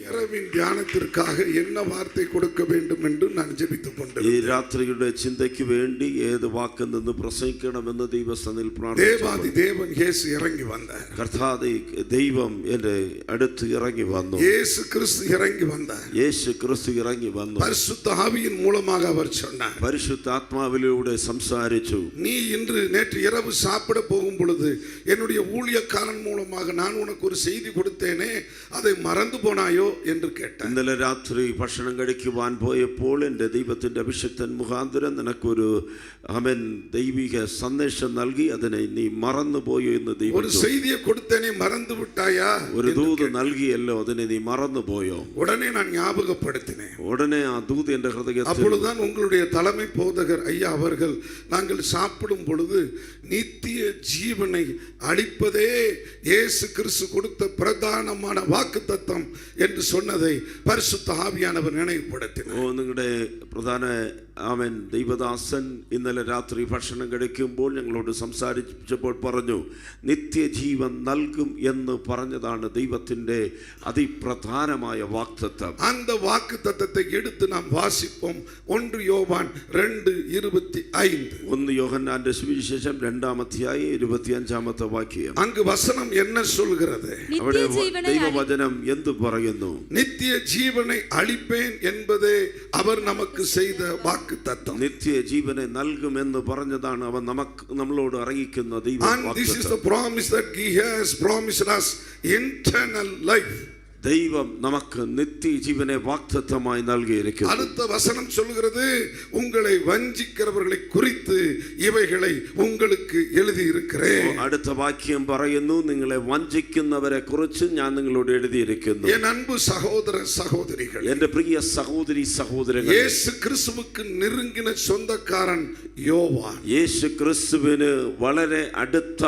இரவின் தியானத்திற்காக என்ன வார்த்தை കൊടുக்க வேண்டும் என்று நான் ജപിத்துக் കൊണ്ടിരുന്നു. ഈ രാത്രിയുടെ ചിന്തയ്ക്ക് വേണ്ടി ഏത് വാക്കിൽ നിന്ന് പ്രസംഗിക്കണമെന്ന് ദൈവസന്നിധിയിൽ தேவாதி தேவன் இயேசு இறங்கி வந்தார். കർത്താവേ ദൈവം എൻ്റെ അടുത്ത് ഇറങ്ങി വന്നു. இயேசு கிறிஸ்து இறங்கி வந்தார். യേശു ക്രിസ്തു ഇറങ്ങി വന്നു. பரிசுத்த ஆவியின் மூலமாக அவர் சொன்னார். പരിശുദ്ധാത്മാവിലൂടെ സംസാരിച്ചു. நீ இன்று நேற்று இரவு சாப்பிட போகும் பொழுது என்னுடைய ஊழியக்காரன் மூலமாக நான் உனக்கு ஒரு செய்தி கொடுத்தேனே அதை மறந்து போனாயோ என்று கேட்டார். ഇന്നലെ രാത്രി ഭക്ഷണം കഴിക്കുവാൻ പോയപ്പോൾ എൻ്റെ ദൈവത്തിൻ്റെ അഭിഷിക്തൻ മുഖാന്തരം നിനക്കൊരു അവൻ ദൈവിക സന്ദേശം നൽകി, അതിനെ നീ മറന്നുപോയോ എന്ന് ദൈവം ஒரு செய்தியை கொடுத்தேனே மறந்து விட்டாயா? ഒരു ദൂത് നൽകിയല്ലോ, അതിനെ നീ മറന്നുപോയോ? உடனே நான் ஞாபகப்படுத்தினேன். ഉടനെ ആ ദൂത് എൻ്റെ ഹൃദയത്തിൽ. அப்பொழுதுதான் உங்களுடைய தலைமை போதகர் ஐயா அவர்கள் நாங்கள் சாப்பிடும் பொழுது நித்திய ஜீவனை அளிப்பதே இயேசு கிறிஸ்து கொடுத்த பிரதானமான வாக்குத்தத்தம் என்று சொன்னதை பரிசுத்த ஆவியானவர் நினைவுபடுத்தினார். നിങ്ങളുടെ പ്രധാന ആമേൻ ദൈവദാസൻ ഇന്നലെ രാത്രി ഭക്ഷണം കഴിക്കുമ്പോൾ ഞങ്ങളോട് സംസാരിച്ചപ്പോൾ പറഞ്ഞു, നിത്യജീവൻ നൽകും എന്ന് പറഞ്ഞതാണ് ദൈവത്തിൻ്റെ അതിപ്രധാനമായ വാഗ്ദത്തം. அந்த வாக்குத்தத்தத்தை எடுத்து நாம் வாசிப்போம். 1 யோவான் 2:25. 1 യോഹന്നാന്റെ സുവിശേഷം 2-ാം അധ്യായം 25-ാമത്തെ വാക്യം. அங்கு வசனம் என்ன சொல்கிறது? അവിടെ ദൈവവചനം എന്തു പറയുന്നു? நித்திய ஜீவனை அளிப்பேன் என்பதே அவர் நமக்கு செய்த வாக்குத்தத்தம். നിത്യ ജീവനെ നൽകുമെന്ന് പറഞ്ഞതാണ് അവൻ നമ്മളോട് അറിയിക്കുന്ന ദൈവവാഗ്ദത്തം. And this is the promise that he has promised us eternal life. ദൈവം നമുക്ക് നിത്യജീവനെ വാഗ്ദത്തമായി നൽകിയിരിക്കുന്നു. அடுத்த வசனம் சொல்கிறது, உங்களை வஞ்சிக்கிறவர்களை குறித்து இவைகளை உங்களுக்கு எழுதி இருக்கிறேன். അടുത്ത വാക്യം പറയുന്നു, നിങ്ങളെ വഞ്ചിക്കുന്നവരെ കുറിച്ച് ഞാൻ നിങ്ങളോട് എഴുതിയിരിക്കുന്നു. என் அன்பு சகோதர சகோதரிகள், എൻ്റെ പ്രിയ സഹോദരി സഹോദരങ്ങൾ, இயேசு கிறிஸ்துவுக்கு நெருங்கின சொந்தக்காரன் யோவான். യേശു ക്രിസ്തുവിന് വളരെ അടുത്ത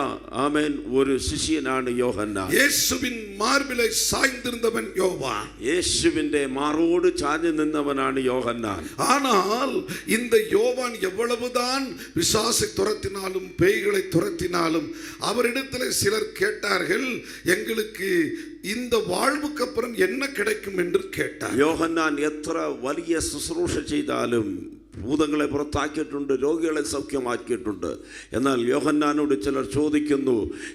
ആമേൻ ഒരു ശിഷ്യനാണ് യോഹന്നാൻ. இயேசுவின் மார்பிலை சாய்ந்திருந்தவன் யோவான். യേശുവിന്റെ മാറോട് ചാഞ്ഞു നിന്നവനാണ് യോഹന്നാൻ. ஆனால் இந்த யோவான் எவ்வளவுதான் பிசாசை துரத்தினாலும் பேய்களை துரத்தினாலும் அவரிடத்தில் சிலர் கேட்டார்கள், எங்களுக்கு இந்த வாழ்வுக்கு அப்புறம் என்ன கிடைக்கும் என்று கேட்டார். യോഹന്നാൻ എത്ര വലിയ ശുശ്രൂഷ ചെയ്താലും ഭൂതങ്ങളെ പുറത്താക്കിയിട്ടുണ്ട്, രോഗികളെ സൗഖ്യമാക്കിയിട്ടുണ്ട്. എന്നാൽ യോഹന്നാനോട് ചിലർ ചോദിക്കുന്നു,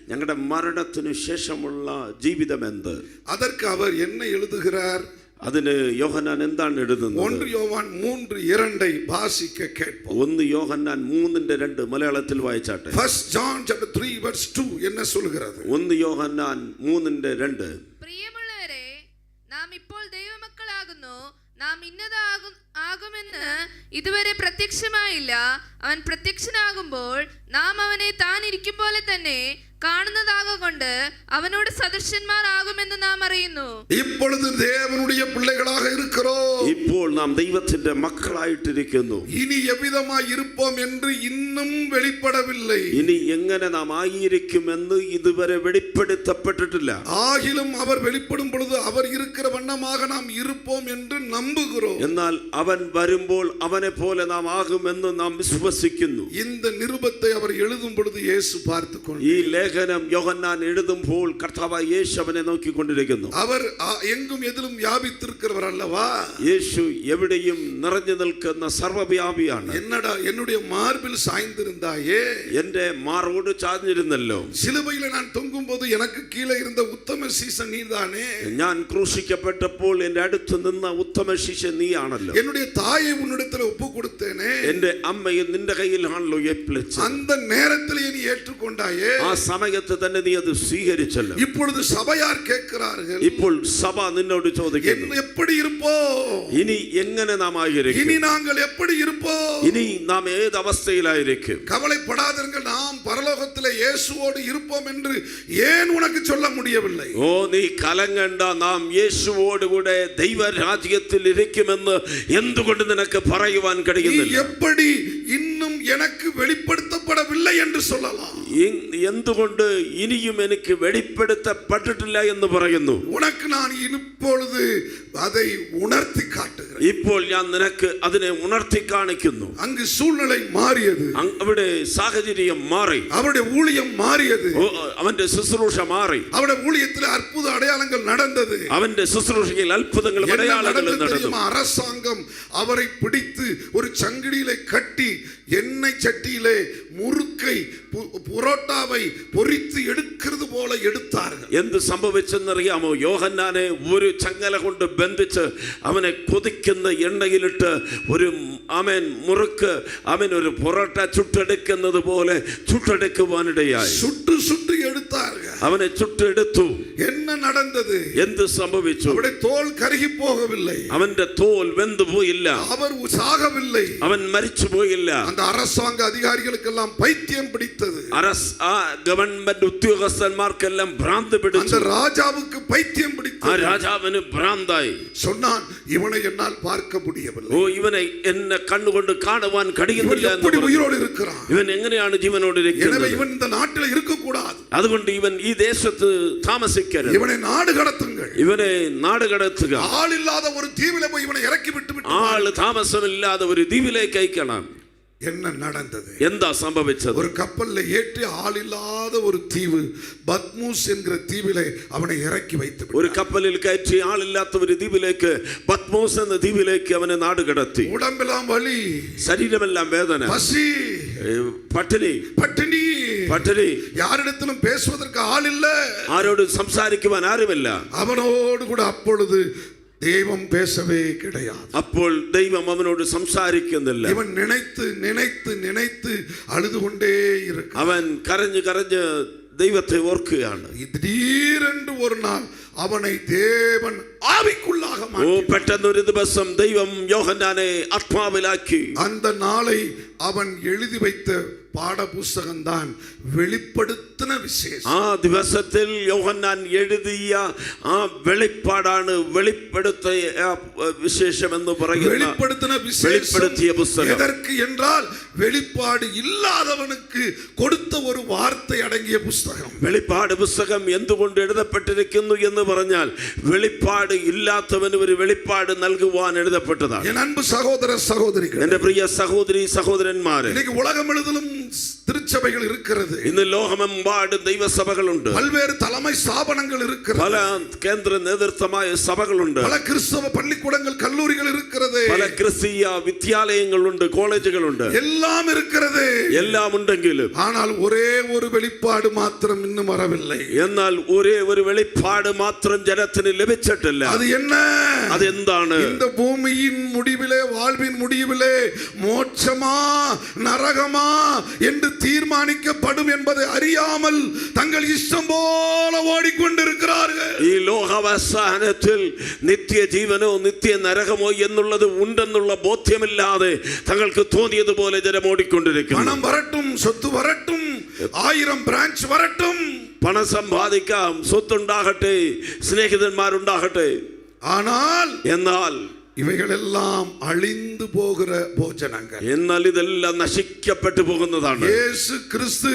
ഞങ്ങളുടെ മരണത്തിനു ശേഷമുള്ള ജീവിതം എന്ത്? அதற்கு அவர் என்ன எழுதுகிறார்? അതിന് യോഹന്നാൻ എന്താണ് എഴുതുന്നത്? 1 யோவான் 3:2 வாசிக்க கேட்போம். 1 യോഹന്നാൻ 3:2 മലയാളത്തിൽ വായിച്ചാട്ടെ. 1 John chapter 3:2 என்ன சொல்கிறது? 1 യോഹന്നാൻ 3:2. പ്രിയമുള്ളവരെ, നാം ഇപ്പോൾ ദൈവമക്കളാകുന്നു, നാം ഇന്നതാകുമെന്ന് ഇതുവരെ പ്രത്യക്ഷമായില്ല. അവൻ പ്രത്യക്ഷനാകുമ്പോൾ നാം അവനെ താൻ ഇരിക്കും പോലെ തന്നെ കാണുന്നതാകൊണ്ട് അവനോട് സദൃശന്മാർ ആകുമെന്ന് നാം അറിയുന്നു. இப்பொழுது தேவனுடைய பிள்ளைகளாக இருக்கிறோம். ഇപ്പോൾ നാം ദൈവത്തിന്റെ മക്കളായിട്ടിരിക്കുന്നു. இனி எவ்விதமாய் இருப்போம் என்று இன்னும் வெளிப்படவில்லை. ഇനി എങ്ങനെ നാം ആയിരിക്കുമെന്ന് ഇതുവരെ വെളിപ്പെടുത്തപ്പെട്ടിട്ടില്ല. ஆகிலும் அவர் வெளிப்படும் பொழுது அவர் இருக்கிற வண்ணமாக நாம் இருப்போம் என்று நம்புகிறோம். എന്നാൽ അവൻ വരുമ്പോൾ അവനെ പോലെ നാം ആകുമെന്ന് നാം വിശ്വസിക്കുന്നു. இந்த நிருபத்தை அவர் எழுதும் பொழுது இயேசு பார்த்துக்கொண்டு, ഈ ലേഖനം യോഹന്നാൻ എഴുതുമ്പോൾ കർത്താവായ യേശു അവനെ നോക്കിക്കൊണ്ടിരിക്കുന്നു. அவர் எங்கும் எதிலும் வியாபித்திருக்கிறவர் அல்லவா? യേശു എവിടെയും നിറഞ്ഞു നിൽക്കുന്ന സർവ്വവ്യാപിയാണ്. என்னடா என்னுடைய மார்பில் சாய்ந்திருந்தாயே, എന്റെ മാറോട് ചാഞ്ഞിരുന്നല്ലോ. சிலுவையில் நான் தொங்கும் போது எனக்கு கீழே இருந்த உத்தம சீசன் நீதானே. ഞാൻ ക്രൂശിക്കപ്പെട്ടപ്പോൾ എന്റെ അടുത്ത് നിന്ന ഉത്തമ ശിഷ്യൻ നീയാണല്ലോ. என்னுடைய தாயை உன்னிடத்தில் ஒப்பு கொடுத்தேனே, എന്റെ അമ്മയെ നിന്റെ കയ്യിലാണല്ലോ ഏൽപ്പിച്ചത്. அந்த நேரத்தில் நீ ஏற்றுக்கொண்டாயே, ആ സമയത്ത് തന്നെ നീ അത് സ്വീകരിച്ചല്ലോ. இப்பொழுது சபையார் கேட்கிறார்கள், ഇപ്പോൾ സഭ നിന്നോട് ചോദിക്കുന്നു, எப்படி இருப்போம்? ഇനി എങ്ങനെ നാം ആയിരിക്കും? இனி நாங்கள் எப்படி இருப்போம்? ഇനി നാം ഏത് അവസ്ഥയിലായിരിക്കും? கவலைப்படாதீர்கள், நாம் பரலோகத்திலே இயேசுவோடு இருப்போம் என்று ஏன் உனக்கு சொல்ல முடியவில்லை? ഓ നീ കലങ്ങണ്ട, നാം യേശുവോടുകൂടെ ദൈവരാജ്യത്തിൽ ഇരിക്കുമെന്ന് എന്തുകൊണ്ട് നിനക്ക് പറയുവാൻ കഴിയുന്നില്ല? எப்படி இன்னும் எனக்கு வெளிப்படுத்தப்படவில்லை என்று சொல்லலாம். എന്തുകൊണ്ട് ഇനിയും എനിക്ക് വെളിപ്പെടുത്തപ്പെട്ടിട്ടില്ല എന്ന് പറയുന്നു? உனக்கு நான் இப்பொழுது அதை உணர்த்தி காட்டுகிறேன். ഇപ്പോൾ ഞാൻ നിനക്ക് അതിനെ ഉണർത്തി കാണിക്കുന്നു. அங்கு சூழ்நிலை மாறியது, അവിടെ സാഹചര്യം മാറി, அவருடைய ஊழியம் மாறியது, അവന്റെ ശുശ്രൂഷ മാറി, அவருடைய ஊழியத்தில் அற்புத அடையாளங்கள் நடந்தது. അവന്റെ ശുശ്രൂഷയിൽ അത്ഭുതങ്ങളും അടയാളങ്ങളും നടന്നു. அரசாங்கம் அவரை பிடித்து ஒரு சங்கிலியிலே கட்டி எண்ணெய் சட்டியிலே முறுக்கை புரோட்டாவை பொரித்து எடுக்கிறது போல எடுத்தார்கள். എന്ത് സംഭവിച്ചെന്നറിയാമോ? യോഹന്നാനെ ഒരു ചങ്ങല കൊണ്ട് ബന്ധിച്ച് അവനെ കൊതിക്കുന്ന എണ്ണയിലിട്ട് ഒരു മുറുക്ക് ഒരു പൊറോട്ട ചുട്ടെടുക്കുന്നത് പോലെ ചുട്ടെടുക്കുവാനിടയായി. சுட்டு எடுத்தார்கள். അവനെ ചുട്ടെടുത്തു. என்ன நடந்தது? എന്ത് സംഭവിച്ചു? அவருடைய தோல் கருகி போகவில்லை, അവന്റെ തോൽ വെന്തു പോയില്ല, அவர் சாகவில்லை, അവൻ മരിച്ചു പോയില്ല. அந்த அரசாங்க அதிகாரிகளுக்கெல்லாம் பைத்தியம் பிடித்தது, ഗവൺമെന്റ് ഉദ്യോഗസ്ഥന്മാർക്കെല്ലാം ഭ്രാന്ത് പിടിച്ചു. அந்த ராஜாவுக்கு பைத்தியம் பிடித்தது. ആ രാജാവിന് ഭ്രാന്തായി. சொன்னான், இவனை என்னால் பார்க்க முடியவில்லை, ഇവനെ എന്നെ കണ്ണുകൊണ്ട് കാണുവാൻ കഴിയുന്നില്ല, உயிரோடு இருக்கிறான், ഇവൻ എങ്ങനെയാണ് ജീവനോട് ഇരിക്കുന്നത്? இவன் இந்த நாட்டில் இருக்க கூடாது, അതുകൊണ്ട് ഇവൻ ഈ ദേശത്ത് താമസിക്കരുത്, இவனை நாடு கடத்துங்கள், ഇവനെ നാട് കടത്തുക, ஆளில்லாத ஒரு தீவிலே போய் இவனை இறக்கி விட்டு ആള് താമസമില്ലാതെ ഒരു ദ്വീപിലേക്ക് അയക്കണം. என்ன நடந்தது? എന്താ സംഭവിച്ചത്? ஒரு கப்பல்ல ஏற்றி ஆளில்லாத ஒரு தீவு பத்மூஸ் என்கிற தீவிலே அவனை இறக்கி வைத்து ഒരു കപ്പലിൽ കയറ്റി ആളില്ലാത്ത ഒരു ദ്വീപിലേക്ക്, പത്മോസ് എന്ന ദ്വീപിലേക്ക് അവനെ നാട് കടത്തി. உடம்பெல்லாம் வலி, ശരീരമെല്ലാം വേദന, பசி, പട്ടിണി பட்டினி, പട്ടിണി, யாரிடத்திலும் பேசுவதற்கு ஆள் இல்ல, ആരോടും സംസാരിക്കുവാൻ ആരുമില്ല. அவனோடு கூட அப்பொழுது தெய்வம் பேசவே கிடையாது. അപ്പോൾ ദൈവം അവനോട് സംസാരിക്കുന്നില്ല. இவன் நினைத்து நினைத்து நினைத்து அழுது கொண்டே இருக்கு. അവൻ കരഞ്ഞ് കരഞ്ഞ് ദൈവത്തെ ഓർക്കുകയാണ്. திடீரென்று ஒரு நாள் அவனை தேவன் ஆவிக்குள்ளாக மாற்றினார். പെട്ടെന്ന് ഒരു ദിവസം ദൈവം യോഹന്നാനെ ആത്മാവിലാക്കി. அந்த நாளை அவன் எழுதி வைத்த பாட புஸ்தகம் தான் வெளிப்படுத்தின விசேஷம். ആ ദിവസത്തിൽ യോഹന്നാൻ എഴുതിയ ആ വെളിപ്പാടാണ് വെളിപ്പെടുത്തിയ വിശേഷം എന്ന് പറയുന്നത്. வெளிப்படுத்தின വെളിപ്പെടുത്തിയ விசேஷம் പുസ്തകം. எதற்கு என்றால் வெளிப்பாடு இல்லாதவனுக்கு கொடுத்த ஒரு வார்த்தை அடங்கிய புஸ்தகம். വെളിപ്പാട് പുസ്തകം എന്തുകൊണ്ട് എഴുതപ്പെട്ടിരിക്കുന്നു എന്ന് പറഞ്ഞാൽ, വെളിപ്പാട് ഇല്ലാത്തവന് ഒരു വെളിപ്പാട് നൽകുവാൻ എഴുതപ്പെട്ടതാണ്. என் அன்பு சகோதர சகோதரிகள், എന്റെ പ്രിയ സഹോദരി സഹോദരന്മാരെ, இன்னைக்கு உலகம் முழுவதும் திருச்சபைகள் இருக்கிறது, ഇന്ന് ലോകമെമ്പാടും ദൈവസഭകളുണ്ട്, பல்வேறு தலைமை ஸ்தாபனங்கள் இருக்கிறது, പല കേന്ദ്ര നേതൃത്വമായ സഭകളുണ്ട്, பல கிறிஸ்தவ பள்ளிக்கூடங்கள் கல்லூரிகள் இருக்கிறது, പല ക്രിസ്തീയ വിദ്യാലയങ്ങളുണ്ട്, കോളേജുകളുണ്ട്, எல்லாம் இருக்கிறது. എല്ലാം ഉണ്ടെങ്കിലും ஆனால் ஒரே ஒரு வெளிப்பாடு மாத்திரம் இன்னும் வரவில்லை. എന്നാൽ ഒരേ ഒരു വെളിപ്പാട് മാത്രം ജനത്തിന് ലഭിച്ചിട്ടില്ല. அது என்ன? അതെന്താണ്? இந்த பூமியின் முடிவிலே, வாழ்வின் முடிவிலே மோட்சமா நரகமா என்று தீர்மானிக்கப்படும் என்பதை அறியாமல் தங்கள் இஷ்டம் போல ஓடிக்கொண்டிருக்கிறார்கள். ഈ ലോകാവസാനത്തിൽ നിത്യജീവനോ നിത്യ നരകമോ എന്നുള്ളത് ഉണ്ടെന്നുള്ള ബോധ്യമില്ലാതെ തങ്ങൾക്ക് തോന്നിയതുപോലെ ജനം ഓടിക്കൊണ്ടിരിക്കുന്നു. பணம் வரட்டும், சொத்து வரட்டும், 1000 பிரான்ச் வரட்டும், പണം സമ്പാദിക്കാം, സ്വത്തുണ്ടാകട്ടെ, സ്നേഹിതന്മാരുണ്ടാകട്ടെ, എന്നാൽ இவைகள் எல்லாம் அழிந்து போகிற போஜனங்கள். എന്നാൽ ഇതെല്ലാം നശിക്കപ്പെട്ടു പോകുന്നതാണ്. இயேசு கிறிஸ்து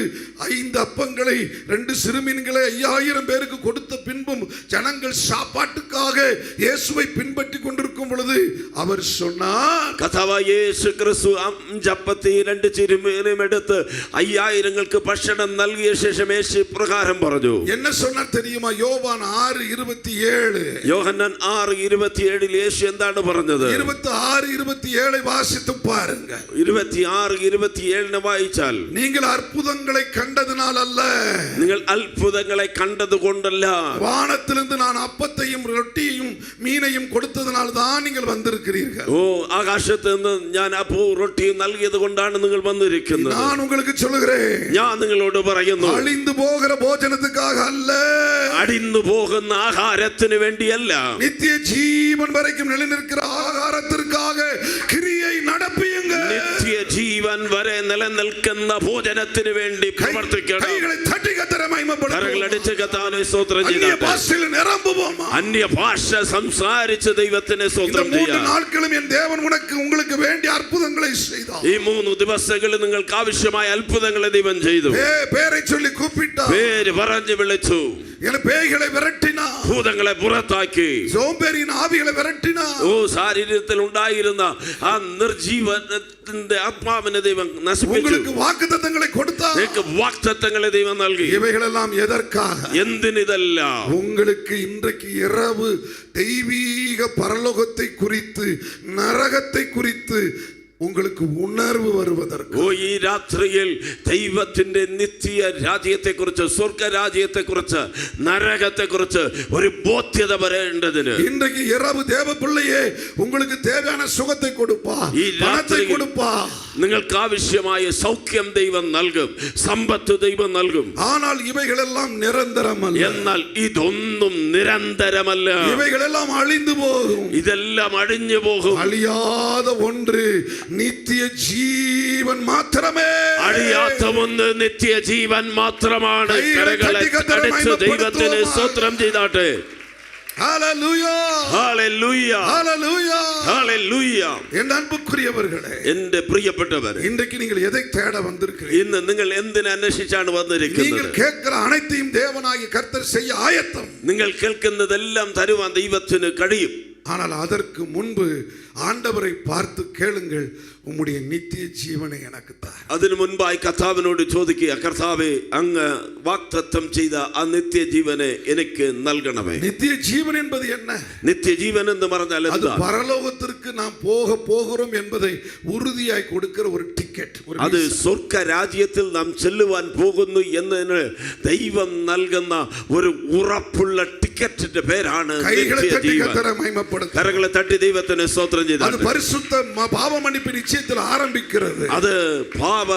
5 அப்பங்களை 2 சிறுமீன்களை 5000 பேருக்கு கொடுத்த பின்பும் ஜனங்கள் சாப்பாட்டுக்காக இயேசுவை பின்பற்றி கொண்டிருக்கும் பொழுது அவர் சொன்னார், കഥാവായ യേശു ക്രിസ്തു 5 അപ്പത്തി 2 ചിരുമീനും എടുത്ത് 5000ങ്ങൾക്ക് ഭക്ഷണം നൽകിയ ശേഷം യേശു പ്രകാരം പറഞ്ഞു. என்ன சொன்னார் தெரியுமா? யோவான் 6:27. യോഹന്നാൻ 6:27 യേശു എന്താണ് പറഞ്ഞത്? 26:27 வாசித்து பாருங்க. 26:27 വായിച്ചാൽ, நீங்கள் அற்புதங்களை கண்டதினால் அல்ல, നിങ്ങൾ അത്ഭുതങ്ങളെ കണ്ടതുകൊണ്ടല്ല, வானத்திலிருந்து நான் அப்பத்தையும் ரொட்டியையும் மீனையும் கொடுத்ததினால் தான் நீங்கள் வந்திருக்கிறீர்கள். ആകാശത്ത് നിന്ന് ഞാൻ അപ്പോൾ റൊട്ടിയും നൽകിയത് കൊണ്ടാണ് നിങ്ങൾ വന്നിരിക്കുന്നത്. நான் உங்களுக்கு சொல்லுகிறேன், ഞാൻ നിങ്ങളോട് പറയുന്നു, அழிந்து போகிற போஜனத்துக்காக அல்ல, അടിന്നു പോകുന്ന ആഹാരത്തിന് വേണ്ടിയല്ല, நித்திய ஜீவன் வரைக்கும் நிலைநிற்கிற ஆகாரத்திற்காக கிரியை நடப்பியுங்கள். നിത്യ ജീവൻ വരെ നിലനിൽക്കുന്ന ഭോജനത്തിന് വേണ്ടി പ്രവർത്തിക്കണം. கைகளை தட்டி கர்த்தரை கர்த்தரை கரங்கள் மகிமைப்படுத்துவோமா? அடிச்சு கர்த்தாவே ஸ்தோத்திரம் அந்நிய செய்தார்கள். பாஷையில் நிரம்புவோமா? அந்நிய பாஷை സംസാരിച്ച ദൈവത്തിനെ இந்த സ്തോത്രം 3 ചെയ്യാം. நாட்களும் என் தேவன் உங்களுக்கு வேண்டிய அற்புதங்களை செய்தார். ഈ 3 ദിവസങ്ങളിൽ നിങ്ങൾക്ക് ആവശ്യമായ അത്ഭുതങ്ങളെ ദൈവം ചെയ്തു. பேரை சொல்லி கூப்பிட்டார். പേര് പറഞ്ഞു വിളിച്ചു. பேய்களை விரட்டினார். ഭൂതങ്ങളെ പുറത്താക്കി. சோம்பேறியின் ஆவிகளை விரட்டினார். ഓ ശരീരത്തിൽ ഉണ്ടായിരുന്ന ആ നിർജീവനത്തിന്റെ ആത്മാവിനെ ദൈവം നശിപ്പിച്ചു. உங்களுக்கு வாக்குத்தத்தங்களை கொடுத்தார். നിങ്ങൾക്ക് വാഗ്ദത്തങ്ങളെ ദൈവം നൽകി. இவைகளெல்லாம் எதற்காக? എന്തിനിതെല്ലാം? உங்களுக்கு இன்றைக்கு இரவு தெய்வீக பரலோகத்தை குறித்து நரகத்தை குறித்து உங்களுக்கு உணர்வு வருவதற்கு. ഓ ഈ രാത്രിയിൽ ദൈവത്തിന്റെ നിത്യ രാജ്യത്തെക്കുറിച്ച്, സ്വർഗരാജ്യത്തെക്കുറിച്ച്, നരകത്തെക്കുറിച്ച് ഒരു ബോധ്യത വരേണ്ടതിന് இன்றைக்கு இரவு தேவ பிள்ளையே உங்களுக்கு தேவையான சுகத்தை கொடுப்பா, ഈ பணத்தை രാത്രിയിൽ கொடுப்பா. നിങ്ങൾക്ക് ആവശ്യമായ സൗഖ്യം ദൈവം നൽകും, സമ്പത്ത് ദൈവം നൽകും. ஆனால் இவைகளெல்லாம் நிரந்தரமல்ல. എന്നാൽ ഇതൊന്നും നിരന്തരമല്ല. இவைகளெல்லாம் அழிந்து போகும். ഇതെല്ലാം അഴിഞ്ഞു പോകും. அழியாத ஒன்று நித்திய ஜீவன் மாத்திரமே. അഴിയാത്ത ഒന്ന് നിത്യജീവൻ മാത്രമാണ്. കരങ്ങളെ അടിച്ച് ദൈവത്തിന് സ്തോത്രം ചെയ്താട്ടെ. ஹalleluya, ഹല്ലേലൂയ, ஹalleluya, ഹല്ലേലൂയ. என் அன்புக்குரியவர்களே, എന്റെ പ്രിയപ്പെട്ടവരെ, இன்றைக்கு நீங்கள் எதை தேட வந்திருக்கிறீர்கள்? ഇന്ന് നിങ്ങൾ എന്തിനെ അന്വേഷിച്ചാണ് വന്നിരിക്കുന്നത്? நீங்கள் கேட்கிற அனைத்தையும் தேவனாகிய கர்த்தர் செய்ய ஆயத்தம். നിങ്ങൾ കേൾക്കുന്നതെല്ലാം തരുവാൻ ദൈവത്തിന് കഴിയും. ஆனால் அதற்கு முன்பு ஆண்டவரை பார்த்து கேளுங்கள், உம்முடைய நித்திய ஜீவனை எனக்கு தார். അതിനു മുൻപായി കർത്താവിനോട് ചോദിക്കുക, കർത്താവേ, അങ്ങ് വാഗ്ദത്തം ചെയ്ത ആ നിത്യജീവനെ എനിക്ക് നൽകണമേ. நித்திய ஜீவன் என்பது என்ன? നിത്യജീവൻ എന്ന് പറഞ്ഞാൽ அது എന്താ? பரலோகத்திற்கு நாம் போகிறோம் என்பதை உறுதியாய் கொடுக்கிற ஒரு டிக்கெட். അത് സ്വർഗ രാജ്യത്തിൽ നാം ചെല്ലുവാൻ പോകുന്നു എന്നതിന് ദൈവം നൽകുന്ന ഒരു ഉറപ്പുള്ള ടിക്കറ്റിന്റെ പേരാണ് നിത്യജീവൻ. കരങ്ങളെ തട്ടി ദൈവത്തിന് സ്തോത്രം ചെയ്തു. அது பரிசுத்த பாவ மன்னிப்பு நிச்சயத்தில் ஆரம்பிக்கிறது. അത് പാപ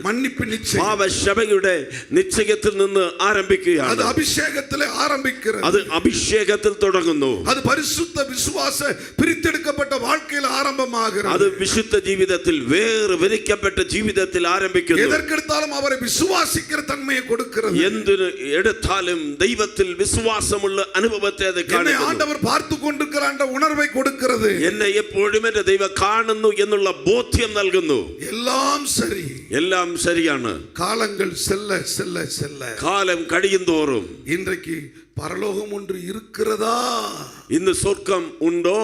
மன்னிப்பு நிச்சயம், പാപക്ഷമയുടെ നിശ്ചയത്തിൽ നിന്ന് ആരംഭിക്കുകയാണ്. அது அபிஷேகத்திலே ஆரம்பிக்கிறது. അത് അഭിഷേകത്തിൽ തുടങ്ങുന്നു. அது பரிசுத்த விசுவாச பிரித்தெடுக்கப்பட்ட வாழ்க்கையில் ஆரம்பமாகிறது. അത് വിശുദ്ധ ജീവിതത്തിൽ വേർതിരിക്കപ്പെട്ട ജീവിതത്തിൽ ആരംഭിക്കുന്നു. எதற்கெடுத்தாலும் அவரை விசுவாசிக்கிற தன்மையை கொடுக்கிறது. എന്തിന് എടുത്താലും ദൈവത്തിൽ വിശ്വാസമുള്ള അനുഭവത്തെ അത് என்னை കാണിക്കുന്നു. ஆண்டவர் பார்த்து கொண்டிருக்கிற அந்த உணர்வை கொடுக்கிறது. എന്നെ എപ്പോഴും എന്റെ ദൈവം കാണുന്നു എന്നുള്ള ബോധ്യം നൽകുന്നു. எல்லாம் சரி, എല്ലാം ശരിയാണ്. காலங்கள் செல்ல செல்ல செல்ல കാലം കഴിയും തോറും இன்றைக்கு பரலோகம் ஒன்று இருக்கிறதா? ഇന്ന് സ്വർഗം ഉണ്ടോ?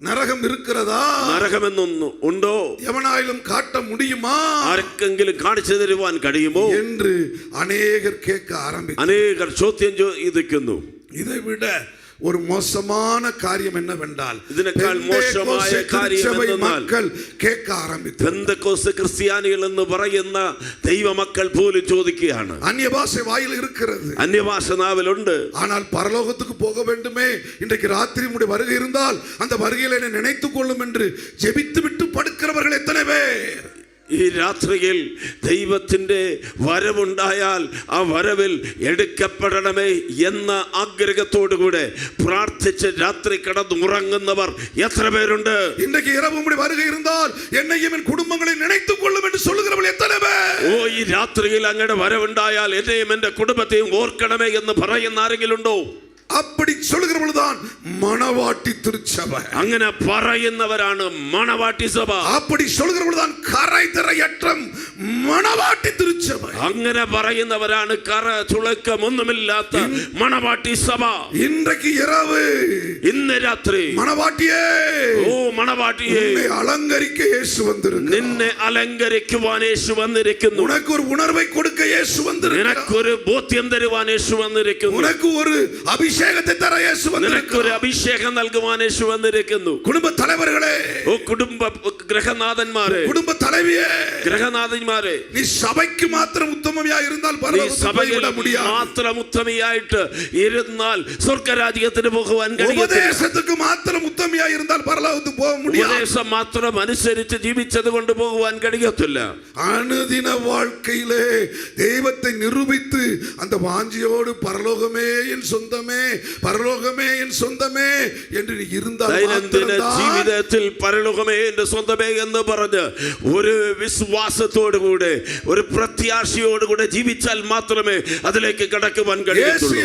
நரகம் இருக்கிறதா? നരകമെന്നൊന്ന് ഉണ്ടോ? எவனாயிலும் காட்ட முடியுமா ആർക്കെങ്കിലും കാണിച്ചു തരുവാൻ കഴിയുമോ என்று அநேகர் கேட்க ஆரம்பித்தார். അനേകർ ചോദ്യം ചോദിക്കുന്നു. இதை விட ஒரு மோசமான காரியம் என்னவென்றால், ഇതിനേക്കാൾ മോശമായ കാര്യം എന്തെന്നാൽ மக்கள் கேட்க ஆரம்பித்தார். പെന്തക്കോസ്ത് ക്രിസ്ത്യാനികൾ എന്ന് പറയുന്ന ദൈവമക്കൾ പോലും ചോദിക്കുകയാണ്. அந்நிய பாஷை வாயில் இருக்கிறது, അന്യഭാഷ നാവിലുണ്ട്. ஆனால் பரலோகத்துக்கு போக வேண்டுமே, இன்றைக்கு ராத்திரி உம்முடைய வருகை இருந்தால் அந்த வருகையில் என்னை நினைத்துக் கொள்ளும் என்று ஜெபித்து விட்டு படுக்கிறவர்கள் எத்தனை பேர்? ഈ രാത്രിയിൽ ദൈവത്തിന്റെ വരവുണ്ടായാൽ ആ വരവിൽ എടുക്കപ്പെടണമേ എന്ന ആഗ്രഹത്തോടുകൂടെ പ്രാർത്ഥിച്ച് രാത്രി കിടന്നുറങ്ങുന്നവർ എത്ര പേരുണ്ട്? இன்றைக்கு இரவு உம்முடைய வருகை இருந்தால் என்னையும் என் குடும்பங்களை நினைத்துக் கொள்ளும் என்று சொல்லுகிறவர்கள் எத்தனை பேர்? ഓ ഈ രാത്രിയിൽ അങ്ങയുടെ വരവുണ്ടായാൽ എന്നെയും എന്റെ കുടുംബത്തെയും ഓർക്കണമേ എന്ന് പറയുന്ന ആരെങ്കിലും ഉണ്ടോ? அப்படி சொல்லுகிறவர்கள்தான் மணவாட்டி திருச்சபை. അങ്ങനെ പറയുന്നവരാണ് മണവാട്ടി സഭ. அப்படி சொல்லுகிறவர்கள்தான் கரை திரையற்ற மணவாட்டி திருச்சபை. അങ്ങനെ പറയുന്നവരാണ് കറ ചുളക്കം ഒന്നുമില്ലാത്ത മണവാട്ടി സഭ. இன்றைக்கு இரவு, ഇന്ന് രാത്രി மணவாட்டியே, ഓ മണവാട്ടിയെ, உன்னை அலங்கரிக்க இயேசு வந்திருக்கிறார். നിന്നെ അലങ്കരിക്കുവാൻ യേശു വന്നിരിക്കുന്നു. உனக்கு ஒரு உணர்வை கொடுக்க இயேசு வந்திருக்கிறார். നിനക്കൊരു ബോധ്യം തരുവാൻ യേശു വന്നിരിക്കുന്നു. உனக்கு ஒரு അഭിഷേകത്തെ തര இயேசு നിനക്കൊരു வந்திருக்கிறார். അഭിഷേകം നൽകുവാൻ യേശു വന്നിരിക്കുന്നു. குடும்ப தலைவர்களே, ഓ കുടുംബ ഗ്രഹനാഥന്മാരെ, குடும்ப தலைவியே, ഗ്രഹനാഥന്മാരെ, நீ சபைக்கு மாத்திரம் உத்தமமாய் இருந்தால் നീ பரலோகத்துக்கு സഭയിൽ போய்விட முடியாது. മാത്രം ഉത്തമയായിട്ട് ഇരുന്നാൽ സ്വർഗരാജ്യത്തിന് പോകുവാൻ കഴിയത്തില്ല. உபதேசத்துக்கு மாத்திரம் உத்தம மூடமையா இருந்தால் பரலோகத்துக்கு போக முடியாது. ഉപദേശം മാത്രം അനുസരിച്ച് ജീവിച്ചത് കൊണ്ട് പോകുവാൻ കഴിയത്തില്ല. அனுதின வாழ்க்கையிலே தெய்வத்தை நிரூபித்து அந்த வாஞ்சியோடு பரலோகமே என் சொந்தமே, பரலோகமே என் சொந்தமே என்று நீ இருந்தால் ദൈനംദിന ജീവിതത്തിൽ പരലോകമേ എന്റെ സ്വന്തമേ എന്ന് പറഞ്ഞ് ഒരു വിശ്വാസത്തോടുകൂടെ ഒരു പ്രത്യാശയോടുകൂടെ ജീവിച്ചാൽ മാത്രമേ അതിലേക്ക് കടക്കുവാൻ കഴിയത്തുള്ളൂ.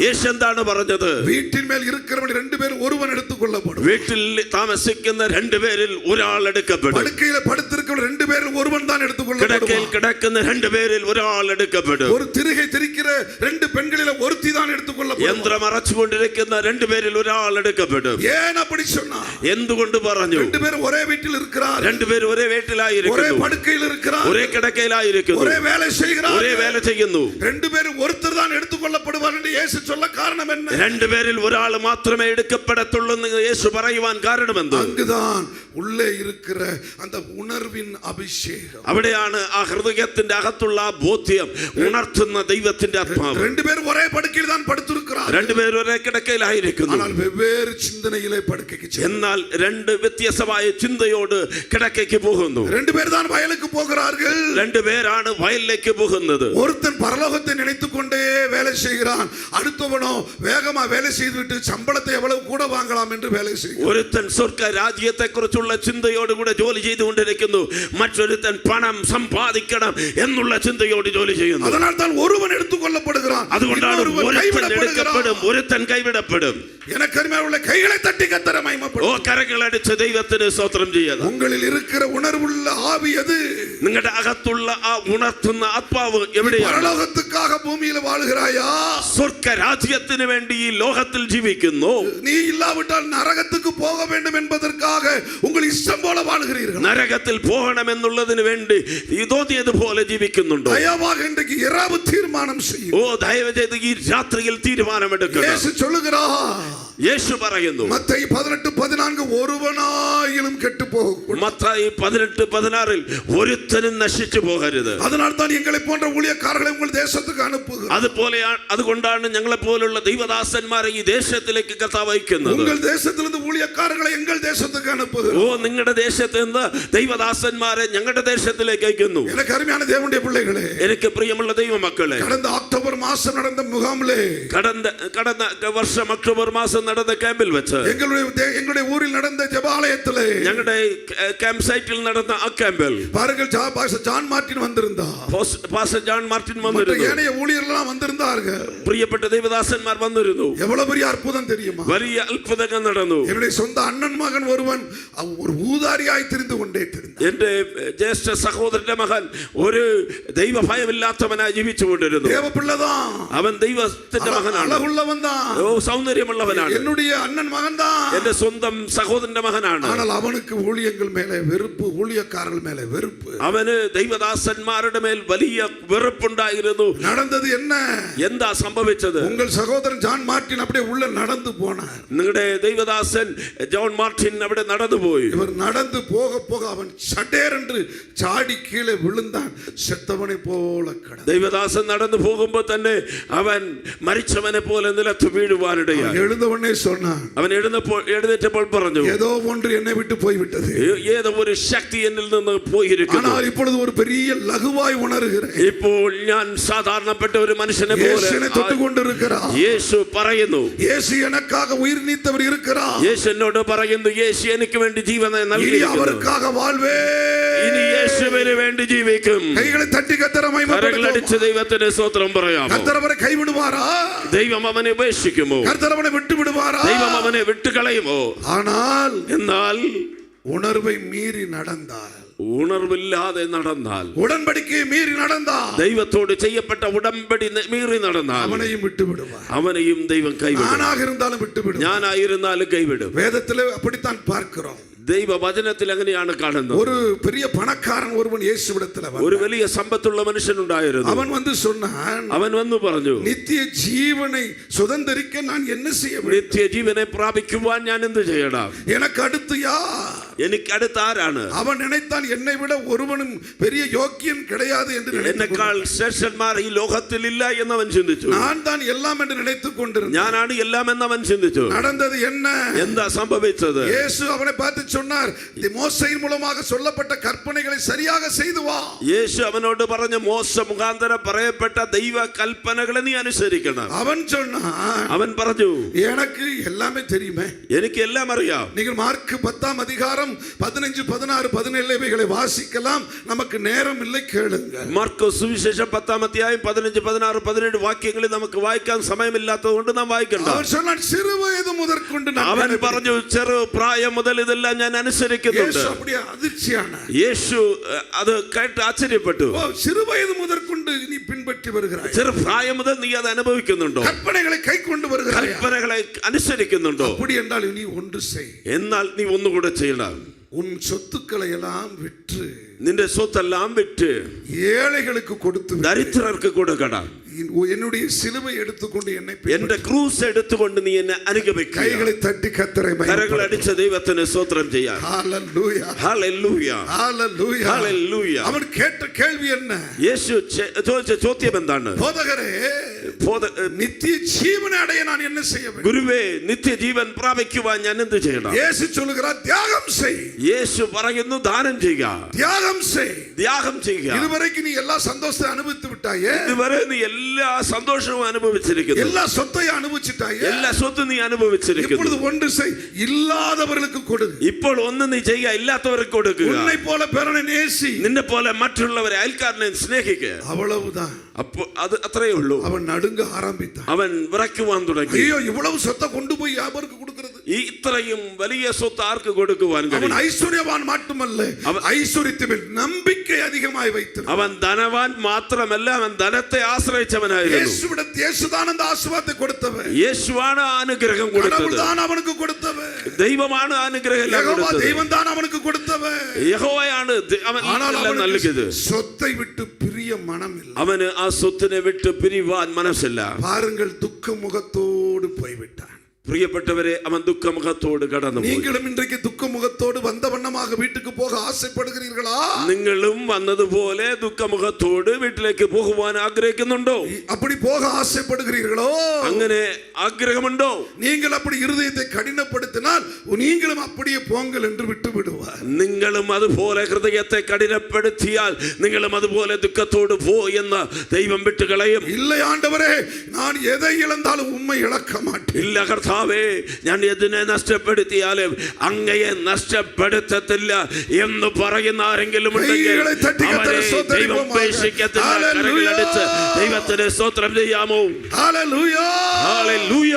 യേശു എന്താണ് പറഞ്ഞത്? വീട്ടിൽ മേൽ ഇരിക്കുന്നവൻ രണ്ടുപേരും ഒരുവൻ എടുത്തുകൊള്ളപ്പെടും. വീട്ടിൽ താമസിക്കുന്ന രണ്ടുപേരിൽ ഒരാൾ എടുക്കപ്പെടും. പടുക്കയിൽ പടുത്തിരിക്കുന്ന രണ്ടുപേരിൽ ഒരുവൻ താൻ എടുത്തുകൊള്ളപ്പെടും. കിടക്കയിൽ കിടക്കുന്ന രണ്ടുപേരിൽ ഒരാൾ എടുക്കപ്പെടും. ഒരു തിരികെ തിരിക്കുന്ന രണ്ട് പെൺകളിൽ ഒരുത്തി താൻ എടുത്തുകൊള്ളപ്പെടും. യന്ത്രം അറച്ചുകൊണ്ടിരിക്കുന്ന രണ്ടുപേരിൽ ഒരാൾ എടുക്കപ്പെടും. ഏൻ അപ്പടി சொன்னா? എന്തുകൊണ്ട് പറഞ്ഞു? രണ്ടുപേരും ഒരേ വീട്ടിൽ ഇരിக்கிறார். രണ്ടുപേരും ഒരേ വീട്ടിലായിരിക്കുന്നു. ഒരേ പടുക്കയിൽ ഇരിக்கிறார். ഒരേ കിടക്കയിലായിരിക്കുന്നു. ഒരേ വേല ചെയ്യുகிறார். ഒരേ വേല ചെയ്യുന്നു. രണ്ടുപേരും ഒരുത്തർ താൻ എടുത്തുകൊള്ളപ്പെടുവാൻ എന്ന് യേശു சொல்ல காரணம் என்ன? രണ്ടുപേരിൽ ഒരാൾ മാത്രമേ എടുക്കപ്പെടത്തുള്ളൂ എന്ന് യേശു പറയുവാൻ കാരണമെന്ത്? அங்குதான் உள்ளே இருக்கிற அந்த உணர்வின் அபிஷேகம். അവിടെയാണ് ആ ഹൃദയത്തിന്റെ അകത്തുള്ള ആ ബോധ്യം ഉണർത്തുന്ന ദൈവത്തിന്റെ ആത്മാവ്. രണ്ടുപേരും ഒരേ പടുക്കയിൽ താൻ പടുത്തിരിக்கிறார். രണ്ടുപേരും ഒരേ കിടക്കയിലായിരിക്കുന്നു. ஆனால் வெவ்வேறு சிந்தனையிலே படுக்கைக்கு செல்கிறார். എന്നാൽ രണ്ട് വ്യത്യസ്തമായ ചിന്തയോട് കിടക്കയ്ക്ക് പോകുന്നു. രണ്ടുപേർ தான் வயலுக்கு போகிறார்கள். രണ്ടുപേരാണ് വയലിലേക്ക് പോകുന്നത്. ஒருத்தன் பரலோகத்தை நினைத்துக்கொண்டே வேலை செய்கிறான். அடுத்தவனோ வேகமா வேலை செய்துவிட்டு சம்பளத்தை எவ்வளவு கூட வாங்கலாம் என்று வேலை செய்கிறான். ഒരുത്തൻ സ്വർഗ്ഗ രാജ്യത്തെക്കുറിച്ചുള്ള ചിന്തയോടുകൂടെ ജോലി ചെയ്തുകൊണ്ടിരിക്കുന്നു. മറ്റൊരുത്തൻ പണം സമ്പാദിക്കണം എന്നുള്ള ചിന്തയോട് ജോലി ചെയ്യുന്നു. அதனால் தான் ஒருவன் எடுத்துக்கொள்ளப்படுகிறான். അതുകൊണ്ടാണ് ഒരുത്തൻ എടുക്കപ്പെടും, ഒരുത്തൻ കൈവിടപ്പെടും. எனக்கு அருமையான கைகளை தட்டி கர்த்தரை மகிமைப்படுத்து. ഓ കരങ്ങളടിച്ച് ദൈവത്തിന് സ്തോത്രം ചെയ്യുക. உங்களில் இருக்கிற உணர்வுள்ள ஆவி எது? നിങ്ങളുടെ അകത്തുള്ള ആ ഉണർത്തുന്ന ആത്മാവ് എവിടെയാണ്? பரலோகத்துக்காக பூமியில் வாழுகிறாயா? സ്വർഗ്ഗ രാജ്യത്തിന് വേണ്ടി ഈ ലോകത്തിൽ ജീവിക്കുന്നു. நீ இல்லாவிட்டால் நரகத்துக்கு போக வேண்டும் என்பதற்காக உங்கள் இஷ்டம் போல வாழுகிறீர்கள். നരകത്തിൽ പോകണമെന്നുള്ളതിന് വേണ്ടി തോന്നിയതുപോലെ ജീവിക്കുന്നുണ്ടോ? தயவாக இன்றைக்கு இரவு தீர்மானம் செய்யும். ഓ ദയവ് ചെയ്ത് ഈ രാത്രിയിൽ തീരുമാനമെടുക്കണം. இயேசு சொல்லுகிறார், യേശു പറയുന്നു மத்தேயு 18:14 ஒருவனாயிலும் கெட்டு போகக்கூடாது. മത്തായി 18:16 ഒരുത്തനും നശിച്ചു പോകരുത്. அதனால் தான் எங்களை போன்ற ஊழியக்காரர்களை உங்கள் தேசத்துக்கு அனுப்புகிறார். അതുകൊണ്ടാണ് ഞങ്ങളെ പോലുള്ള ദൈവദാസന്മാരെ ഈ ദേശത്തിലേക്ക് കർത്താവ് അയക്കുന്നത്. உங்கள் தேசத்திலிருந்து ஊழியக்காரர்களை எங்கள் தேசத்துக்கு அனுப்புகிறார். ഓ നിങ്ങളുടെ ദേശത്ത് നിന്ന് ദൈവദാസന്മാരെ ഞങ്ങളുടെ ദേശത്തിലേക്ക് അയക്കുന്നു. எனக்கு அருமையான தேவனுடைய பிள்ளைகளே, എനിക്ക് പ്രിയമുള്ള ദൈവമക്കളെ, கடந்த அக்டோபர் மாசம் நடந்த முகாமிலே கடந்த വർഷം ഒക്ടോബർ മാസം നടന്ന ക്യാമ്പിൽ വെച്ച് எங்களுடைய ஊரில் நடந்த ஜெபாலயத்திலே ഞങ്ങളുടെ ക്യാമ്പ് സൈറ്റിൽ നടന്ന ആ ക്യാമ്പിൽ பாருங்கள், ஜான் மார்ட்டின் வந்திருந்தார். പാസ്റ്റർ ജോൺ മാർട്ടിൻ വന്നിരുന്നു. ஏனைய ஊழியர்கள்லாம் வந்திருந்தார்கள். പ്രിയപ്പെട്ട ദൈവദാസന്മാർ വന്നിരുന്നു. எவ்வளவு பெரிய அற்புதம் தெரியுமா? വലിയ അത്ഭുതങ്ങൾ നടന്നു. என்னுடைய சொந்த அண்ணன் மகன் ஒருவன் ஒரு ஊதாரியாய் திரிந்து கொண்டே இருந்தான். എന്റെ ജ്യേഷ്ഠ സഹോദരന്റെ മകൻ ഒരു ദൈവഭയമില്ലാത്തവനായി ജീവിച്ചുകൊണ്ടിരുന്നു. தேவப்பிள்ளைதான், അവൻ ദൈവത്തിന്റെ മകനാണ്. அழகுள்ளவன்தான், ഓ സൗന്ദര്യമുള്ളവനാണ്. என்னுடைய அண்ணன் மகன்தான். എന്റെ സ്വന്തം സഹോദരന്റെ മകനാണ്. ஆனால் அவனுக்கு ஊழியங்கள் மேலே வெறுப்பு, ஊழியக்காரர்கள் மேலே வெறுப்பு. അവന് ദൈവദാസന്മാരുടെ മേൽ വലിയ വെറുപ്പുണ്ടായിരുന്നു. நடந்தது என்ன? എന്താ സംഭവിച്ചത്? உங்கள் சகோதரன் ஜான் மார்ட்டின் அப்படியே உள்ள நடந்து போனார். നിങ്ങളുടെ ദൈവദാസൻ ജോൺ മാർട്ടിൻ അവിടെ നടന്നുപോയി. இவர் நடந்து போக போக அவன் சடேர் என்று சாடி கீழே விழுந்தான். செத்தவனை போல கிடந்தான். ദൈവദാസൻ നടന്നു പോകുമ്പോൾ തന്നെ അവൻ മരിച്ചവനെ പോലെ നിലത്ത് വീഴുവാനിടയായി. எழுந்தவனே சொன்னான், അവൻ എഴുന്നേറ്റപ്പോൾ പറഞ്ഞു, ஏதோ ஒன்று என்னை விட்டு போய்விட்டது. ഏതോ ഒരു ശക്തി എന്നിൽ നിന്ന് പോയിരിക്കുന്നു. ஆனால் இப்பொழுது ஒரு பெரிய லகுவாய் உணர்கிறேன். ഇപ്പോൾ ഞാൻ സാധാരണപ്പെട്ട ഒരു മനുഷ്യനെ പോലെ இயேசுவை தொட்டுக்கொண்டிருக்கிறார். യേശു പറയുന്നു, இயேசு எனக்காக உயிர் நீத்தவர் இருக்கிறார். യേശു എന്നോട് പറയുന്നു, യേശു എനിക്ക് വേണ്ടി ജീവനെ இனி നൽകിയിരിക്കുന്നു. அவருக்காக வாழ்வே. ഇനി യേശുവിന് വേണ്ടി ജീവിക്കും. கைகளை தட்டி கர்த்தரை மகிமைப்படுத்துவோம். കരങ്ങളടിച്ച് ദൈവത്തിന് സ്തോത്രം പറയാമോ? கர்த்தர் அவரை கைவிடுவாரா? ദൈവം അവനെ ഉപേക്ഷിക്കുമോ? கர்த்தர் அவனை விட்டு விடுவாரா? ദൈവം അവനെ വിട്ടുകളയുമോ? ஆனால் എന്നാൽ உணர்வை மீறி நடந்தால், ഉണർവില്ലാതെ നടന്നാൽ, உடன்படிக்கையை மீறி நடந்தால், ദൈവത്തോട് ചെയ്യപ്പെട്ട ഉടമ്പടി മീറി നടന്നാൽ அவனையும் விட்டு விடுவார். അവനെയും ദൈവം കൈവിടും. நானாக இருந்தாலும் விட்டு விடுவார். ഞാനായിരുന്നാലും കൈവിടും. வேதத்திலே அப்படித்தான் பார்க்கிறோம். ദൈവവചനത്തിൽ അങ്ങനെയാണ് കാണുന്നത്. ஒரு பெரிய பணக்காரன் ஒருவன் இயேசுவிடத்தில் ഒരു വലിയ സമ്പത്തുള്ള മനുഷ്യനുണ്ടായിരുന്നു. அவன் வந்து சொன்னான், അവൻ വന്നു പറഞ്ഞു, நித்திய ஜீவனை சுதந்தரிக்க நான் என்ன செய்ய வேண்டும்? നിത്യജീവനെ പ്രാപിക്കുവാൻ ഞാൻ എന്ത് ചെയ്യണം? எனக்கு அடுத்து யார்? എനിക്ക് അടുത്ത ആരാണ്? அவன் நினைத்தான் என்னை விட ஒருவனும் பெரிய யோக்கியன் கிடையாது என்று എന്നെക്കാൾ ശ്രേഷ്ഠന്മാർ ഈ ലോകത്തിൽ ഇല്ല എന്ന് അവൻ ചിന്തിച്ചു. நான் தான் எல்லாம் என்று நினைத்துக் கொண்டிருந்தேன். ഞാനാണ് എല്ലാം എന്ന് അവൻ ചിന്തിച്ചു. நடந்தது என்ன? എന്താ സംഭവിച്ചത്? இயேசு அவனை பார்த்து சொன்னார், மோசேயின் மூலமாக சொல்லப்பட்ட கற்பனைகளை சரியாக செய்து வா. യേശു അവനോട് പറഞ്ഞു, മോശ മുഖാന്തരം പറയപ്പെട്ട ദൈവ കൽപ്പനകളെ നീ അനുസരിക്കണം. அவன் പറഞ്ഞു, எனக்கு எல்லாமே தெரியுமே, എനിക്ക് എല്ലാം അറിയാം. நீங்கள் மார்க் 10ஆம் அதிகாரம் 15, 16, 17 இவைகளை வாசிக்கலாம், நமக்கு நேரம் இல்லை, கேளுங்க. മാർക്ക് സുവിശേഷം 10ആം അധ്യായം 15, 16, 17 വാക്യങ്ങളിൽ നമുക്ക് വായിക്കാൻ സമയമില്ലാത്തതുകൊണ്ട് നാം വായിക്കണ്ട. അവൻ சொன்னான், சிறு வயது முதற்கொண்டு അവൻ പറഞ്ഞു, ചെറു പ്രായം മുതൽ ഇതെല്ലാം ഞാൻ അനുസരിക്കുന്നുണ്ട്. യേശു அப்படியே அதிர்ச்சியான. യേശു അത് കേട്ട് ആശ്ചര്യപ്പെട്ടു. சிறு வயது முதற்கொண்டு நீ பின்பற்றி வருகிறாய், ചെറു പ്രായം മുതൽ നീ അത് അനുഭവിക്കുന്നുണ്ടോ? കൽപ്പനകളെ കൈക്കൊണ്ട് വരുகிறாய், കൽപ്പനകളെ അനുസരിക്കുന്നുണ്ടോ? அப்படி என்றால் நீ ஒன்று செய். എന്നാൽ നീ ഒന്നുകൂടെ ചെയ്യണം. உன் சொத்துக்களை எல்லாம் விற்று, നിന്റെ സ്വത്തെല്ലാം വിറ്റ് ஏழைகளுக்கு கொடுத்து, ദരിദ്രർക്ക് കൊടുക്കണം. என்னுடைய சிலுவை எடுத்துக்கொண்டு என்னை എന്റെ ക്രൂസ് എടുത്തുകൊണ്ട് നീ എന്നെ അനുഗമിക്കുക. கைகளை தட்டி கர்த்தரை കരങ്ങൾ അടിച്ച ദൈവത്തിന് സ്തോത്രം ചെയ്യാം. ஹalleluya, ഹല്ലേലൂയ, ஹalleluya, ഹല്ലേലൂയ. அவன் கேட்ட கேள்வி என்ன? യേശു ചോദിച്ച ചോദ്യം എന്താണ്? போதகரே, நித்திய ஜீவனை அடைய நான் என்ன செய்ய வேண்டும்? ഗുരുവേ, നിത്യജീവൻ പ്രാപിക്കുവാൻ ഞാൻ എന്ത് ചെയ്യണം? இயேசு சொல்கிறார், தியாகம் செய். യേശു പറയുന്നു, ദാനം ചെയ്യുക, தியாகம் செய். ത്യാഗം ചെയ്യുക. இதுவரைக்கும் நீ எல்லா சந்தோஷத்தை அனுபவித்து விட்டாயே, ഇതുവരെ നീ എല്ലാ സന്തോഷവും അനുഭവിച്ചിരിക്കുന്നു, எல்லா சொத்தையும் அனுபவிச்சிட்டாயே, എല്ലാ സ്വത്തും നീ അനുഭവിച്ചിരിക്കുന്നു. இப்பொழுது ஒன்று செய், ഇല്ലാதவர்களுக்கு கொடு. ഇപ്പോൾ ഒന്ന് നീ ചെയ്യുക, ഇല്ലാത്തവർക്ക് കൊടുക്കുക. உன்னை போல பிறனை நேசி, നിന്നെ പോലെ മറ്റുള്ളവരെ അയൽക്കാരനെ സ്നേഹിക്കുക. அவ்வளவுதான். അപ്പൊ അത് അത്രയേ ഉള്ളൂ. அவன் நடுங்க ஆரம்பித்தான். അവൻ വിറയ്ക്കുവാൻ തുടങ്ങി. ஐயோ, இவ்வளவு சொத்தை கொண்டு போய் யாருக்கு கொடுக்கிறது? ഈ ഇത്രയും വലിയ സ്വത്ത് ആർക്ക് കൊടുക്കുവാൻ அவன் കഴിയും? ஐஸ்வர்யவான் மட்டுமல்ல, ஐஸ்வர்யத்தின் மேல் நம்பிக்கை அதிகமாய் வைத்தான். അവൻ ധനവാൻ മാത്രമല്ല, അവൻ ധനത്തെ ആശ്രയിച്ചവനായിരുന്നു. இயேசுதான் அந்த ஆசீர்வாதத்தை கொடுத்தவர். യേശുവാണ് അനുഗ്രഹം കൊടുത്തത്. கடவுள்தான் அவனுக்கு கொடுத்தவர். ദൈവമാണ് അനുഗ്രഹം யெகோவா കൊടുത്തത്. தெய்வம்தான் அவனுக்கு கொடுத்தவர். യഹോവയാണ് അവൻ നൽകിയത്. சொத்தை விட்டு பிரிய மனம் இல்லை. അവന് ആ സ്വത്തിനെ വിട്ട് പിരിവാൻ മനസ്സില്ല. பாருங்கள், துக்க முகத்தோடு போய்விட்டான். പ്രിയപ്പെട്ടവരെ, അവൻ ദുഃഖമുഖത്തോട് കടന്നുപോയി. நீங்களும் இன்றைக்கு துக்க முகத்தோடு வந்த வண்ணமாக வீட்டுக்கு போக ஆசைப்படுகிறீர்களா? നിങ്ങളും വന്നതുപോലെ ദുഃഖമുഖത്തോട് വീട്ടിലേക്ക് പോകുവാൻ ആഗ്രഹിക്കുന്നുണ്ടോ? அப்படி போக ஆசைப்படுகிறீர்களோ? അങ്ങനെ ആഗ്രഹമുണ്ടോ? நீங்கள் அப்படி இருதயத்தை கடினப்படுத்தினால் நீங்களும் அப்படியே போங்கள் என்று விட்டு விடுவார். നിങ്ങളും അതുപോലെ ഹൃദയത്തെ കഠിനപ്പെടുത്തിയാൽ നിങ്ങളും അതുപോലെ ദുഃഖത്തോട് പോ എന്ന് ദൈവം വിട്ടുകളയും. இல்லை ஆண்டவரே, நான் எதை இழந்தாலும் உம்மை இழக்க மாட்டேன். ഇല്ല കർത്താവേ, ഞാൻ ഇതിനെ നഷ്ടപ്പെടുത്തിയാലും അങ്ങയെ നഷ്ടപ്പെടുത്തത്തില്ല എന്ന് പറയുന്ന ആരെങ്കിലും ഉണ്ടെങ്കിൽ അവരെ ദൈവം ഉപേക്ഷിക്കത്തില്ല. കരങ്ങളടിച്ച് ദൈവത്തിന് സ്തോത്രം ചെയ്യാമോ? ஹalleluya, ഹല്ലേലൂയ.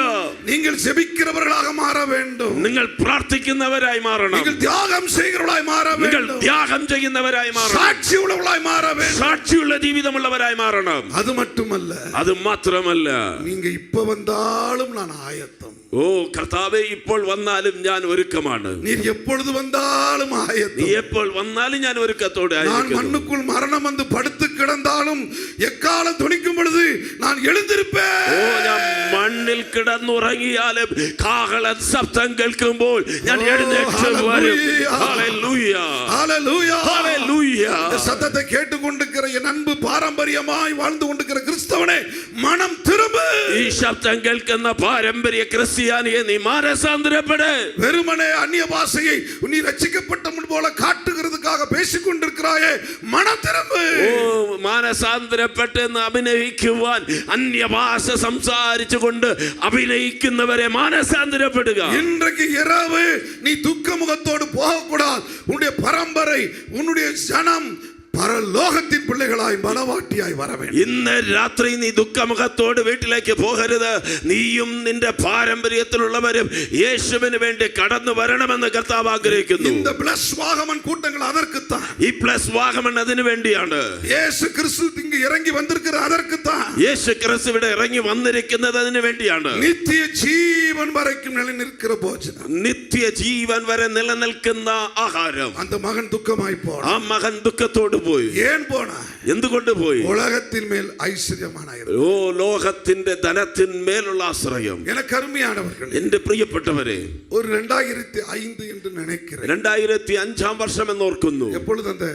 நீங்கள் ஜெபிக்கிறவர்களாக மாற வேண்டும். നിങ്ങൾ പ്രാർത്ഥിക്കുന്നവരായി മാറണം. நீங்கள் தியாகம் செய்கிறவர்களாய் மாற നിങ്ങൾ வேண்டும். ത്യാഗം ചെയ്യുന്നവരായി മാറണം. சாட்சி உள்ளவர்களாய் மாற வேண்டும். സാക്ഷിയുള്ള ജീവിതമുള്ളവരായി മാറണം. அது மட்டுமல்ல, അത് മാത്രമല്ല, நீங்க இப்ப வந்தாலும் நான் ஆயத்தம். ഓ കർത്താവേ, ഇപ്പോൾ വന്നാലും ഞാൻ ഒരുക്കമാണ്. நீர் எப்பொழுது வந்தாலும் നീ ஆயத்தம். എപ്പോൾ വന്നാലും ഞാൻ ഒരുക്കത്തോടെ நான் ആയിരിക്കുന്നു. மண்ணுக்குள் மரணம் வந்து படுத்து கிடந்தாலும் எக்காலம் துணிக்கும் பொழுது நான் எழுந்திருப்பேன். ഓ, ഞാൻ മണ്ണിൽ കിടന്നുറങ്ങിയാലും കാഹള ശബ്ദം കേൾക്കുമ്പോൾ ഞാൻ എഴുന്നേറ്റ് വരും. ഹല്ലേലൂയ, ஹalleluya, ഹല്ലേലൂയ. இந்த சத்தத்தை கேட்டுக்கொண்டிருக்கிற என் அன்பு பாரம்பரியமாய் வாழ்ந்து கொண்டிருக்கிற கிறிஸ்தவனே, மனம் திரும்பு. ഈ ശബ്ദം കേൾക്കുന്ന പാരമ്പര്യ ക്രിസ്ത്യാനിയെ നീ മാനസാന്തരപ്പെട്. வெறுமனே அந்நிய பாஷையை நீ ரட்சிக்கப்பட்ட முன் போல காட்டுகிறதுக்காக பேசிக் கொண்டிருக்கிறாயே, மனம் திரும்பு. ഓ, മാനസാന്തരപ്പെട്ടെന്ന് അഭിനയിക്കുവാൻ അന്യഭാഷ സംസാരിച്ചുകൊണ്ട് അഭിനയിക്കുന്നവരെ മാനസാന്തരപ്പെടുക. இன்றைக்கு இரவு நீ துக்க முகத்தோடு போகக்கூடாது. உன்னுடைய பரம்பரை, உன்னுடைய ஜனம் പരലോകത്തിൻ പിള്ളകളായി മണവാട്ടിയായി വര வேண்டும். ഇന്ന് രാത്രി നീ ദുഃഖമുഖത്തോട് വീട്ടിലേക്ക് പോകരുത്. നീയും നിന്റെ പാരമ്പര്യത്തിലുള്ളവരും യേശുവിന് വേണ്ടി കടന്നു വരണമെന്ന് കർത്താവ് ആഗ്രഹിക്കുന്നു. இந்த பிளஸ் வாகமன் கூட்டங்கள் அதற்குத்தான். ഈ പ്ലസ് വാഗമൺ അതിനു വേണ്ടിയാണ്. യേശു ക്രിസ്തു இங்கு இறங்கி வந்திருக்கிறார் அதற்குத்தான். യേശു ക്രിസ്തു ഇവിടെ ഇറങ്ങി വന്നിരിക്കുന്നത് അതിനു വേണ്ടിയാണ്. നിത്യ ജീവൻ വരയ്ക്കും നിലനിൽക്കുന്ന ഭോജനം, നിത്യ ജീവൻ വരെ നിലനിൽക്കുന്ന ആഹാരം. அந்த மகன் துக்கமாய் போனான். ആ മകൻ ദുഃഖത്തോട് പോയി? ഏൻ പോണാ? എന്തുകൊണ്ട് പോയി? ഉലകത്തിൻ മേൽ ഐശ്വര്യമാനായിരുന്നു. ഓ, ലോകത്തിന്റെ ധനത്തിന്മേലുള്ള ആശ്രയം. எனக்கு அருமையானவர்களே, എന്റെ പ്രിയപ്പെട്ടവരെ, ஒரு 2005 என்று நினைக்கிறேன். 2005 വർഷം എന്നോർക്കുന്നു. எப்பொழுது அந்த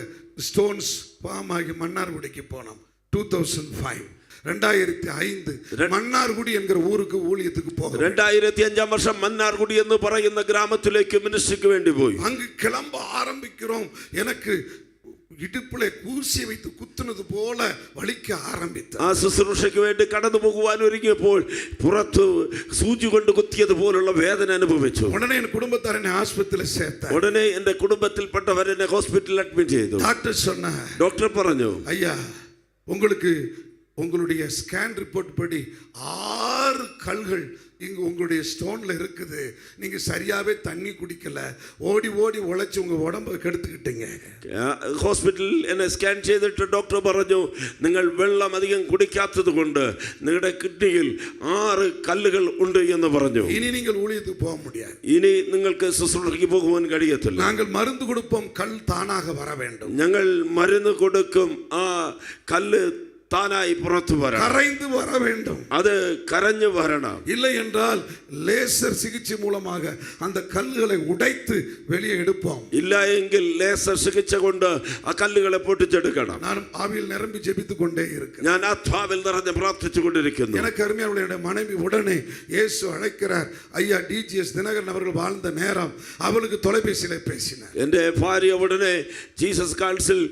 ஸ்டோன்ஸ் ஃபார்ம் ஆகி மன்னார்குடிக்கு போனோம் 2005. 2005 മണ്ണാർകുടി എന്ന ഊருக்கு ஊழியத்துக்கு போகிறோம். 2005 വർഷം മന്നാർകുടി എന്ന് പറയുന്ന ഗ്രാമത്തിലേക്ക് മിനിസ്ട്രിക്ക് വേണ്ടി പോയി. அங்கு கிளம்ப ஆரம்பிக்கிறோம். எனக்கு ഇടുപ്പിലെ കൂസി വെച്ച് കുത്തുന്നത് പോലെ വലിക്ക ആരംഭിച്ചു. ആ ശുശ്രൂഷയ്ക്ക് വേണ്ടി കടന്നു പോകുവാൻ ഒരുങ്ങിയപ്പോൾ പുറത്ത് സൂചി കൊണ്ട് കുത്തിയത് പോലുള്ള വേദന അനുഭവിച്ചു. ഉടനെ എന്റെ കുടുംബത്താർ എന്നെ ആശുപത്രിയിൽ ചേർത്ത. ഉടനെ എന്റെ കുടുംബത്തിൽപ്പെട്ടവർ എന്നെ ഹോസ്പിറ്റലിൽ അഡ്മിറ്റ് ചെയ്തു. ഡോക്ടർ പറഞ്ഞു, ஐயா, உங்களுக்கு உங்களுடைய ஸ்கேன் ரிப்போர்ட் படி 6 கல்கள் இங்க உங்களுடைய ஸ்டோன்ல இருக்குது. நீங்க சரியாவே தண்ணி குடிக்கல, ஓடி ஓடி உழைச்சு உங்க உடம்ப கெடுத்துக்கிட்டீங்க. ഹോസ്പിറ്റലിൽ എന്നെ സ്കാൻ ചെയ്തിട്ട് ഡോക്ടർ പറഞ്ഞു, നിങ്ങൾ വെള്ളം അധികം കുടിക്കാത്തത് കൊണ്ട് നിങ്ങളുടെ കിഡ്നിയിൽ 6 കല്ലുകൾ ഉണ്ട് എന്ന് പറഞ്ഞു. ഇനി നിങ്ങൾ ஊழியத்துக்கு போக முடியாது. ഇനി നിങ്ങൾക്ക് ശുശ്രൂഷയ്ക്ക് പോകുവാൻ കഴിയത്തില്ല. நாங்கள் மருந்து கொடுப்போம், கல் தானாக வர வேண்டும். ഞങ്ങൾ മരുന്ന് കൊടുക്കും, ആ കല്ല് தானாய் புறத்து வர, கரைந்து வர வேண்டும். அது கரைஞ்சு வரணும். இல்லை என்றால் லேசர் சிகிச்சை மூலமாக அந்த கல்லுகளை உடைத்து வெளியே எடுப்போம். இல்ல எങ്കിൽ லேசர் சிகிச்சை கொண்டு ആ കല്ലുകളെ പൊട്ടിച്ചെടുക്കണം. நான் ஆவியில் நிரம்பி ஜெபித்துக் கொண்டே இருக்கிறேன். ഞാൻ ആത്മാവിൽ നിറഞ്ഞ് പ്രാർത്ഥിച്ചു കൊണ്ടിരിക്കുന്നു. எனக்கு அருமையானவர்களே, மனைவி உடனே இயேசு அழைக்கிறார். ஐயா டிஜிஎஸ் தினகரன் அவர்கள் வாழ்ந்த நேரம் அவளுக்கு தொலைபேசியில பேசினார். എൻ്റെ ഭാര്യ ഉടനെ ജീസസ് കാൾസിൽ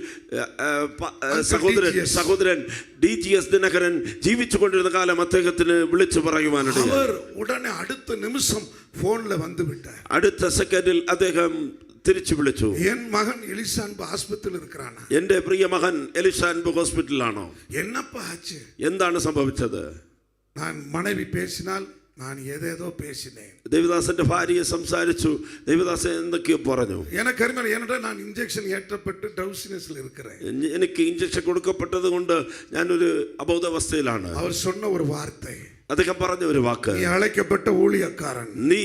സഹോദരൻ DGS ദിനകരൻ ജീവിച്ചു കൊണ്ടിരുന്ന കാലം അദ്ദേഹത്തിന് വിളിച്ചു പറയുവാനിടയായി. അവർ ഉടനെ അടുത്ത നിമിഷം ഫോണിൽ വന്നു വിട്ടാർ. അടുത്ത സെക്കൻഡിൽ അദ്ദേഹം തിരിച്ചു വിളിച്ചു. എൻ മകൻ എലിസാൻബ് ആശുപത്രിയിൽ ഇരിക്കാനാണ്. എൻ്റെ പ്രിയ മകൻ എലിസാൻബ് ഹോസ്പിറ്റലിലാണോ? എന്നപ്പാ ആச்சு? എന്താണ് സംഭവിച്ചത്? ഞാൻ മனைவி പേശിനാൽ ഞാൻ ഏതേതോ പേശിനേൻ. ദേവദാസന്റെ ഭാര്യയെ സംസാരിച്ചു. ദേവദാസൻ എന്തൊക്കെയോ പറഞ്ഞു. ഞാൻ ഇഞ്ചക്ഷൻ ഏറ്റപ്പെട്ട് ഡൗസിനെസ്സിൽ ഇരിக்கிறேன். എനിക്ക് ഇഞ്ചക്ഷൻ കൊടുക്കപ്പെട്ടത് കൊണ്ട് ഞാനൊരു അബോധാവസ്ഥയിലാണ്. അവർ சொன்ன ഒരു വാർത്ത, അദ്ദേഹം പറഞ്ഞ ഒരു വാക്ക്, നീ അழைക്കപ്പെട്ട ഊഴിയക്കാരൻ, നീ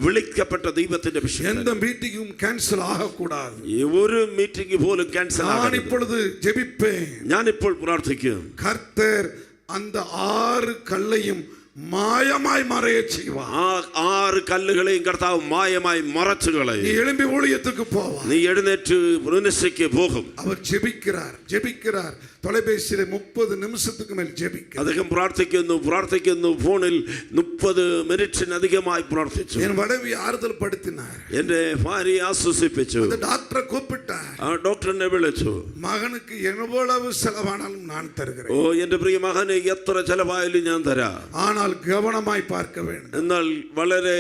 വിളിക്കപ്പെട്ട ദൈവത്തിന്റെ വിഷയം, എന്ത മീറ്റിംഗും ക്യാൻസൽ ആകக்கூடாது, ഒരു മീറ്റിംഗ് പോലും ക്യാൻസൽ ആകരുത്. ഞാൻ ഇപ്പോൾ ജപിപ്പേൻ, ഞാൻ ഇപ്പോൾ പ്രാർത്ഥിക്കും. കർത്തർ அந்த 6 കല്ലേയും മായമായി മറയെ ചെയ്യുവാൻ. ആ 6 കല്ലുകളെയും കർത്താവ് മായമായി മറച്ചു കളയും. നീ എഴുമ്പി ഊഴിയத்துக்கு പോവാ. നീ എഴുന്നേറ്റ് മിനിസ്ട്രിക്ക് പോകും. അവർ ജപിக்கிறார். தொலைபேசியில் 30 നിമിഷத்துக்கு മേൽ ജപിക്കും. അദ്ദേഹം പ്രാർത്ഥിക്കുന്നു. ഫോണിൽ 30 മിനിറ്റിനധികമായി പ്രാർത്ഥിച്ചു. എൻ മனைவி ആறுதல் പടുത്തിനാർ. എന്റെ ഭാര്യയെ ആശ്വസിപ്പിച്ചു. ഡോക്ടറെ കൂപ്പിട്ടാർ. ആ ഡോക്ടറിനെ വിളിച്ചു. മകനുക്ക് എவ்வளவு செலவானாலும் நான் தருகிறேன். ഓ, എന്റെ പ്രിയ മകന് എത്ര ചെലവായാലും ഞാൻ തരാം. ஆனால் கவனமாய் பார்க்க வேண்டும். എന്നാൽ വളരെ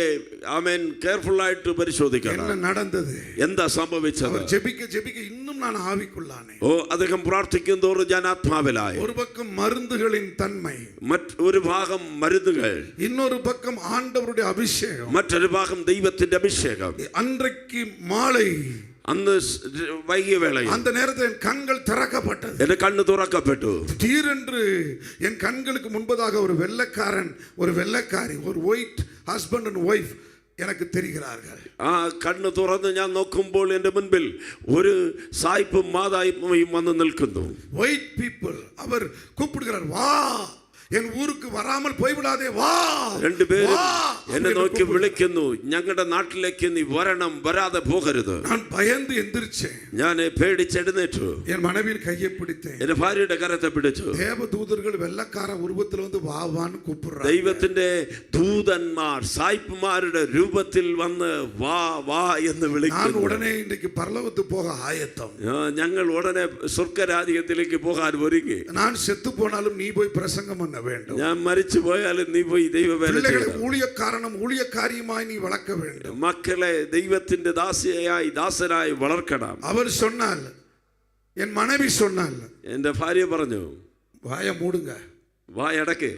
കെയർഫുൾ ആയിട്ട് പരിശോധിക്കണം. என்ன നടந்தது? എന്താ സംഭവിച്ചത്? ജപിക്ക இன்னுം நான் ആവിക്കുള്ളാണ്. ഓ, അദ്ദേഹം പ്രാർത്ഥിക്കുന്തോറും ഞാൻ ആത്മാവിലായി. ഒരു പക്കം മരുന്നുകളിൻ തന്മൈ, മറ്റൊരു ഭാഗം മരുന്നുകൾ, இன்னொரு பக்கம் ஆண்டவருடைய அபிஷேகம், മറ്റൊരു ഭാഗം ദൈവത്തിന്റെ അഭിഷേകം. அன்றைக்கு மாலை, അന്ന് വൈകിയ വേളയിൽ அந்த நேரத்தில் என் கண்கள் திறக்கப்பட்டது. എന്റെ കണ്ണ് തുറക്കപ്പെട്ടു. திடீரென்று என் கண்களுக்கு முன்பதாக ஒரு வெள்ளைக்காரன், ஒரு வெள்ளைக்காரி, ஒரு ஒயிட் ஹஸ்பண்ட் அண்ட் ஒய்ஃப் எனக்கு தெரிகிறார்கள். ആ കണ്ണ് തുറന്ന് ഞാൻ നോക്കുമ്പോൾ എൻ്റെ മുൻപിൽ ഒരു സായിപ്പും മാതായിപ്പും വന്ന് നിൽക്കുന്നു. White people. அவர் கூப்பிடுகிறார், வா, என் ஊருக்கு வராமல் போய்விடாதே, வா. രണ്ടുപേരും എന്നെ നോക്കി വിളിക്കുന്നു, ഞങ്ങളുടെ നാട്ടിലേക്ക് നീ വരണം, വരാതെ പോകരുത്. நான் பயந்து எந்திரிச்சேன். ഞാൻ പേടിച്ചെഴുന്നേറ്റു. என் மனைவியின் கையை பிடித்தேன். എന്റെ ഭാര്യയുടെ കരത്തെ പിടിച്ചു. தேவதூதர்கள் வெள்ளக்கார உருவத்தில் வந்து வா வான்னு கூப்பிடுறாங்க. ദൈവത്തിന്റെ ദൂതന്മാർ സായിപ്പുമാരുടെ രൂപത്തിൽ വന്ന് വാ വാ എന്ന് വിളിക്കുന്നു. நான் உடனே இன்னைக்கு பரலோகத்துக்கு போக ஆயத்தம். ഞങ്ങൾ ഉടനെ സ്വർഗ്ഗരാജ്യത്തിലേക്ക് പോകാൻ ഒരുങ്ങി. நான் செத்து போனாலும் நீ போய் பிரசங்கம் பண்ண வேண்டும். ഞാൻ മരിച്ചു പോയാലും നീ പോയി ദൈവവേല ചെയ്യണം. ஊழியக்காரனும் ஊழியக்காரியுமாய் நீ வளர்க்க வேண்டும். മക്കളെ ദൈവത്തിന്റെ ദാസനായി വളർക്കണം. அவர் சொன்னால், என் மனைவி சொன்னால், എന്റെ ഭാര്യ പറഞ്ഞു, வாய மூடுங்க, വായടക്ക്,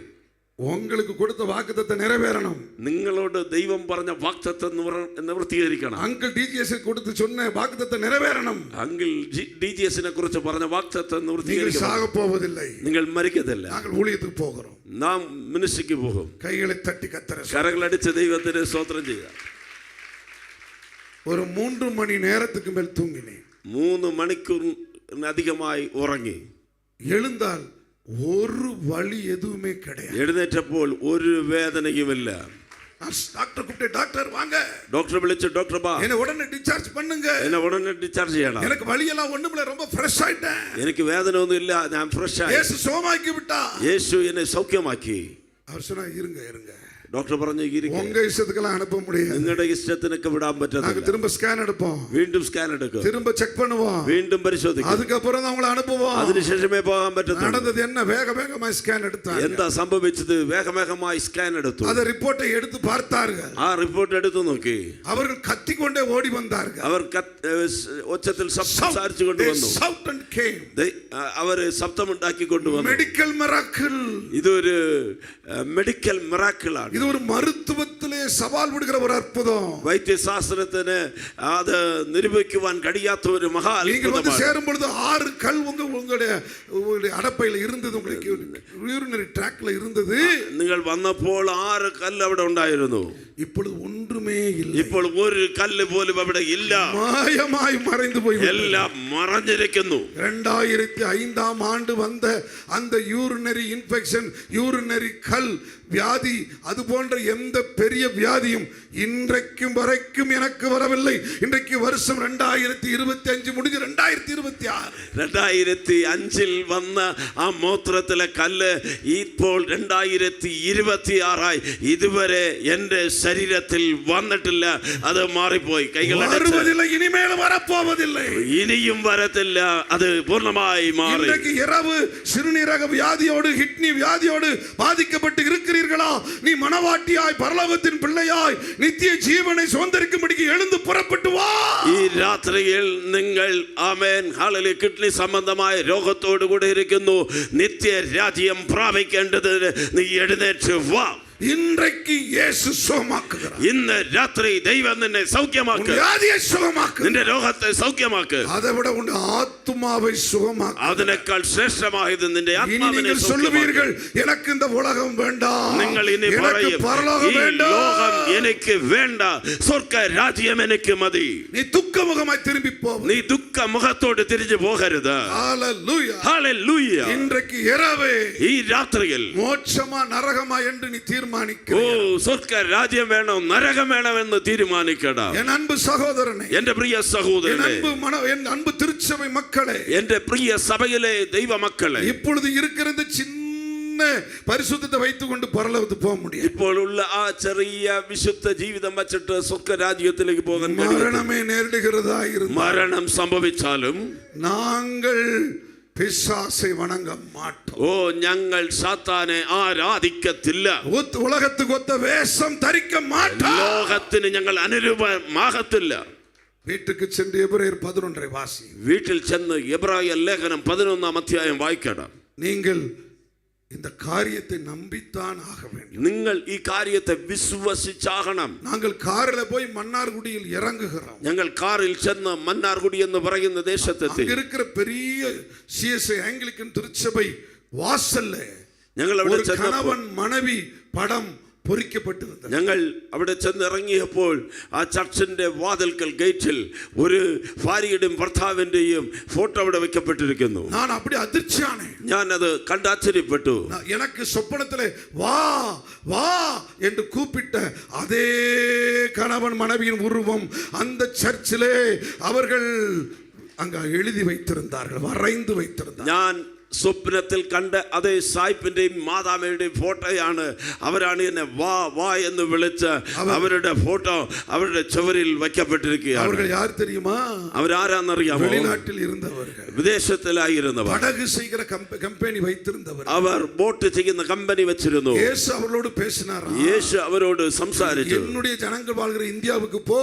உங்களுக்கு கொடுத்த வாக்குத்தத்தம் நிறைவேறணும். നിങ്ങളോട് ദൈവം പറഞ്ഞ വാഗ്ദത്തം നിവൃത്തീകരിക്കണം. അങ്കിൾ ഡിജിഎസ് കൊടുത്ത് சொன்ன വാഗ്ദത്തം நிறைவேறணும். അങ്കിൾ DGS-നെ കുറിച്ച് പറഞ്ഞ വാഗ്ദത്തം നിവൃത്തീകരിക്കണം. சாக போவதில்லை, നിങ്ങൾ മരിക്കത്തില്ല. நாங்கள் ஊழியத்துக்கு போகிறோம். നാം മിനിസ്ട്രിക്ക് പോകും. கைகளை தட்டி கத்தர കരങ്ങളടിച്ച് ദൈവത്തിന് സ്തോത്രം ചെയ്യുക. ஒரு 3 மணி நேரத்துக்கு மேல் தூங்கினேன். 3 മണിക്കൂർ അധികമായി ഉറങ്ങി. எழுந்தால் ஒரு வலி எதுவுமே கிடையாது. എഴുന്നേറ്റപ്പോൾ ഒരു വേദനയുമില്ല. டாக்டர் கூப்பிட்டு, டாக்டர் வாங்க, ഡോക്ടറെ വിളിച്ചു, ഡോക്ടർ ബാ, என்ன உடனே டிஸ்சார்ஜ் பண்ணுங்க, എന്നെ ഉടനെ ഡിസ്ചാർജ് ചെയ്യണം, எனக்கு வலி எல்லாம் ஒண்ணுமில்ல, ரொம்ப ஃப்ரெஷ் ஆயிட்டேன், എനിക്ക് വേദന ഒന്നും ഇല്ല, ഞാൻ ഫ്രഷ് ആയി. இயேசு சுகமாக்கி விட்டா. യേശു എന്നെ സൗഖ്യമാക്കി. அவர் சொன்னா இருங்க இருங்க, ഡോക്ടർ പറഞ്ഞു உங்க இஷ்டத்துக்கெல்லாம் அனுப்ப முடியாது, നിങ്ങളുടെ ഇഷ്ടത്തിനൊക്കെ വിടാൻ പറ്റില്ല. நாங்க திரும்ப ஸ்கேன் எடுப்போம், വീണ്ടും സ്കാൻ എടുക്കും, திரும்ப செக் பண்ணுவோம், വീണ്ടും പരിശോധിക്കും, அதுக்கப்புறம் தான் உங்களை அனுப்புவோம். അതിനുശേഷമേ പോകാൻ പറ്റത്തുള്ളൂ. நடந்தது என்ன? வேகமாய் ஸ்கேன் எடுத்தாங்க. എന്താ സംഭവിച്ചത്? വേഗവേഗമായി സ്കാൻ എടുത്തു. அந்த ரிப்போர்ட்டை எடுத்து பார்த்தார்கள். ആ റിപ്പോർട്ട് എടുത്തു നോക്കി. அவர்கள் கத்திக்கொண்டே ஓடி வந்தார்கள். അവർ ഒച്ചത്തിൽ സംസാരിച്ചു കൊണ്ടുവന്നു. അവർ ശബ്ദമുണ്ടാക്കി കൊണ്ടുവന്നു. Medical miracle. ഇതൊരു മെഡിക്കൽ മിറാക്കിൾ ആണ്. இது ஒரு மருத்துவத்திலே சவால் விடுகிற ஒரு அற்புதம். വൈദ്യശാസ്ത്രത്തിന് അത് നിരൂപിക്കുവാൻ കഴിയാത്ത ഒരു മഹാ நீங்கள் வந்து അത്ഭുതമാണ്. சேரும் பொழுது 6 கல் உங்களுடைய அடப்பையில் இருந்தது, உங்களுக்கு யூரினரி ட்ராக்ல இருந்தது. നിങ്ങൾ വന്നപ്പോൾ 6 കല്ല് അവിടെ ഉണ്ടായിരുന്നു. இப்பொழுது ஒன்றுமே இல்லை. ഇപ്പോൾ ഒരു കല്ല് പോലും അവിടെ ഇല്ല. மாயமாய் மறைந்து போய் എല്ലാം മറഞ്ഞിരിക്കുന്നു. 2005ஆம் ஆண்டு வந்த அந்த யூரினரி இன்ஃபெக்ஷன், யூரினரி கல் வியாதி, அது போன்ற எந்த பெரிய வியாதியும் இன்றைக்கும் வரைக்கும் எனக்கு வரவில்லை. இன்றைக்கு வருஷம் 2025 முடிஞ்சு 2026. 2005 വന്ന ആ മൂത്രത്തിലെ കല്ല് ഇപ്പോൾ 2026 ഇതുവരെ എന്റെ ശരീരത്തിൽ വന്നിട്ടില്ല. അത് മാറിപ്പോയി. வருவதில்லை, இனிமேல் வரப்போவதில்லை, ഇനിയും വരത്തില്ല. അത് പൂർണ്ണമായി മാറി. இன்றைக்கு இரவு சிறுநீரக வியாதியோடு, கிட்னி வியாதியோடு பாதிக்கப்பட்டு இருக்கிறீர்களா? நீ மனவாட்டியாய், பரலோகத்தின் பிள்ளையாய், நித்திய ஜீவனை சுதந்தரிக்கும்படிக்கு எழுந்து புறப்பட்டு வா. ഈ രാത്രിയിൽ നിങ്ങൾ ആമേൻ ഹല്ലേലൂയ കിഡ്നി സംബന്ധമായ രോഗത്തോടു കൂടി ഇരിക്കുന്നു, നിത്യ രാജ്യം പ്രാപിക്കേണ്ടതിന് നീ എഴുന്നേറ്റ് വാ. இன்றைக்கு இயேசு சுகமாக்குகிறார். ഇന്ന് രാത്രി ദൈവം നിന്നെ സൗഖ്യമാക്ക്. வியாதியை சுகமாக்கு. നിന്റെ രോഗത്തെ സൗഖ്യമാക്ക്. அதை விட உன் ஆத்துமாவை சுகமாக்கு. അതിനേക്കാൾ ശ്രേഷ്ഠമായത് നിന്റെ ആത്മാവിനെ நீங்கள் சொல்லுவீர்கள், எனக்கு இந்த உலகம் வேண்டாம், നിങ്ങൾ ഇനി எனக்கு പറയും, பரலோகம் ഈ வேண்டாம், ലോകം എനിക്ക് വേണ്ട, സ്വർഗ്ഗ രാജ്യം എനിക്ക് മതി. நீ துக்கமுகமாய் திரும்பி போ. നീ ദുഃഖ മുഖത്തോട് തിരിഞ്ഞു പോകരുത്. ஹalleluya. ഹല്ലേലൂയ. இன்றைக்கு இரவே ഈ രാത്രിയിൽ மோட்சமா நரகமா என்று நீ தீர்மானிக்க. ഓ സ്വർഗ്ഗ രാജ്യം വേണം, നരകം വേണമെന്ന് തീരുമാനിക്കണം. என் அன்பு சகோதரனே, എന്റെ പ്രിയ என் സഹോദരനെ, என் அன்பு திருச்சபை மக்களே, എന്റെ പ്രിയ സഭയിലെ ദൈവമക്കളെ, இப்பொழுது இருக்கிற சின்ன பரிசுத்தத்தை வைத்துக் கொண்டு பரலோகத்துக்கு போக முடியாது. ഇപ്പോൾ ഉള്ള ആ ചെറിയ വിശുദ്ധ ജീവിതം വച്ചിട്ട് സ്വർഗ്ഗ രാജ്യത്തിലേക്ക് പോകാൻ மரணமே நேரிடுகிறதா இருந்தால், മരണം സംഭവിച്ചാലും நாங்கள் பிசாசை வணங்க மாட்டோம். ഓ ഞങ്ങൾ സാത്താനെ ആരാധിക്കത്തില്ല. உலகத்துக்கு ஒத்த வேஷம் தரிக்க மாட்டோம். ലോകത്തിന് ഞങ്ങൾ അനുരൂപമാകത്തില്ല. வீட்டுக்கு சென்று எபிரேயர் 11 வாசி. വീട്ടിൽ ചെന്ന് എബ്രായ ലേഖനം 11 അധ്യായം വായിക്കണം. நீங்கள் இந்த காரியத்தை நம்பித்தான் ஆக வேண்டும். നിങ്ങൾ ഈ കാര്യത്തെ വിശ്വസിച്ചാകണം. நாங்கள் காரில் போய் மன்னார்குடியில் இறங்குகிறோம். ഞങ്ങൾ കാറിൽ ചെന്ന് മന്നാർകുടി എന്ന് പറയുന്ന ദേശത്തെത്തി. அங்க இருக்கிற பெரிய சிஎஸ்ஐ ஆங்கிலிக்கன் திருச்சபை வாசல்ல ഞങ്ങൾ അവിടെ ஒரு கணவன் மனைவி படம் பொறிக்கப்பட்டிருந்தது. ഞങ്ങൾ അവിടെ ചെന്നിറങ്ങിയപ്പോൾ ആ ചർച്ചിന്റെ വാതിൽക്കൽ ഗേറ്റിൽ ഒരു ഭാര്യയുടെയും ഭർത്താവിന്റെയും ഫോട്ടോ അവിടെ വെക്കപ്പെട്ടിരിക്കുന്നു. நான் அப்படி அதிர்ச்சியானே. ഞാൻ അത് കണ്ട് ആശ്ചര്യപ്പെട്ടു. எனக்கு சொப்பனத்திலே வா வா என்று கூப்பிட்ட அதே கணவன் மனைவியின் உருவம் அந்த சர்ச்சிலே அவர்கள் அங்க எழுதி வைத்திருந்தார்கள், வரைந்து வைத்திருந்தார்கள். ഞാൻ സ്വപ്നത്തിൽ കണ്ട അതേ സായിപ്പിന്റെയും മാതാമയുടെയും ഫോട്ടോയാണ്. അവരാണ് എന്നെ വാ വാ എന്ന് വിളിച്ച് അവരുടെ ഫോട്ടോ അവരുടെ ചുവരിൽ വയ്ക്കപ്പെട്ടിരിക്കുകയാണ്. அவர்கள் யார் தெரியுமா? അവരാരാന്നറിയാമോ? வெளிநாட்டில் இருந்தவர்கள், വിദേശത്തിലായിരുന്നവർ, படகு செய்கிற கம்பெனி வைத்திருந்தவர். അവർ ബോട്ട് ചെയ്യുന്ന കമ്പനി വെച്ചിരുന്നു. இயேசு அவர்களோடு பேசினார். യേശു അവരോട് സംസാരിച്ചു. என்னுடைய ஜனங்கள் வாழ்கிற இந்தியாவுக்கு போ,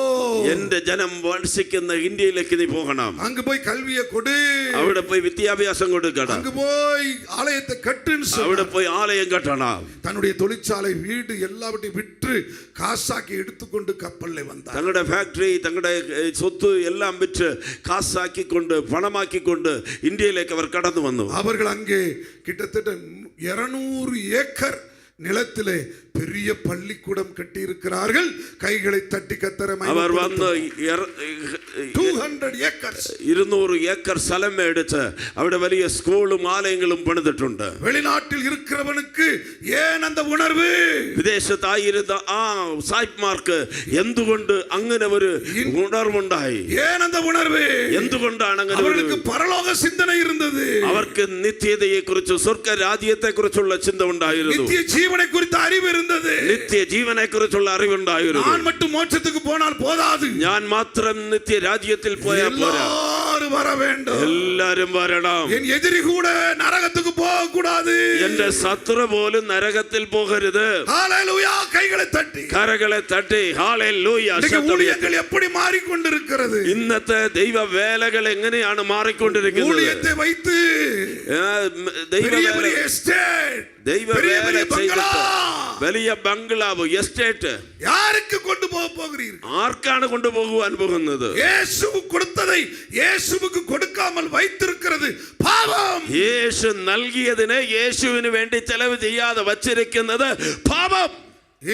എന്റെ ജനം വസിക്കുന്ന ഇന്ത്യയിലേക്ക് നീ പോകണം, அங்க போய் கல்வியை கொடு, അവിടെ പോയി വിദ്യാഭ്യാസം കൊടുക്കണം, அங்க போய் ஆலயத்தை கட்டுன்னு അവിടെ சொன்னார். പോയി ആലയം കെട്ടണം. தன்னுடைய தொழிற்சாலை, வீடு எல்லாவற்றையும் விற்று காசாக்கி எடுத்துக்கொண்டு கப்பல்ல வந்தார். തങ്ങളുടെ ഫാക്ടറി, തങ്ങളുടെ സ്വത്ത് എല്ലാം വിറ്റ് കാസാക്കിക്കൊണ്ട് പണമാക്കിക്കൊണ്ട് ഇന്ത്യയിലേക്ക് അവർ കടന്നു വന്നു. அவர்கள் அங்கே கிட்டத்தட்ட 200 ஏக்கர் நிலத்திலே பெரிய பள்ளிக்கூடம் கட்டி இருக்கிறார்கள். கைகளை தட்டி கத்தர അവർ വന്ന് 200 acres. 200 ഏക്കർ സ്ഥലം മേടിച്ച് അവിടെ വലിയ സ്കൂളും ആലയങ്ങളും പണിതിട്ടുണ്ട്. வெளிநாட்டில் இருக்கிறவனுக்கு ஏன் அந்த உணர்வு? വിദേശത്തായിരുന്ന ആ സായിപ്മാർക്ക് എന്തുകൊണ്ട് അങ്ങനെ ഒരു ഉണർവുണ്ടായി? ஏன் அந்த உணர்வு? എന്തുകൊണ്ടാണ് അങ്ങനെ? அவர்களுக்கு பரலோக சிந்தனை இருந்தது. അവർക്ക് നിത്യതയെ കുറിച്ച് സ്വർഗ്ഗ രാജ്യത്തെ കുറിച്ചുള്ള ചിന്ത ഉണ്ടായിരുന്നു. நித்திய ஜீவனை குறித்த அறிவு இருந்தது. നിത്യ ജീവനെ കുറിച്ചുള്ള അറിവുണ്ടായിരുന്നു. நான் மட்டும் மோட்சத்துக்கு போனால் போதாது. ഞാൻ മാത്രം നിത്യ രാജ്യത്തിൽ പോയാൽ പോരാ, எல்லாரும் வர வேண்டும். എല്ലാരും വരണം. என் எதிரி கூட நரகத்துக்கு போக கூடாது. എന്റെ ശത്രു പോലും നരകത്തിൽ പോകരുത്. ஹalleluya. கைகளை தட்டி കരകളെ തട്ടി ഹല്ലേലൂയ. ஊழியங்கள் எப்படி மாறிக்கொண்டிருக்கிறது? ഇന്നത്തെ ദൈവ വേലകൾ എങ്ങനെയാണ് മാറിക്കൊണ്ടിരിക്കുന്നത്? ஊழியத்தை வைத்து ദൈവ எஸ்டேட், ദൈവ വേല ചെയ്തിട്ട് വലിയ ബംഗ്ലാവ്, എസ്റ്റേറ്റ് யாருக்கு கொண்டு போக போகிறீர்கள்? ആർക്കാണ് കൊണ്ടുപോകുവാൻ പോകുന്നത്? இயேசு கொடுத்ததை இயேசுவுக்கு கொடுக்காமல் வைத்திருக்கிறது பாவம். യേശു നൽകിയതിനെ യേശുവിന് വേണ്ടി ചെലവ് ചെയ്യാതെ വച്ചിരിക്കുന്നത് പാപം.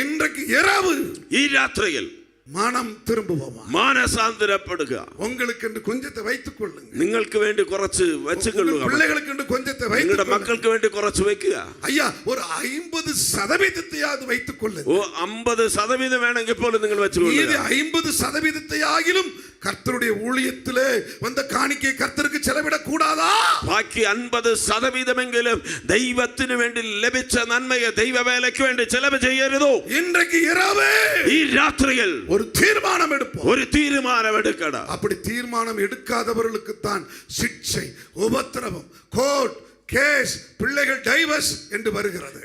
இன்றைக்கு இரவு ഈ രാത്രിയിൽ மனம் திரும்புவோமா? മാനസാന്തരപ്പെടുക. உங்களுக்கு என்று கொஞ்சத்தை வைத்துக் கொள்ளுங்க. നിങ്ങൾക്ക് വേണ്ടി കുറച്ച് വെച്ചുകൊള്ളുക. பிள்ளைகளுக்கு என்று கொஞ்சத்தை നിങ്ങളുടെ வைத்துக் മക്കൾക്ക് വേണ്ടി കുറച്ച് വെക്കുക. ஐயா, ஒரு 50% வைத்துக் கொள்ளுங்க. 50% വേണമെങ്കിൽ പോലും നിങ്ങൾ വെച്ചുകൊള്ളുക. இது 50% ஆகிலும் கர்த்தருடைய ஊழியத்திலே வந்த காணிக்கை கர்த்தருக்கு செலவிடக் கூடாதா? ബാക്കി 50% ദൈവത്തിന് വേണ്ടി ലഭിച്ച നന്മയെ ദൈവവേലയ്ക്ക് വേണ്ടി ചെലവ് ചെയ്യരുതോ? இன்றைக்கு இரவு ഈ രാത്രിയിൽ ஒரு தீர்மானம் எடுப்போம். ഒരു തീരുമാനം എടുക്കണം. அப்படி தீர்மானம் எடுக்காதவர்களுக்கு தான் சிக்ஷை, உபத்திரவம், கோர்ட் கேஸ், பிள்ளைகள் டைவர்ஸ் என்று வருகிறது.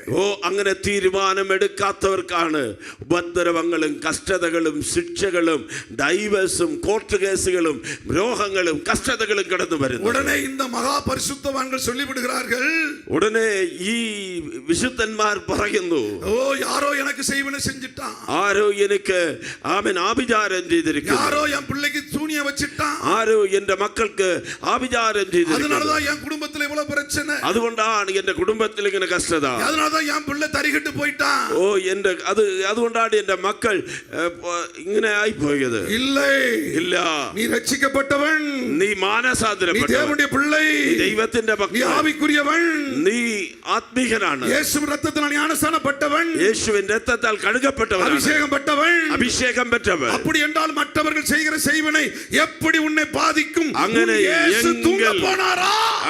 അങ്ങനെ തീരുമാനം എടുക്കാത്തവർക്കാണ് ഉപദ്രവങ്ങളും കഷ്ടതകളും ശിക്ഷകളും ഡൈവേഴ്സും കോർട്ട് കേസുകളും രോഗങ്ങളും കഷ്ടതകളും കടന്നു വരുന്നത്. உடனே இந்த மகா பரிசுத்தவான்கள் சொல்லிவிடுகிறார்கள், ഉടനെ ഈ വിശുദ്ധന്മാർ പറയുന്നു, யாரோ எனக்கு செய்வன செஞ்சிட்டான், ആരോ എനിക്ക് ആഭിചാരം ചെയ്തിരിക്കുന്നു, யாரோ என் பிள்ளைக்கு சூனிய வச்சிட்டான், ആരോ എന്റെ മക്കൾക്ക് ആഭിചാരം ചെയ്തിരിക്കുന്നു, அதனாலதான் என் குடும்பத்துல இவ்வளவு பிரச்சனை, അതുകൊണ്ടാണ് എന്റെ കുടുംബത്തിൽ ഇങ്ങനെ കഷ്ടത, அதனாலதான் என் பிள்ளை தரிகிட்டு போயிட்டான், അതുകൊണ്ടാണ് എന്റെ മക്കൾ ഇങ്ങനെ ആയിപ്പോയത്. ഇല്ല, நீ ரட்சிக்கப்பட்டவன், നീ മാനസാന്തരപ്പെട്ടവൻ, நீ தேவனுடைய பிள்ளை, നീ ദൈവത്തിന്റെ മകൻ, நீ ஆவிக்குரியவன், നീ ആത്മീകനാണ്, இயேசுவின் இரத்தத்தினால் ஞானஸ்நானப்பட்டவன், യേശുവിൻ രക്തത്താൽ കഴുകപ്പെട്ടവൻ, അഭിഷേകം പെറ്റവൻ. அப்படி என்றால் மற்றவர்கள் செய்கிற செய்வனை எப்படி உன்னை பாதிக்கும்?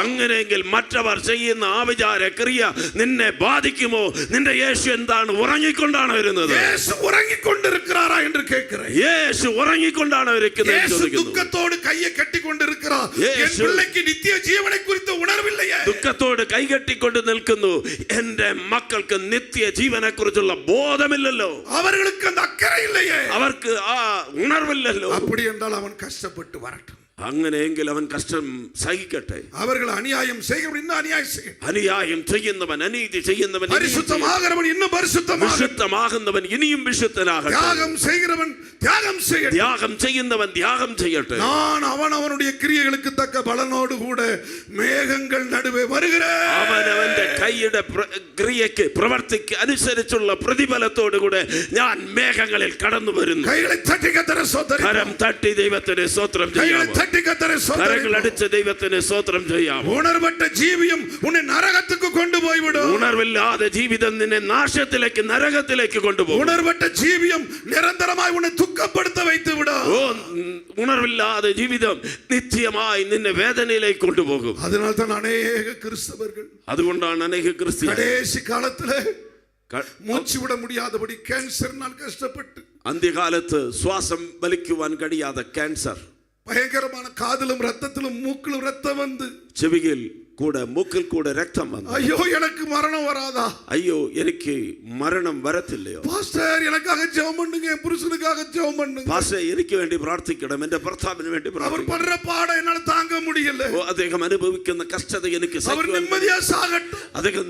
അങ്ങനെയെങ്കിൽ മറ്റവർ ചെയ്യുന്ന ആഭിചാര ക്രിയ നിന്നെ ബാധിക്കുമോ? നിന്റെ യേശു എന്താണ് ഉറങ്ങിക്കൊണ്ടാണ് വരുന്നത്? യേശു ഉറങ്ങിക്കൊണ്ടിരിக்கிறாரா என்று கேட்கிறேன். യേശു ഉറങ്ങിക്കൊണ്ടാണ് വരുന്നത്. യേശു ദുഃഖത്തോട് കൈയെ കെട്ടിക്കൊണ്ടിരിக்கிறார். என் பிள்ளைக்கு நித்திய ஜீவனை குறித்த உணர்வில்லையே. ദുഃഖത്തോട് കൈകെട്ടിക്കൊണ്ട് നിൽക്കുന്നു. എന്റെ മക്കൾക്ക് നിത്യ ജീവനെ കുറിച്ചുള്ള ബോധമില്ലല്ലോ, அவர்களுக்கு அந்த அக்கறை இல்லையே, അവർക്ക് ആ ഉണർവില്ലല്ലോ. அப்படி என்றால் அவன் கஷ்டப்பட்டு வரட்டும். അങ്ങനെയെങ്കിൽ അവൻ കഷ്ടം സഹിക്കട്ടെ. அவர்கள் அநியாயம் செய்கிறவன் இன்னும் அநியாயம் செய்யட்டும், അന്യായം ചെയ്യുന്നവൻ, അനീതി ചെയ്യുന്നവൻ, பரிசுத்தமாகிறவன் இன்னும் பரிசுத்தமாகட்டும், വിശുദ്ധമാകുന്നവൻ ഇനിയും വിശുദ്ധനാകട്ടെ, தியாகம் செய்கிறவன் தியாகம் செய்யட்டும், ത്യാഗം ചെയ്യുന്നവൻ ത്യാഗം ചെയ്യട്ടെ. நான் அவனுடைய கிரியைகளுக்கு தக்க பலனோடு கூட மேகங்கள் நடுவே வருகிறேன். അവനവന്റെ കൈയുടെ ക്രിയയ്ക്ക് പ്രവർത്തിക്ക് അനുസരിച്ചുള്ള പ്രതിഫലത്തോടുകൂടെ ഞാൻ മേഘങ്ങളിൽ കടന്നു വരുന്നു. கைகளை தட்டி கர்த்தரை ஸ்தோத்திரிப்போம். കരം തട്ടി ദൈവത്തിന് സ്തോത്രം ചെയ്യാമോ? தட்டி கர்த்தரை കരങ്ങൾ ஸ்தோத்திரிப்போம். അടിച്ച് ദൈവത്തിന് സ്തോത്രം ചെയ്യാമോ? உணர்வற்ற ஜீவியம் உன்னை நரகத்துக்கு கொண்டு போய்விடும். ഉണർവില്ലാതെ ജീവിതം നിന്നെ നാശത്തിലേക്ക്, നരകത്തിലേക്ക് കൊണ്ടുപോകും. உணர்வற்ற ஜீவியம் நிரந்தரமாய் உன்னை துக்கப்படுத்த வைத்து விடும். ഉണർവില്ലാതെ ജീവിതം നിത്യമായി നിന്നെ വേദനയിലേക്ക് കൊണ്ടുപോകും. அதனால தான் அநேக கிறிஸ்தவர்கள் അതുകൊണ്ടാണ് അനേക ക്രിസ്ത്യാനികൾ கடைசி காலத்திலே மூச்சு விட முடியாதபடி கேன்சர்னால் கஷ்டப்பட்டு, അന്ത്യകാലത്ത് ശ്വാസം വലിക്കുവാൻ കഴിയാതെ ക്യാൻസർ, பயங்கரமான காதிலும் ரத்தத்திலும் மூக்கிலும் ரத்தம் வந்து, ചെവിയിൽ കൂടെ മൂക്കിൽ കൂടെ രക്തം വന്നു. ஐயோ எனக்கு மரணம் வராதா, അയ്യോ എനിക്ക് മരണം വരത്തില്ലയോ? பாஸ்டர் எனக்காக ஜெபம் பண்ணுங்க, என் புருஷனுக்காக ஜெபம் பண்ணுங்க, പാസ്റ്റർ എനിക്ക് വേണ്ടി പ്രാർത്ഥിക്കണം, എന്റെ ഭർത്താവിന് വേണ്ടി அவர் പ്രാർത്ഥിക്കണം. படுற பாடம் என்னால தாங்க முடியல, അദ്ദേഹം അനുഭവിക്കുന്ന കഷ്ടത എനിക്ക് அவர் സഹിക്കുവാൻ, நிம்மதியா சாகட்டும், അദ്ദേഹം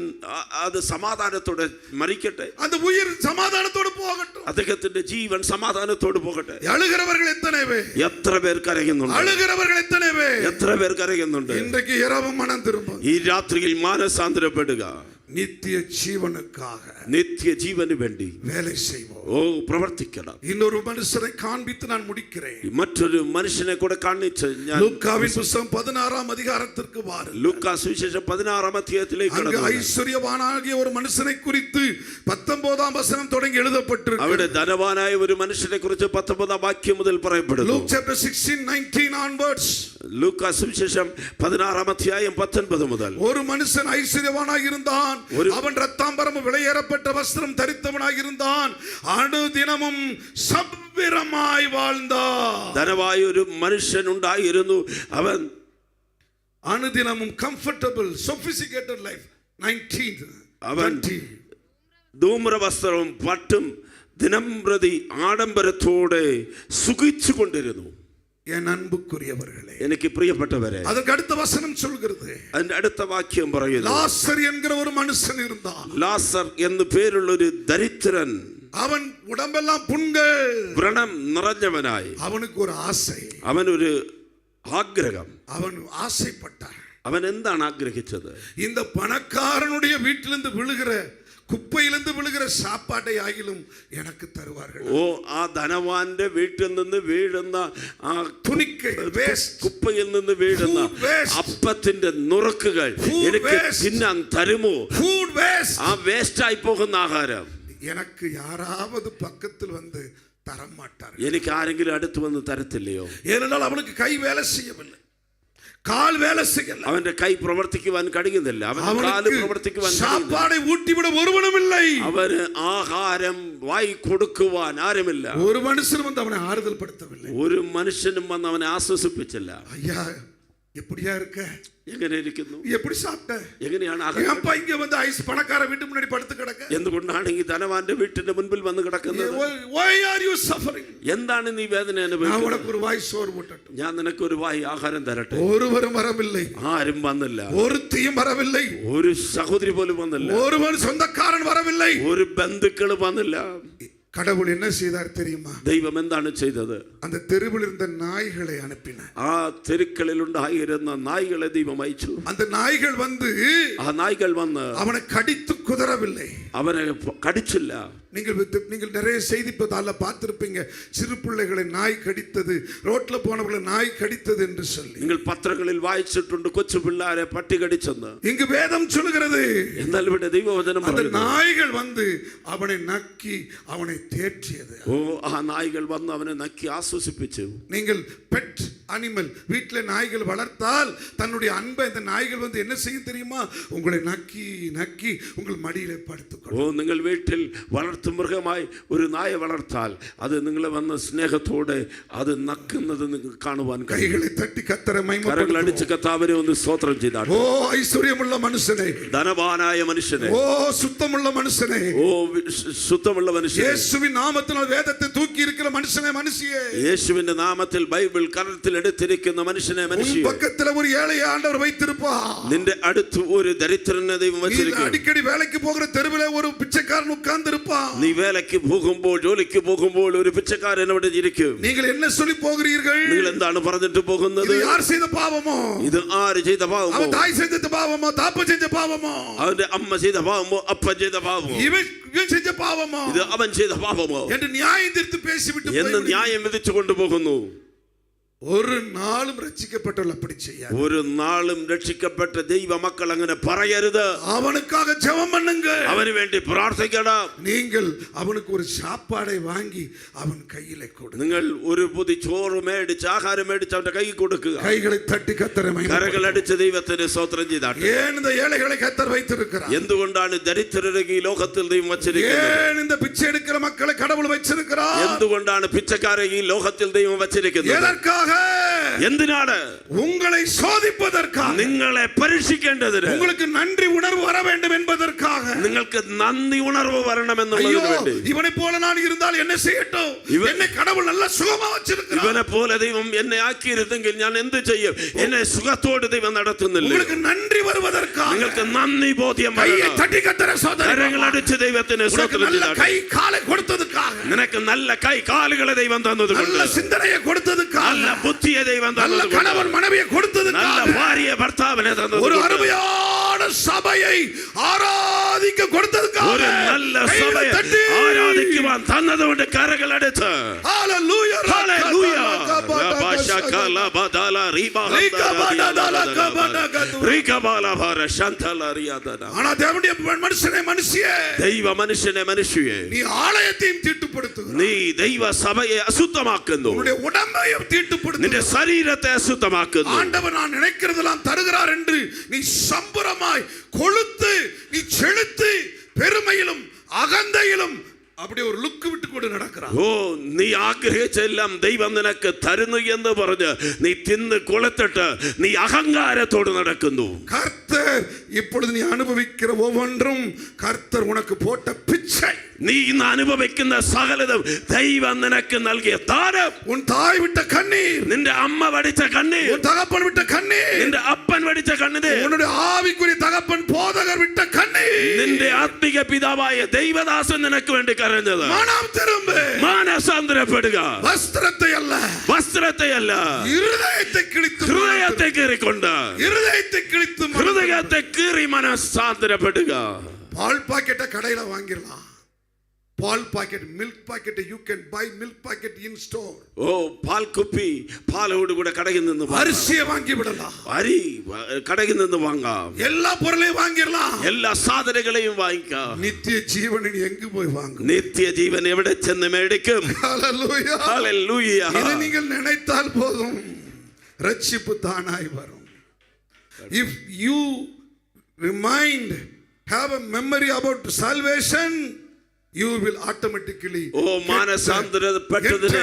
അത് സമാധാനത്തോടെ മരിക്കട്ടെ, அந்த உயிர் சமாதானத்தோடு போகட்டும். അദ്ദേഹത്തിന്റെ ജീവൻ സമാധാനത്തോട് പോകട്ടെ. அழுகிறவர்கள் எத்தனை பேர்? എത്ര പേർ കരയുന്നുണ്ട്? அழுகிறவர்கள் எத்தனை பேர்? എത്ര പേർ കരയുന്നുണ്ട്? இன்றைக்கு இரவு மனம் திரும்ப, ഈ രാത്രിയിൽ മാനസാന്തരപ്പെടുക. நித்திய ஜீவனுக்காக നിത്യ ജീവന് വേണ്ടി வேலை செய்வோம். പ്രവർത്തിക്കണം. இன்னொரு மனுஷரை காண்பித்து நான் முடிக்கிறேன். മറ്റൊരു മനുഷ്യനെ കൂടെ കാണിച്ച് ഞാൻ லூக்காவின் புத்தகம் 16ஆம் அதிகாரத்திற்கு வாருங்கள். ലൂക്കാ സുവിശേഷം 16ആം അധ്യായത്തിലേക്ക് அங்கு കടന്നു. ஐஸ்வர்யவானாகிய ஒரு மனுஷனை குறித்து 19ஆம் வசனம் தொடங்கி எழுதப்பட்டிருக்கு. അവിടെ ധനവാനായ ഒരു മനുഷ്യനെ കുറിച്ച് 19ആം വാക്യം മുതൽ പറയപ്പെടുന്നു. Luke chapter 16:19 onwards. ലൂക്കാ സുവിശേഷം 16ആം അധ്യായം 19 മുതൽ. ஒரு மனுஷன் ஐஸ்வர்யவானாக இருந்தான். அவன் இரத்தாம்பரம் விலையேறப்பட்ட வஸ்திரம் தரித்தவனாக இருந்தான். அனுதினமும் சம்பிரமாய் வாழ்ந்தான். ധനവായ ഒരു മനുഷ്യൻ ഉണ്ടായിരുന്നു. അവൻ அனுதினமும் comfortable sophisticated life. 19 അവൻ ധൂമ്രവസ്ത്രവും പട്ടും ദിനം പ്രതി ആഡംബരത്തോടെ സുഖിച്ചു കൊണ്ടിരുന്നു. என் அன்புக்குரியவர்களே, എനിക്ക് പ്രിയപ്പെട്ടവരെ, அதற்கு அடுத்த வசனம் சொல்கிறது. അതിന്റെ അടുത്ത വാക്യം പറയുന്നു, லாசர் என்கிற ஒரு மனுஷன் இருந்தான். ലാസർ എന്ന് പേരുള്ള ഒരു ദരിദ്രൻ, அவன் உடம்பெல்லாம் புண்கள், വ്രണം നിറഞ്ഞവനായി. அவனுக்கு ஒரு ஆசை, അവനൊരു ആഗ്രഹം. அவன் ஆசைப்பட்டான். അവൻ എന്താണ് ആഗ്രഹിച്ചത്? இந்த பணக்காரனுடைய வீட்டிலிருந்து விழுகிற കുപ്പയിലിருந்து വിളുകിற സാപ്പാട്ടെ ആകിലും എനിക്ക് തരുവാர்கள். ആ ധനവാന്റെ വീട്ടിൽ നിന്ന് വീഴുന്ന ആ കുപ്പയിൽ നിന്ന് വീഴുന്ന അപ്പത്തിന്റെ നുറുക്കുകൾ എനിക്ക് തിന്നാൻ തരുമോ? ആ വേസ്റ്റായി പോകുന്ന ആഹാരം എനിക്ക് யாராவது பக்கத்தில் வந்து தர மாட்டார். എനിക്ക് ആരെങ്കിലും അടുത്ത് വന്ന് തരത്തില്ലയോ? ஏனென்றால் அவனுக்கு கை வேலை செய்யவில்லை, கால் வேலை செய்யல, അവന്റെ കൈ പ്രവർത്തിക്കുവാൻ കഴിയുന്നില്ല, അവന്റെ കാല് പ്രവർത്തിക്കുവാൻ സാപ്പാടെ ഊട്ടിവിട ഒരുവനുമിல்லை, അവന് ആഹാരം വായി കൊടുക്കുവാൻ ആരുമില്ല. ഒരു മനുഷ്യനും വന്ന് അവനെ ആறுதல் படுத்தவில்லை, ഒരു മനുഷ്യനും വന്ന് അവനെ ആശ്വസിപ്പിച്ചില്ല. ஐயா எப்படியா இருக்க, എങ്ങനെ ഇരിക്കുന്നു, எப்படி சாப்பிட்ட, എങ്ങനെയാണ് ஏன்பா இங்க வந்து ஐஸ் பணக்கார வீட்டு முன்னாடி படுத்து கிடக்க, എന്തുകൊണ്ടാണ് ഈ ധനവാന്റെ വീട്ടിന്റെ മുൻപിൽ വന്ന് കിടക്കുന്നത്? why are you suffering? എന്താണ് നീ വേദന நான் അനുഭവിക്കുന്നത്? உனக்கு ஒரு வாய் சோறு போட்டட்டும், ഞാൻ നിനക്ക് ഒരു വായി ആഹാരം തരട്ടെ. ஒருவரும் வரவில்லை, ആരും വന്നില്ല, ஒருத்தியும் வரவில்லை, ഒരു സഹോദരി പോലും വന്നില്ല, ஒருவன் சொந்தக்காரன் வரவில்லை, ഒരു ബന്ധുക്കൾ വന്നില്ല. கடவுள் என்ன செய்தார் தெரியுமா? ദൈവം എന്താണ് ചെയ്തത്? அந்த தெருவில் இருந்த நாய்களை அனுப்பினார். ആ തെരുക്കളിൽ ഉണ്ടായിരുന്ന നായ്കളെ ദൈവം അയച്ചു. அந்த நாய்கள் வந்து ആ നായ്കൾ വന്ന് அவனை கடித்து குதறவில்லை, അവനെ കടിച്ചില്ല. நீங்கள் நிறைய செய்தித்தாள்ல பார்த்திருப்பீங்க, சிறு பிள்ளைகளை நாய் கடித்தது, ரோட்ல போனவர்களை நாய் கடித்தது என்று சொல்லி. നിങ്ങൾ പത്രങ്ങളിൽ വായിച്ചിട്ടുണ്ട് കൊച്ചു പിള്ളാരെ പട്ടി കടിച്ചെന്ന്. இங்கு வேதம் சொல்கிறது, എന്നാൽ ഇവിടെ ദൈവവചനം அந்த പറയുന്നു, நாய்கள் வந்து அவனை நக்கி அவனை தேற்றியது. ആ നായ്കൾ വന്ന് അവനെ നക്കി ആശ്വസിപ്പിച്ചു. நீங்கள் பெட் அனிமல் வீட்டில் நாய்கள் வளர்த்தால் தன்னுடைய அன்பை இந்த நாய்கள் வந்து என்ன செய்யும் தெரியுமா? உங்களை நக்கி நக்கி உங்கள் மடியிலே படுத்துக்கொள்ளும். നിങ്ങൾ വീട്ടിൽ മൃഗമായി ഒരു നായ വളർത്താൽ അത് നിങ്ങളെ വന്ന് സ്നേഹത്തോടെ അത് നക്കുന്നത് നിങ്ങൾക്ക് കാണുവാൻ കഴിയും. കൈകളെ തട്ടി കർത്തരെ മഹിമപ്പെടുത്തുക, കരങ്ങൾ അടിച്ച് കർത്താവിനെ ഒന്ന് സ്തോത്രം ചെയ്താൽ. ഓ ഐശ്വര്യമുള്ള മനുഷ്യനെ, ധനവാനായ മനുഷ്യനെ, ഓ சுத்தமுள்ள மனுஷனே, ഓ ശുദ്ധമുള്ള മനുഷ്യനെ, യേശുവിൻ നാമത്തിൽ വേദത്തെ തൂക്കി ഇരിക്കുന്ന മനുഷ്യനെ, മനുഷ്യയെ, യേശുവിന്റെ നാമത്തിൽ ബൈബിൾ കരത്തിൽ എടുത്തിരിക്കുന്ന മനുഷ്യനെ, മനുഷ്യയെ, പക്കത്തിൽ ഒരു ഏഴയ ആണ്ടവർ வைத்திருப்பார். നിന്റെ അടുത്ത് ഒരു ദരിദ്രനെ ദൈവം വെച്ചിരിക്കും. അടിക്കടി വേലയ്ക്ക് പോകുന്ന തെരുവിലെ ഒരു പിച്ചക്കാരൻ ഉட்கார்ந்திருப்பான். നീ വേലയ്ക്ക് പോകുമ്പോൾ, ജോലിക്ക് പോകുമ്പോൾ ഒരു പിച്ചക്കാരൻ അവിടെ ഇരിക്കും. നിങ്ങൾ என்ன சொல்லி போகிறீர்கள்? നിങ്ങൾ എന്താണ് പറഞ്ഞിട്ട് പോകുന്നത്? ഇത് ആർ ചെയ്ത പാപമോ? ഇത് ആര് ചെയ്ത പാപമോ? അവൻ തായ് ചെയ്ത പാപമോ? താപ്പ ചെയ്ത പാപമോ? അവന്റെ അമ്മ ചെയ്ത പാപമോ? അപ്പൻ ചെയ്ത പാപമോ? ഇവൻ ചെയ്ത പാപമോ? ഇത് അവൻ ചെയ്ത പാപമോ എന്ന് ന്യായം തീർത്ത് പേശിവിട്ട് എന്ന് ന്യായം വിധിച്ചു കൊണ്ടുപോകുന്നു. ഒരു നാളും രക്ഷിക്കപ്പെട്ടവൾ அப்படி ചെയ്യാൻ, ഒരു നാളും രക്ഷിക്കപ്പെട്ട ദൈവമക്കൾ അങ്ങനെ പറയരുത്. അവனுக்காக ஜெபம் பண்ணுங்க, അവന് വേണ്ടി പ്രാർത്ഥിക്കണം. நீங்கள் அவனுக்கு ஒரு சாப்பாடை வாங்கி அவன் கையிலே கொடு. നിങ്ങൾ ഒരു പൊതി ചോറ് മേടിച്ച്, ആഹാരം മേടിച്ച് അവന്റെ കൈ കൊടുക്കുക. கைகளை തട്ടി കർത്തരെ മഹിമപ്പെടുത്തുക. കരങ്ങൾ അടിച്ച് ദൈവത്തിന് സ്തോത്രം ചെയ്താട്ടെ. ஏன் இந்த ஏழைகளை கர்த்தர் வைத்திருக்கிறார்? എന്തുകൊണ്ടാണ് ദരിദ്രരെ ഈ ലോകത്തിൽ ദൈവം വച്ചിരിക്കുന്നത്? ஏன் இந்த பிச்சை எடுக்கிற மக்களை கடவுள் வச்சிருக்கிறார்? എന്തുകൊണ്ടാണ് പിച്ചക്കാരെ ഈ ലോകത്തിൽ ദൈവം വച്ചിരിക്കുന്നത്? எதற்காக? എന്തിനാണ്? உங்களை சோதிப்பதற்காக, നിങ്ങളെ പരീക്ഷിക്കേണ്ടതിന്, உங்களுக்கு நன்றி உணர்வு வர வேண்டும் என்பதற்காக, നിങ്ങൾക്ക് നന്ദി ഉണർവ് വരണമെന്നുള്ളതിന് വേണ്ടി. இவனை போல நான் இருந்தால் என்ன செய்யட்டும்? என்னை கடவுள் நல்ல சுகமா வச்சிருக்கிறார். ഇവനെ പോലെ ദൈവം എന്നെ ആക്കിയിരുന്നെങ്കിൽ ഞാൻ എന്ത് ചെയ്യും? എന്നെ സുഖത്തോടെ ദൈവം നടത്തുന്നില്ല. உங்களுக்கு നന്ദി வருவதற்காக, നിങ്ങൾക്ക് നന്ദി ബോധ്യം വരണം. தட்டி கர்த்தரை சோதனை, കരങ്ങൾ അടിച്ച് ദൈവത്തിന് സ്തോത്രം ചെയ്താട്ടെ. கை காலை கொடுத்ததுக்காக, നിനക്ക് നല്ല കൈ കാലുകളെ ദൈവം തന്നതുകൊണ്ട്, நல்ல சிந்தனையை கொடுத்ததுக்காக, നല്ല ബുദ്ധിയെ ദൈവം நல்ல തന്നതുകൊണ്ട്, கணவன் மனைவியை கொடுத்ததுக்காக, നല്ല ഭാര്യയെ ഭർത്താവിനെ ஒரு തന്നതുകൊണ്ട്, அருமையான സഭയെ ആരാധിക്ക കൊടുത്തതുക്കാக ഒരു നല്ല സഭയെ ആരാധിക്കുവാൻ തന്നതുകൊണ്ട് കരങ്ങളടിച്ച് ഹല്ലേലൂയ ഹല്ലേലൂയ റബശകല ബദല റികബല ഭര ശന്തല റിയാദന ஆனா தேவனுடைய மனுஷனே மனுஷியே ദൈവ മനുഷ്യനെ മനുഷ്യയെ നീ ആലയത്തെയും തീട്ടുപെടുത്തുക നീ ദൈവ സഭയെ അശുദ്ധമാക്കുന്നു உன்னுடைய உடம்பையும் தீட்டுப்படுத்து നിന്റെ ശരീരത്തെ അശുദ്ധമാക്കുന്നു ஆண்டவர் நான் நினைக்கிறதெல்லாம் தருகிறார் என்று நீ சம்பரமாய் கொழுத்து நீ செலுத்து பெருமையிலும் அகந்தையிலும் அப்படியே ஒரு லுக்கு விட்டு கொண்டு நடக்கிறார் ഓ നീ ആഗ്രഹിച്ചെല്ലാം ദൈവം നിനക്ക് തരുന്നു എന്ന് പറഞ്ഞ് നീ തിന്ന് കൊളുത്തിട്ട് നീ അഹങ്കാരത്തോട് നടക്കുന്നു கர்த்தர் இப்பொழுது நீ அனுபவிக்கிற ஒவ்வொன்றும் கர்த்தர் உனக்கு போட்ட பிச்சை നീ ഇന്ന് അനുഭവിക്കുന്ന സകലതും ദൈവം നിനക്ക് നൽകിയ ദാനം உன் தாய் விட்ட கண்ணீர் നിന്റെ അമ്മ വടിച്ച കണ്ണീർ உன் தகப்பன் விட்ட கண்ணீர் നിന്റെ അപ്പൻ വടിച്ച കണ്ണീർ உன்னுடைய ஆவிக்குரிய தகப்பன் போதகர் விட்ட கண்ணீர் നിന്റെ ആത്മിക പിതാവായ ദൈവദാസൻ നിനക്ക് വേണ്ടി കരഞ്ഞത് மனம் திரும்ப മാനസാന്തരപ്പെടുക വസ്ത്രത്തെ അല്ല വസ്ത്രത്തെ അല്ല ഹൃദയത്തെ കിളിത്ത് ഹൃദയത്തെ കീറിക്കൊണ്ട് ഹൃദയത്തെ കിളിത്ത് ഹൃദയത്തെ കീറി മനസാന്തരപ്പെടുക பால் பாக்கெட்டை கடையில வாங்கிடலாம் பால் packet milk packet you can buy milk packet in store ഓ പാൽ കുപ്പി പാലോട് കൂടെ കടയിൽ നിന്ന് அரிசியை வாங்கி விடலாம் അരി കടയിൽ നിന്ന് വാങ്ങാം எல்லா பொருளையும் வாங்கிடலாம் എല്ലാ സാധനങ്ങളെയും വാങ്ങിക്കാം நித்திய ஜீவனை நீ எங்க போய் வாங்கும் നിത്യജീവൻ എവിടെ ചെന്ന് മേടിക്കും ஹல்லேலூயா ഹല്ലേലൂയ இதை நீங்கள் நினைத்தால் போதும் ரட்சிப்பு தானாய் வரும் if you have a memory about salvation you will automatically ഓ മാനസാന്തരപ്പെട്ടതിനെ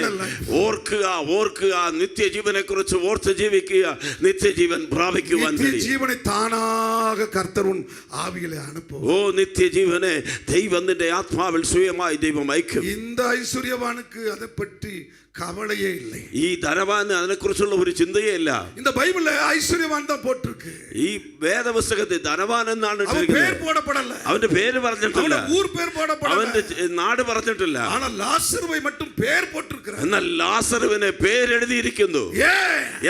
ഓർക്കുക നിത്യജീവനെ കുറിച്ച് ഓർത്ത് ജീവിക്കുക നിത്യജീവൻ പ്രാപിക്കുവാൻ കഴിയും ജീവനെ താനാക കർത്തർ ആവിയിലെ അനുഭവം ഓ നിത്യജീവനെ ദൈവം നിന്റെ ആത്മാവിൽ സ്വയമായി ദൈവം അയക്കും இந்த ஐஸ்வர்யவானுக்கு அதை பற்றி கவலையே இல்லை ഈ ധനവാന് അതിനെക്കുറിച്ചുള്ള ഒരു ചിന്തയേ ഇല്ല இந்த பைபிள்ல ஐஸ்வர்யவான் தான் போட்டிருக்கு ഈ വേദപുസ്തകത്തിൽ ധനവാൻ എന്നാണ് പേര് போடப்படல അവന്റെ പേര് പറഞ്ഞിട്ടില്ല ஊர் பேர் போடப்படல അവന്റെ നാട് പറഞ്ഞിട്ടില്ല ஆனா லாசருவை மட்டும் பேர் போட்டிருக்கிறார் എന്നാൽ ലാസറുവിനെ പേരെഴുതിയിരിക്കുന്നു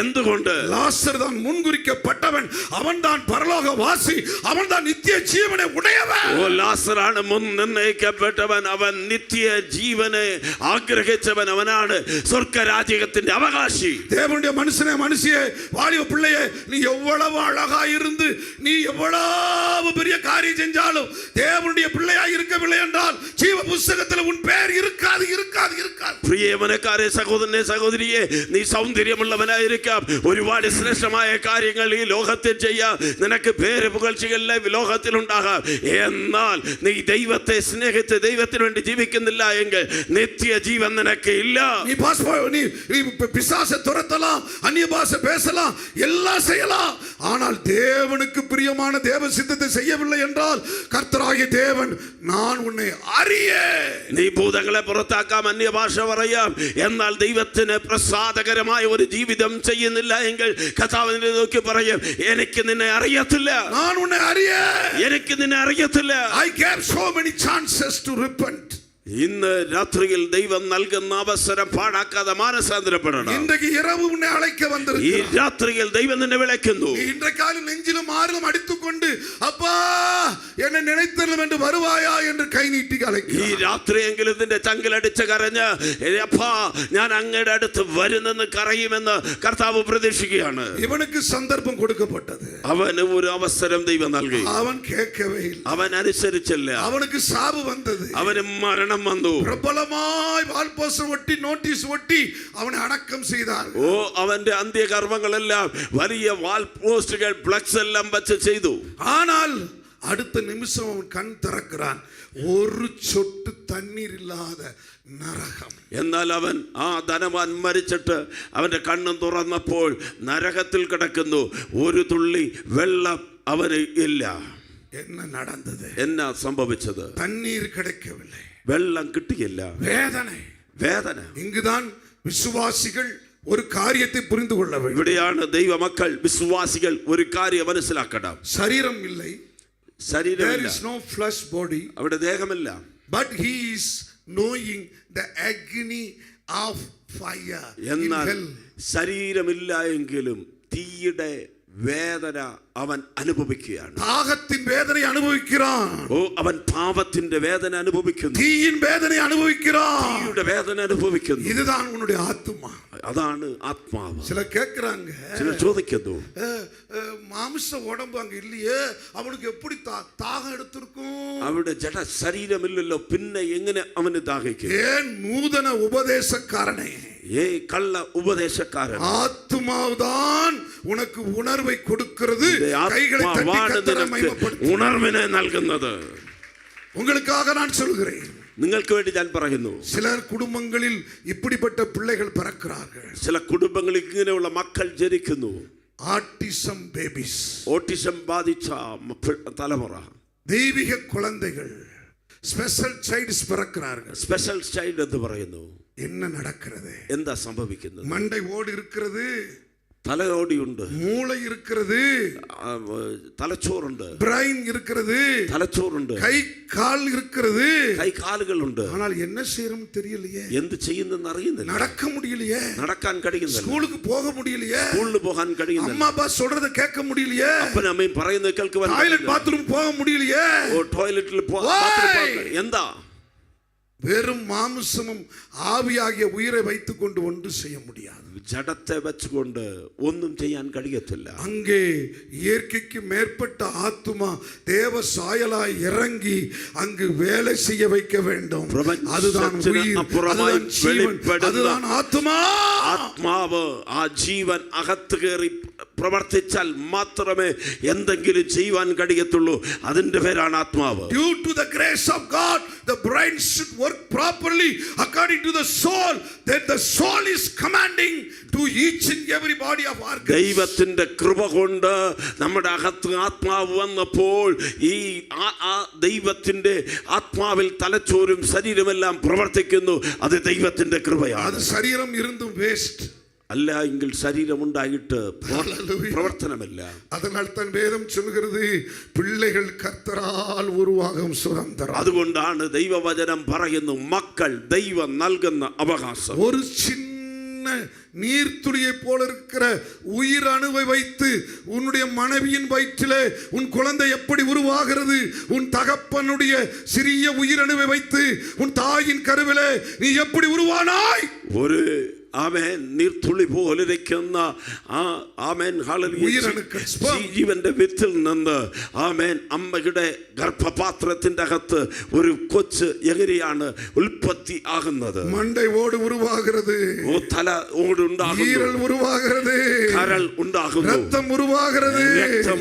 എന്തുകൊണ്ട് லாசர் தான் മുൻകുറിക്കപ്പെട്ടവൻ അവൻ தான் പരലോക വാസി അവൻ தான் നിത്യ ജീവനെ ഉടയവൻ ഓ ലാസറാണ് മുൻ നിർണയിക്കപ്പെട്ടവൻ അവൻ നിത്യ ജീവനെ ആഗ്രഹിച്ചവൻ അവനാണ് സ്വർഗരാജ്യത്തിന്റെ അവകാശി தேவனுடைய மனுஷனே மனுஷியே வாலிப பிள்ளையே நீ எவ்வளவு அழகா இருந்து நீ எவ்வளவு பெரிய காரியம் செஞ்சாலும் தேவனுடைய பிள்ளையாய் இருக்கவில்லை என்றால் ஜீவ புத்தகத்தில் உன் பெயர் இருக்காது இருக்காது இருக்காது പ്രിയമനക്കാരെ സഹോദരനെ സഹോദരിയെ നീ സൗന്ദര്യമുള്ളവനായിരിക്കാം ഒരുപാട് ശ്രേഷ്ഠമായ കാര്യങ്ങൾ ഈ ലോകത്തിൽ ചെയ്യാം നിനക്ക് പേര് പുകഴ്ചകളിലെ ലോകത്തിൽ ഉണ്ടാകാം എന്നാൽ നീ ദൈവത്തെ സ്നേഹിച്ച് ദൈവത്തിന് വേണ്ടി ജീവിക്കുന്നില്ല എങ്കിൽ നിത്യജീവൻ നിനക്ക് ഇല്ല நீ பிசாசை துரத்தலாம் அந்நிய பாஷை பேசலாம் எல்லாம் செய்யலாம் ஆனால் தேவனுக்கு பிரியமான தேவ சித்தத்தை செய்யவில்லை என்றால் கர்த்தராகிய தேவன் நான் உன்னை அறிய നീ ഭൂതങ്ങളെ പുറത്താക്കാം അന്യഭാഷ പറയാം എന്നാൽ ദൈവത്തിന് പ്രസാദകരമായ ഒരു ജീവിതം ചെയ്യുന്നില്ല എങ്കിൽ കർത്താവിനെ നോക്കി പറയും എനിക്ക് നിന്നെ അറിയത്തില്ല ഞാൻ ഉന്നെ അറിയ എനിക്ക് നിന്നെ അറിയത്തില്ല I gave so many chances to repent ഇന്ന് രാത്രിയിൽ ദൈവം നൽകുന്ന അവസരം പാഴാക്കാതെ മാനസാന്തരപ്പെടണം ഇன்றைக்கு இரவு உன்னை அழைக்க ഈ രാത്രിയിൽ ദൈവം നിന്നെ വിളിക്കുന്നു இன்றைக்காலும் நெஞ்சிலும் மாறிலும் அடித்துக்கொண்டு அப்பா என்னை நினைத்தருளும் என்று வருவாயா என்று കൈ നീട്ടി അழைക്കുക ഈ രാത്രിയെങ്കിലും നിന്റെ ചങ്കിലടിച്ച് കരഞ്ഞ് അപ്പാ ഞാൻ അങ്ങയുടെ അടുത്ത് വരുന്നെന്ന് കരയുമെന്ന് കർത്താവ് പ്രതീക്ഷിക്കുകയാണ് ഇവനുക്ക് സന്ദർഭം കൊടുക്കപ്പെട്ടത് അവന് ഒരു അവസരം ദൈവം നൽകി അവൻ കേൾക്കവേ ഇല്ല അവൻ അനുസരിച്ചില്ല അവനുക്ക് സാപ് വന്നത് അവന് മരണം വന്നു പ്രബലമായി വാൽപോസ്റ്റർ ഒട്ടി നോട്ടീസ് ഒട്ടി അവനെ അടക്കം ചെയ്താൽ ഓ അവന്റെ അന്ത്യകർമ്മങ്ങളെല്ലാം വലിയ വാൽ പോസ്റ്റുകൾ ഫ്ലക്സ് എല്ലാം വെച്ച് ചെയ്തു ஆனால் அடுத்த நிமிஷம் அவன் கண் திறக்கிறான் ஒரு சொட்டு தண்ணீர் இல்லாத നരകം എന്നാൽ അവൻ ആ ധനവാൻ മരിച്ചിട്ട് അവന്റെ കണ്ണും തുറന്നപ്പോൾ നരകത്തിൽ കിടക്കുന്നു ഒരു തുള്ളി വെള്ളം അവന് ഇല്ല என்ன நடந்தது എന്നാ സംഭവിച്ചത് தண்ணீர் கிடைக்கவில்லை വെള്ളം കിട്ടിയില്ല വേദന ഇങ്ങുதான் വിശ്വാസികൾ ഒരു കാര്യത്തെ പുരിந்து കൊள்ள வேண்டும் ഇവിടെയാണ് ദൈവമക്കൾ വിശ്വാസികൾ ഒരു കാര്യം മനസ്സിലാക്കണം ശരീരം ഇല്ല ശരീരമില്ല there is no flesh body അവിടെ ദേഹമില്ല but he is knowing the agony of fire എന്നാൽ ശരീരമില്ല എങ്കിലും തീയുടെ വേദന അവൻ അനുഭവിക്കുകയാണ്. தாகத்தின் வேதனை அனுபவிக்கிறான். ഓ, അവൻ പാപത്തിന്റെ വേദന അനുഭവിക്കുന്നു. தீயின் வேதனை அனுபவிக்கிறான். തീയുടെ വേദന അനുഭവിക്കുന്നു. இதுதான் உன்னுடைய ஆத்துமா. അതാണ് ആത്മാവ്. சிலர் கேட்கிறாங்க, ചിലർ ചോദിക്കുന്നു, மாமிச உடம்பு அங்க இல்லையே, அவனுக்கு எப்படி தாகம் எடுத்திருக்கும்? അവരുടെ ജഡ ശരീരമില്ലല്ലോ, പിന്നെ എങ്ങനെ അവന് ദാഹിക്കും? ஏன் நூதன உபதேசக்காரனே, കള്ള ഉപദേശക്കാരൻ, ஆத்துமாவுதான் உனக்கு உணர்வை கொடுக்கிறது. கைகளை தட்டி கர்த்தரை மகிமைப்படுத்து. ഉണർവിനെ നൽകുന്നത്. உங்களுக்காக நான் சொல்கிறேன், നിങ്ങൾക്ക് വേണ്ടി ഞാൻ പറയുന്നു. சிலர் குடும்பங்களில் இப்படிப்பட்ட பிள்ளைகள் பிறக்கிறார்கள். ചില കുടുംബങ്ങളിൽ ഇങ്ങനെയുള്ള മക്കൾ ജനിക്കുന്നു. ஆட்டிசம் பேபிஸ், ഓട്ടിസം ബാധിച്ച തലമുറ, தெய்வீக குழந்தைகள், ஸ்பெஷல் சைல்ட்ஸ் பிறக்கிறார்கள். സ്പെഷ്യൽ ചൈൽഡ് എന്ന് പറയുന്നു. என்ன நடக்கிறது? എന്താ സംഭവിക്കുന്നത്? மண்டை ஓடு இருக்கிறது, തലയോടിയുണ്ട്, மூளை இருக்கிறது, തലച്ചോറുണ്ട്, பிரைன் இருக்கிறது, തലച്ചോറുണ്ട്, கை கால் இருக்கிறது. കൈകാലുകളുണ്ട്. ஆனால் என்ன செய்யறோம் தெரியலையே, എന്ത് ചെയ്യുന്നെന്ന് അറിയുന്നില്ല, நடக்க முடியலையே, നടക്കാൻ കഴിയുന്നില്ല, ஸ்கூலுக்கு போக முடியலையே, സ്കൂളിൽ പോകാൻ കഴിയുന്നില്ല, அம்மா அப்பா சொல்றத கேட்க முடியலையே, അപ്പനും അമ്മയും പറയുന്നത് കേൾക്കുവാൻ டாய்லெட் பாத்ரூம் போக முடியலையே. ടോയ്ലറ്റിൽ എന്താ? வெறும் மாംசமும் ஆவியாகிய உயிரை வைத்துக் கொண்டு ஒன்று செய்ய முடியாது. ജഡത്തെ വെച്ചുകൊണ്ട് ഒന്നും ചെയ്യാൻ കഴിയത്തില്ല. அங்கே இயற்கைக்கு மேற்பட்ட ஆத்துமா தேவ சாயலாய் இறங்கி அங்கு வேலை செய்ய வைக்க வேண்டும். அதுதான் உயிர், அதுதான் ஜீவன், அதுதான் ஆத்துமா. ആത്മാവ്, ആ ജീവൻ അകത്ത് കയറി പ്രവർത്തിച്ചാൽ മാത്രമേ എന്തെങ്കിലും ചെയ്യുവാൻ കഴിയത്തുള്ളൂ. അതിന്റെ പേരാണ് ആത്മാവ്. Due to the grace of God, the brain should work properly according to the soul. That the soul is commanding to each and every body of our organs. ദൈവത്തിന്റെ കൃപ കൊണ്ട് നമ്മുടെ അകത്ത് ആത്മാവ് വന്നപ്പോൾ ഈ ദൈവത്തിന്റെ ആത്മാവിൽ തലച്ചോറും ശരീരമെല്ലാം പ്രവർത്തിക്കുന്നു. അത് ദൈവത്തിന്റെ കൃപയാണ്. അത് ശരീരം ഇരുന്നും വേസ്റ്റ് അല്ല എങ്കിൽ ശരീരമുണ്ടായിട്ട് പ്രവർത്തനമില്ല. അതിനാൽ താൻ വേദം ചൊല്ലുகிறது, പിള്ളകൾ കർത്തരാൽ ഉരുവാകും സുഗന്ധം. അതുകൊണ്ടാണ് ദൈവവചനം പറയുന്നു, മക്കൾ ദൈവം നൽകുന്ന അവകാശം. ഒരു ചിന്ന நீர்த்துளியை போல இருக்கிற உயிர் அணுவை வைத்து உன்னுடைய மனைவியின் வயிற்றிலே உன் குழந்தை எப்படி உருவாகிறது? உன் தகப்பனுடைய சிறிய உயிர் அணுவை வைத்து உன் தாயின் கருவிலே நீ எப்படி உருவானாய்? ஒரு ആമേൻ നീർത്തുള്ളി പോലിരിക്കുന്ന ആമേൻ ജീവന്റെ വിത്തിൽ നിന്ന് ആമേൻ അമ്മയുടെ ഗർഭപാത്രത്തിന്റെ അകത്ത് ഒരു കൊച്ച് എങ്ങനെയാണ് ഉൽപ്പത്തി ആകുന്നത്? മണ്ടൈ ഓട് ഉരുവാകുന്നത്, തല ഓട് ഉണ്ടാകുന്നു, കരൾ ഉണ്ടാകുന്നു, രക്തം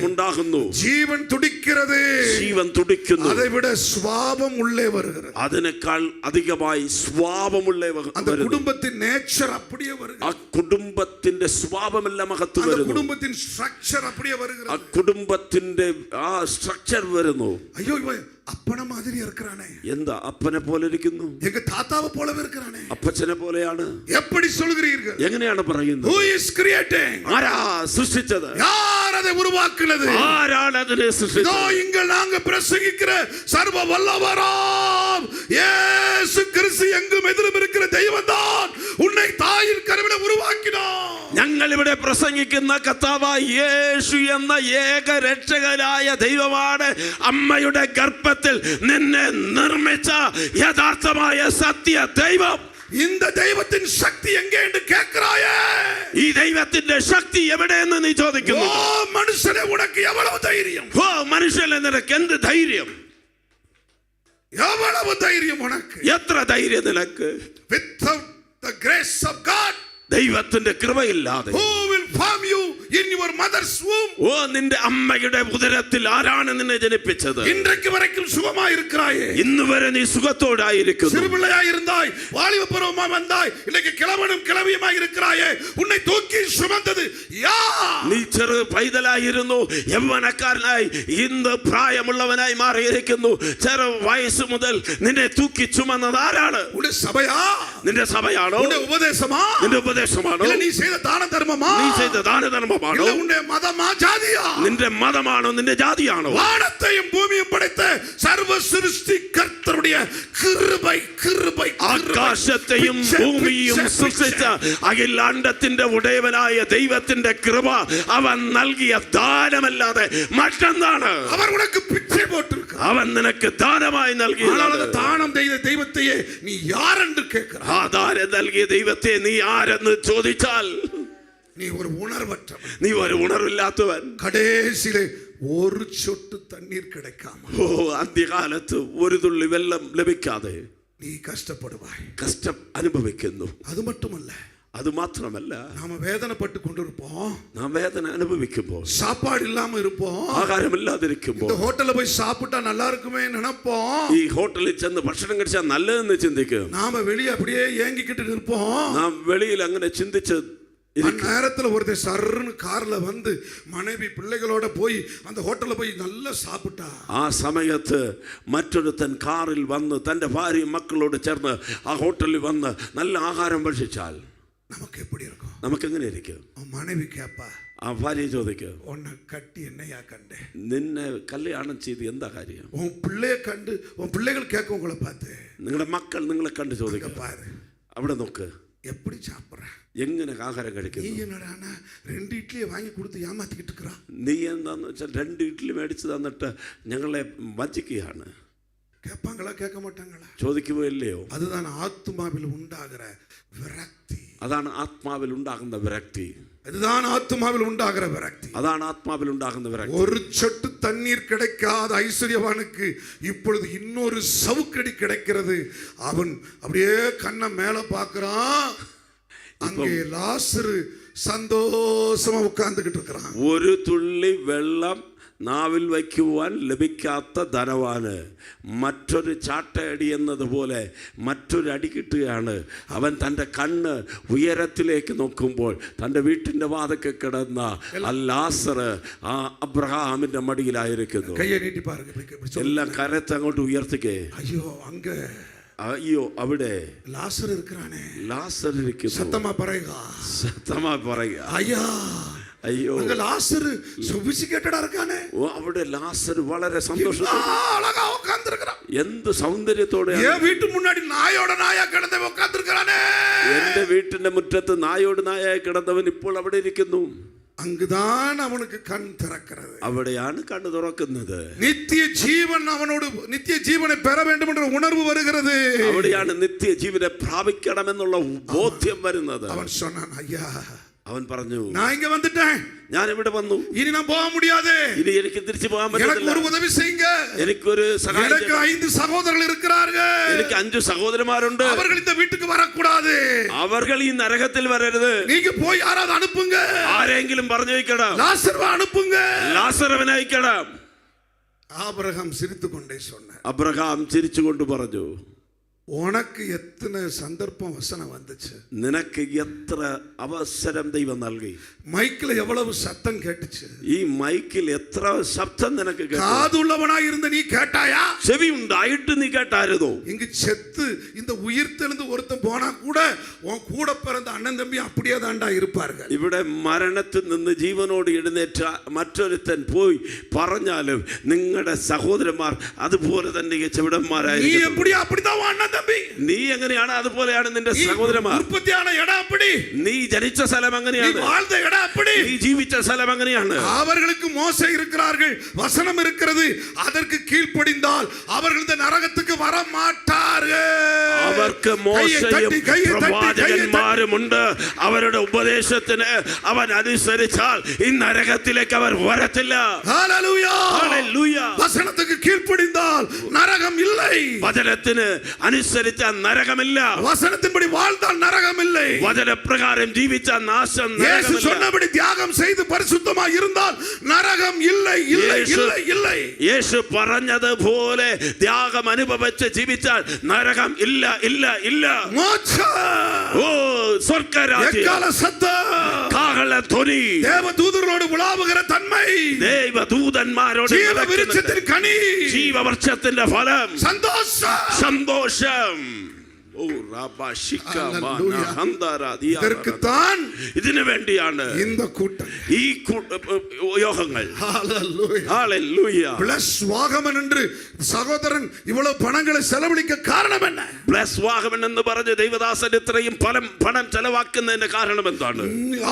ഉണ്ടാകുന്നു, ജീവൻ തുടിക്കുന്നത്, ജീവൻ തുടിക്കുന്നു. അതെവിട സ്വാപം ഉള്ളേ വരുന്നത്, അതിനേക്കാൾ അധികമായി സ്വാപമുള്ളേ വരുന്നു. കുടുംബത്തിൻ നേച്ചർ அப்படியே வருகிறது. ആ കുടുംബത്തിന്റെ സ്വഭാവമെല്ലാം അകത്ത് വരുന്നു. കുടുംബത്തിൻ സ്ട്രക്ചർ அப்படியே வருகிறது. ആ കുടുംബത്തിന്റെ ആ സ്ട്രക്ചർ വരുന്നു. അയ്യോ അപ്പനെ മാതിരി ഇരിക്കறானே, എന്താ അപ്പനെ പോലെ ഇരിക്കുന്നു? എങ്ക താത്താവെ പോലவே ഇരിക്കறானே, അപ്പച്ചനെ പോലെയാണ്. எப்படி சொல்கிறீர்கள்? എങ്ങനെയാണ് പറയുന്നത്? Who is creating? ആരാ സൃഷ്ടിച്ചത്? யார் அதை உருவாக்குனது? ആരാണ് അതിനെ സൃഷ്ടിച്ചത്? இதோ இங்க நாங்க பிரசங்கிக்கிற சர்வ வல்லவராம் இயேசு கிறிஸ்து எங்கும் எதிலும் இருக்கிற தெய்வம்தான் உன்னை தாயின் கருவிலே உருவாக்கினார். ഞങ്ങൾ ഇവിടെ പ്രസംഗിക്കുന്ന കർത്താവായ യേശു എന്ന ഏക രക്ഷകനായ ദൈവമാണ് അമ്മയുടെ ഗർഭത്തിൽ നിന്നെ നിർമ്മിച്ച യഥാർത്ഥമായ സത്യ ദൈവം. இந்த தெய்வத்தின் சக்தி எங்கே என்று கேட்கிறாயே? ഈ ദൈവത്തിന്റെ ശക്തി എവിടെയെന്ന് നീ ചോദിക്കുന്നു. ഓ മനുഷ്യനെ ഉനക്ക് എவ்வளவு ധൈര്യം? ഓ മനുഷ്യനെ നിനക്ക് എന്ത് ധൈര്യം? എவ்வளவு ധൈര്യം ഉനക്ക്? എത്ര ധൈര്യം നിനക്ക്? Without the grace of God, ദൈവത്തിന്റെ കൃപയില്ലാതെ who will form you in your mother's womb? ഓ നിന്റെ അമ്മയുടെ ഉദരത്തിൽ ആരാണ് നിന്നെ ജനിപ്പിച്ചത്? ഇன்றைக்கு வரைக்கும் சுகமாய் இருக்கிறாயே, ഇന്ന് വരെ നീ സുഖത്തോടായിരിക്കുന്നു. சிறுபிள்ளையாய் இருந்தாய், வாலிப பருவமாய் வந்தாய், இன்னைக்கு கிழவனும் கிழவியுமாய் இருக்கிறாயே, உன்னை தூக்கி சுமந்தது யார்? നീ ചെറു പൈതലായിരുന്നു, യൗവനക്കാരനായി ഇന്ന് പ്രായമുള്ളവനായി മാറിയിരിക്കുന്നു. ചെറു വയസ്സ് മുതൽ നിന്നെ തൂക്കി ചുമന്നത് ആരാണ്? உன்னுடைய சபையா? നിന്റെ സഭയാണോ? உன்னுடைய உபதேசமா? നിന്റെ ഉപദേശമാണോ? இல்ல நீ செய்த தான தர்மமா? നീ ചെയ്ത ദാനധർമ്മമാണോ? இல்ல உன்னுடைய மதமா ஜாதியா? നിന്റെ മതമാണോ? നിന്റെ ജാതിയാണോ? வானத்தையும் பூமியும் படைத்த சர்வ சிருஷ்டி கர்த்தருடைய கிருபை, கிருபை, ആകാശത്തെയും ഭൂമിയും സൃഷ്ടിച്ച അഖിലാണ്ടത്തിന്റെ ഉടയവനായ ദൈവത്തിന്റെ കൃപ അവൻ നൽകിയ ദാനമല്ലാതെ മറ്റെന്താണ്? അവൻ നിനക്ക് ദാനമായി നൽകിയ ദാനം ചെയ്ത ദൈവത്തെയെ നീ ആരെന്ന് കേൾക്കുക. ആ ദാനം നൽകിയ ദൈവത്തെ നീ ആരെന്ന് ചോദിച്ചാൽ നീ ഒരു ഉണർവറ്റവൻ, നീ ഒരു ഉണർവില്ലാത്തവൻ. കടേസിലെ ഒരു ചൊട്ട് തണ്ണീർ കിടക്കാമ, ഓ അന്ത്യകാലത്ത് ഒരു തുള്ളി വെള്ളം ലഭിക്കാതെ നീ കഷ്ടപ്പെടുവായി, കഷ്ടം അനുഭവിക്കുന്നു. അത് മാത്രമല്ല നാം വേദനപ്പെട്ട് കൊണ്ടിരുப்போம், നാം വേദന അനുഭവിക്കുമ്പോൾ, சாப்பாடு இல்லாம இருப்போம், ആഹാരമില്ലാതിരിക്കുമ്പോൾ, ഹോട്ടലിൽ പോയി சாப்பிட்டா நல்லா இருக்குமே நினைப்போம், ഈ ഹോട്ടലിൽ ചെന്ന് ഭക്ഷണം കഴിച്ചാൽ നല്ലതെന്ന് ചിന്തിക്കും. നാം വെളിയെ அப்படியே ஏங்கிக்கிட்டு இருப்போம். നാം വെളിയിൽ അങ്ങനെ ചിന്തിച്ച് நேரத்தில் ஒருத்தர் சர்ன்னு கார்ல வந்து மனைவி பிள்ளைகளோட போய் அந்த ஹோட்டல்ல போய் நல்லா சாப்பிட்டா, ആ സമയത്ത് മറ്റൊരുത്തൻ കാറിൽ വന്ന് തന്റെ ഭാര്യയും മക്കളോട് ചേർന്ന് ആ ഹോട്ടലിൽ വന്ന് നല്ല ആഹാരം ഭക്ഷിച്ചാൽ നമുക്ക് எப்படி இருக்கும்? നമുക്ക് എങ്ങനെ ഇരിക്കും? മனைவி കേപ്പാ, ആ ഭാര്യ ചോദിക്കും, ഉന്നെ കട്ടി എന്നയാ കണ്ടേ, നിന്നെ കല്യാണം ചെയ്ത് എന്താ കാര്യം? ഉൻ പിള്ളയെ കണ്ട് ഉൻ പിള്ളകൾ കേൾക്കും, ഉങ്ങളെ പാത്ത് നിങ്ങളുടെ മക്കൾ നിങ്ങളെ കണ്ട് ചോദിക്കും, അവിടെ നോക്ക് எப்படி சாப்பிடுற, എങ്ങനെ ആഹാരം കഴിക്കുന്നു? നീ എന്നടാണ് 2 ഇഡ്ഡലി വാങ്ങി കൊടുത്ത് ഏമാത്തിക്കിട്ട് இருக்கற, നീ എന്താന്ന് വെച്ചാൽ 2 ഇഡ്ഡലി മേടിച്ച് തന്നിട്ട് ഞങ്ങളെ വഞ്ചിക്കുകയാണ്. കേൾപ്പാങ്ങളാ കേൾക്ക മാട്ടാങ്ങളാ? ചോദിക്കുമോ ഇല്ലയോ? അതാണ് ആത്മാവിൽ ഉണ്ടാകുന്ന വിരക്തി, അതാണ് ആത്മാവിൽ ഉണ്ടാകുന്ന വിരക്തി, அதுதான் ஆத்மாவில் உண்டாகிற விரக்தி, അതാണ് ആത്മാവിൽ ഉണ്ടാകുന്ന വിരക്തി. ஒரு சொட்டு தண்ணீர் கிடைக்காத ஐஸ்வர்யவானுக்கு இப்பொழுது இன்னொரு சவுக்கடி கிடைக்கிறது. அவன் அப்படியே கண்ணை மேல பார்க்கறான், அங்கே லாசரு சந்தோஷமா உட்கார்ந்துகிட்டு இருக்கிறான். ഒരു തുള്ളി വെള്ളം നാവിൽ വയ്ക്കുവാൻ ലഭിക്കാത്ത ധനവാന് മറ്റൊരു ചാട്ടയടി എന്നതുപോലെ മറ്റൊരു അടി കിട്ടുകയാണ്. അവൻ തൻ്റെ കണ്ണ് ഉയരത്തിലേക്ക് നോക്കുമ്പോൾ തൻ്റെ വീട്ടിൻ്റെ വാതിൽക്കൽ കിടന്ന ആ ലാസർ ആ അബ്രഹാമിൻ്റെ മടിയിലായിരിക്കുന്നു. എല്ലാം കരത്ത് അങ്ങോട്ട് ഉയർത്തിക്കേ. അയ്യോ അവിടെ ലാസർ ഇരിക്കുന്നു. സത്യമാ പറയുക. അയ്യോ ലാസർ അവിടെ ലാസർ വളരെ സന്തോഷത്തോടെ എന്ത് സൗന്ദര്യത്തോടെ വീട്ടു മുന്നാടി നായോട് നായ കിടന്നവ എന്റെ വീട്ടിന്റെ മുറ്റത്ത് നായോട് നായായി കിടന്നവൻ ഇപ്പോൾ അവിടെ ഇരിക്കുന്നു. அங்குதான் அவனுக்கு கண் திறக்கிறது, അവിടെയാണ് കണ്ണ് തുറക്കുന്നത്. நித்திய ஜீவன் அவனோடு நித்திய ஜீவனை பெற வேண்டும் என்ற உணர்வு வருகிறது. അവിടെയാണ് നിത്യ ജീവനെ പ്രാപിക്കണമെന്നുള്ള ബോധ്യം വരുന്നത്. അവൻ சொன்னான், ஐயா, അവൻ പറഞ്ഞു, நான் இங்க வந்துட்டேன், ഞാൻ ഇവിടെ വന്നു, ഇനി ഞാൻ പോകാൻ முடியாது, ഇനി എനിക്ക് തിരിച്ചു പോകാൻ പറ്റില്ല, எனக்கு ஒரு உதவி செய்யுங்க, എനിക്കൊരു സഹായം, எனக்கு 5 സഹോദരങ്ങൾ இருக்கிறார்கள், എനിക്ക് 5 സഹോദരന്മാരുണ്ട്, அவர்கள் இந்த வீட்டுக்கு வரக்கூடாது, அவர்கள் ഈ നരകത്തിൽ വരരുത്, நீங்க போய் யாராவது அனுப்புங்க, ആരെങ്കിലും പറഞ്ഞു வைക്കണം, லாசர்வை அனுப்புங்க, ലാസറവനെ അയക്കണം. ஆபிரகாம் சிரித்துக்கொண்டே சொன்னார். അബ്രഹാം ചിരിച്ചുകൊണ്ട് പറഞ്ഞു, உனக்கு எத்தனை சந்தர்ப்பம் வசனம் வந்துச்சு, നിനക്ക് എത്ര അവസരം ദൈവം നൽകി, மைக்ல எவ்வளவு சத்தம் கேட்டுச்சு, ഈ മൈക്കിൽ എത്ര ശബ്ദം നിനക്ക് കേട്ടു, காதுள்ளவனாய் இருந்த நீ கேட்டாயா, ചെവി ഉണ്ടായിട്ട് നീ കേട്ടായിരുന്നോ? இங்கு செத்து இந்த உயிர்த்தெழுந்து ஒருத்தன் போனா கூட உன் கூட பிறந்த அண்ணன் தம்பி அப்படியே தாண்டா இருப்பார்கள். ഇവിടെ മരണത്തിൽ നിന്ന് ജീവനോട് എഴുന്നേറ്റ മറ്റൊരുത്തൻ പോയി പറഞ്ഞാലും നിങ്ങളുടെ സഹോദരന്മാർ അതുപോലെ തന്നെ ചെവിടന്മാരായിരിക്കും. നീ എപ്പടി அப்படிதான் அண்ணன் தம்பி, നീ എങ്ങനെയാണ് അതുപോലെയാണ് നിന്റെ സഹോദരന്മാർ. ഉற்பത്തിயான இடம் அப்படி, നീ ജനിച്ച സ്ഥലം എങ്ങനെയാണ്, நீ வாழ்ந்த இடம் அப்படி, നീ ജീവിച്ച സ്ഥലം എങ്ങനെയാണ്. அவர்களுக்கு மோசே இருக்கிறார்கள், வசனம் இருக்கிறது, அதற்கு கீழ்ப்படிந்தால் அவர்கள் இந்த நரகத்துக்கு வர மாட்டார்கள். അവർക്ക് മോശയും പ്രവാചകന്മാരുമുണ്ട്, അവരുടെ ഉപദേശത്തിന് അവൻ അനുസരിച്ചാൽ ഈ നരകത്തിലേക്ക് അവർ വരത്തില്ല. Hallelujah, hallelujah. വചനത്തിക്ക് കീഴ്പ്പടിந்தால் നരകം இல்லை, വചനത്തിന് അനുസരിച്ച നരകമില്ല, വചനത്തിൻപടി வாழ்ந்தால் நரகம் இல்லை, വചനപ്രകാരം ജീവിച്ച നാശം യേശു சொன்னபடி தியாகம் செய்து பரிசுத்தமாய் இருந்தால் நரகம் இல்லை இல்லை இல்லை இல்லை. യേശു പറഞ്ഞതുപോലെ ത്യാഗം അനുഭവിച്ച് ജീവിച്ചാൽ നരകം ഇല്ല ഇല്ല ഇല്ല. ഓ സ്വർഗ്ഗരാജ്യം, എക്കാല ശബ്ദം, കാഹള ധ്വനി, ദേവദൂതരോട് ഉലാവുകിற തന്മൈ, ദേവദൂതന്മാരോട് ജീവവൃക്ഷത്തിൻ കനി, ജീവവൃക്ഷത്തിന്റെ ഫലം, സന്തോഷം സന്തോഷം. ஓ ராபா ஷிகா Hallelujah. மானா ஹந்தாரா தியா இதற்குத்தான் ഇതിനു വേണ്ടിയാണ് இந்த கூட்டம். ഈ യോഗങ്ങൾ. Hallelujah. ஹalleluya. பிளஸ் வாகமன் என்று சகோதரன் இவ்வளவு பணங்களை செலவழிக்க காரணம் என்ன? പ്ലസ് വാഹമൻ എന്ന് പറഞ്ഞ ദൈവദാസൻ ഇത്രയും പണം ചെലവാക്കുന്നതിന്റെ കാരണം എന്താണ്?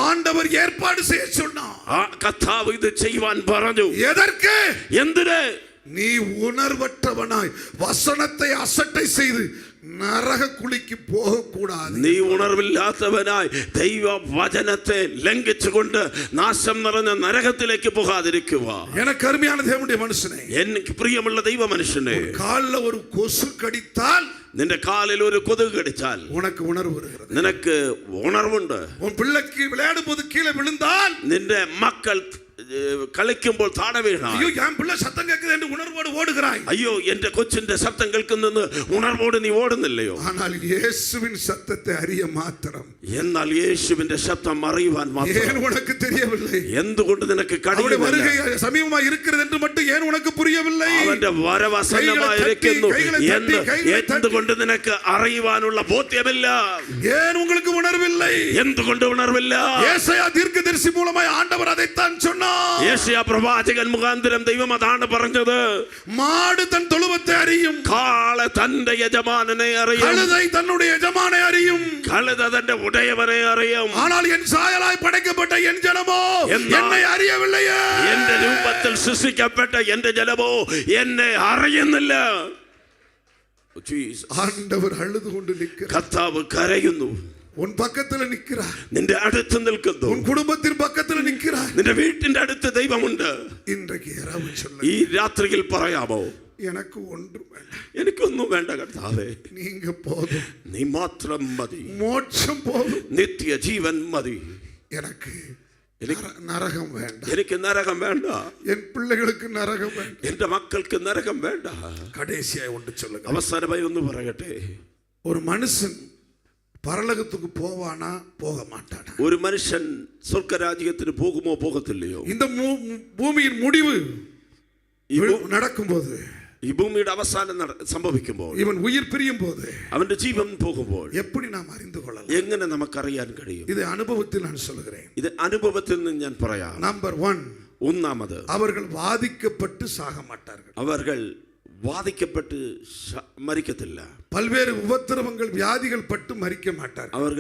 ஆண்டவர் ஏற்பாடு செய்ய சொன்னார். ആ കർത്താവ് ഇത് ചെയ്യുവാൻ പറഞ്ഞു. எதற்கு? എന്തിന്? நீ உணர்வற்றவனாய் வசனத்தை அசட்டை செய்து நரக குழிக்கு போக கூடாது. നീ ഉണർവില്ലാത്തവനായി ദൈവ വചനത്തെ ലംഘിച്ചുകൊണ്ട് നാശം നിറഞ്ഞ നരകത്തിലേക്ക് പോകാതിരിക്കുക. எனக்கு அருமையான தேவனுடைய மனுஷனே, എനിക്ക് പ്രിയമുള്ള ദൈവ മനുഷ്യനെ, கால்ல ஒரு கொசு கடித்தால் നിന്റെ കാലിൽ ഒരു കൊതുക് കടിച്ചാൽ உனக்கு உணர்வு வருகிறது. നിനക്ക് ഉണർവുണ്ട്. உன் பிள்ளைக்கு விளையாடும் போது கீழே விழுந்தால் നിന്റെ മക്കൾ കളിക്കുമ്പോൾ താഴെ വീണാൽ ஐயோ என் பிள்ளை சத்தம் கேட்குது என்று உணர்வோடு ஓடுகிறாய். അയ്യോ എന്റെ കൊച്ചിന്റെ ശബ്ദം കേൾക്കുന്നെന്ന് ഉണർവോട് നീ ഓടുന്നില്ലയോ? ஆனால் இயேசுவின் சத்தத்தை அறிய மாத்திரம். എന്നാൽ യേശുവിന്റെ ശബ്ദം അറിയുവാൻ മാത്രം ஏன் உனக்கு தெரியவில்லை? എന്തുകൊണ്ട് നിനക്ക് அவருடைய കഴിയുന്നില്ല? வருகை சமீபமாக இருக்கிறது என்று மட்டும் ஏன் உனக்கு புரியவில்லை? അവന്റെ വരവസന്നമായിരിക്കുന്നു എന്ന് എന്തുകൊണ്ട് നിനക്ക് അറിയുവാനുള്ള ബോധ്യമില്ല? ஏன் உங்களுக்கு உணர்வில்லை? എന്തുകൊണ്ട് ഉണർവില്ല? ஏசாயா தீர்க்கதரிசி மூலமாய் ஆண்டவர் அதைத்தான் சொன்னார். യേശയ്യാ പ്രവാചകൻ മുഖാന്തരം ദൈവം അതാണ് പറഞ്ഞത്. மாடு தன் தொழுவத்தை அறியும், കാള തന്റെ യജമാനനെ അറിയും, கழுதை தன்னுடைய எஜமானை அறியும், കഴുത തന്റെ ഉടയവനെ അറിയും. ஆனால் என் சாயலாய் படைக்கப்பட்ட என் ஜனமோ என்னை அறியவில்லையே. എന്റെ രൂപത്തിൽ സൃഷ്ടിക്കപ്പെട്ട എന്റെ ജനമോ എന്നെ അറിയുന്നില്ല. ஆண்டவர் அழுது கொண்டு நிற்கிறார். കർത്താവ് കരയുന്നു. உன் பக்கத்துல நிற்கிறார். നിന്റെ അടുത്ത് നിൽക്കുന്നു. உன் குடும்பத்தின் பக்கத்துல நிற்கிறார். നിന്റെ വീട്ടിന്റെ അടുത്ത് ദൈവമുണ്ട്. இன்றைக்கு இரவு சொல்ல, ഈ രാത്രിയിൽ പറയാമോ, எனக்கு ஒன்றும் வேண்டாம், എനിക്കൊന്നും വേണ്ട കർത്താവേ, நீங்க போதும், നീ മാത്രം മതി, மோட்சம் போதும், നിത്യ ജീവൻ മതി, எனக்கு நரகம் வேண்டாம், എനിക്ക് നരകം വേണ്ട, என் பிள்ளைகளுக்கு நரகம் வேண்டாம். എന്റെ മക്കൾക്ക് നരകം വേണ്ട. கடைசியாய் ஒன்று சொல்லுங்க. അവസാനമായി ഒന്ന് പറയട്ടെ, ஒரு மனுஷன் பரலோகத்துக்கு போவானா போக மாட்டானா? ഒരു മനുഷ്യൻ സ്വർഗരാജ്യത്തിന് പോകുമോ പോകത്തില്ലയോ? இந்த பூமியின் முடிவு நடக்கும்போது, ഈ ഭൂമിയുടെ അവസാനം സംഭവിക്കുമ്പോൾ, இவன் உயிர் பிரியும் போது, അവന്റെ ജീവൻ പോകുമ്പോൾ எப்படி நாம் அறிந்து கொள்ளலாம்? എങ്ങനെ നമുക്കറിയാൻ കഴിയും? இது அனுபவத்தில் நான் சொல்லுகிறேன். ഇത് അനുഭവത്തിൽ നിന്ന് ഞാൻ പറയാം. நம்பர் 1, ഒന്നാമത്, அவர்கள் வாதிக்கப்பட்டு சாக மாட்டார்கள். അവർ വാദിക്കപ്പെട്ട് മരിക്കത്തില്ല. பல்வேறு உபத்திரவங்கள் வியாதிகள் பட்டு மரிக்க மாட்டார்கள். അവർ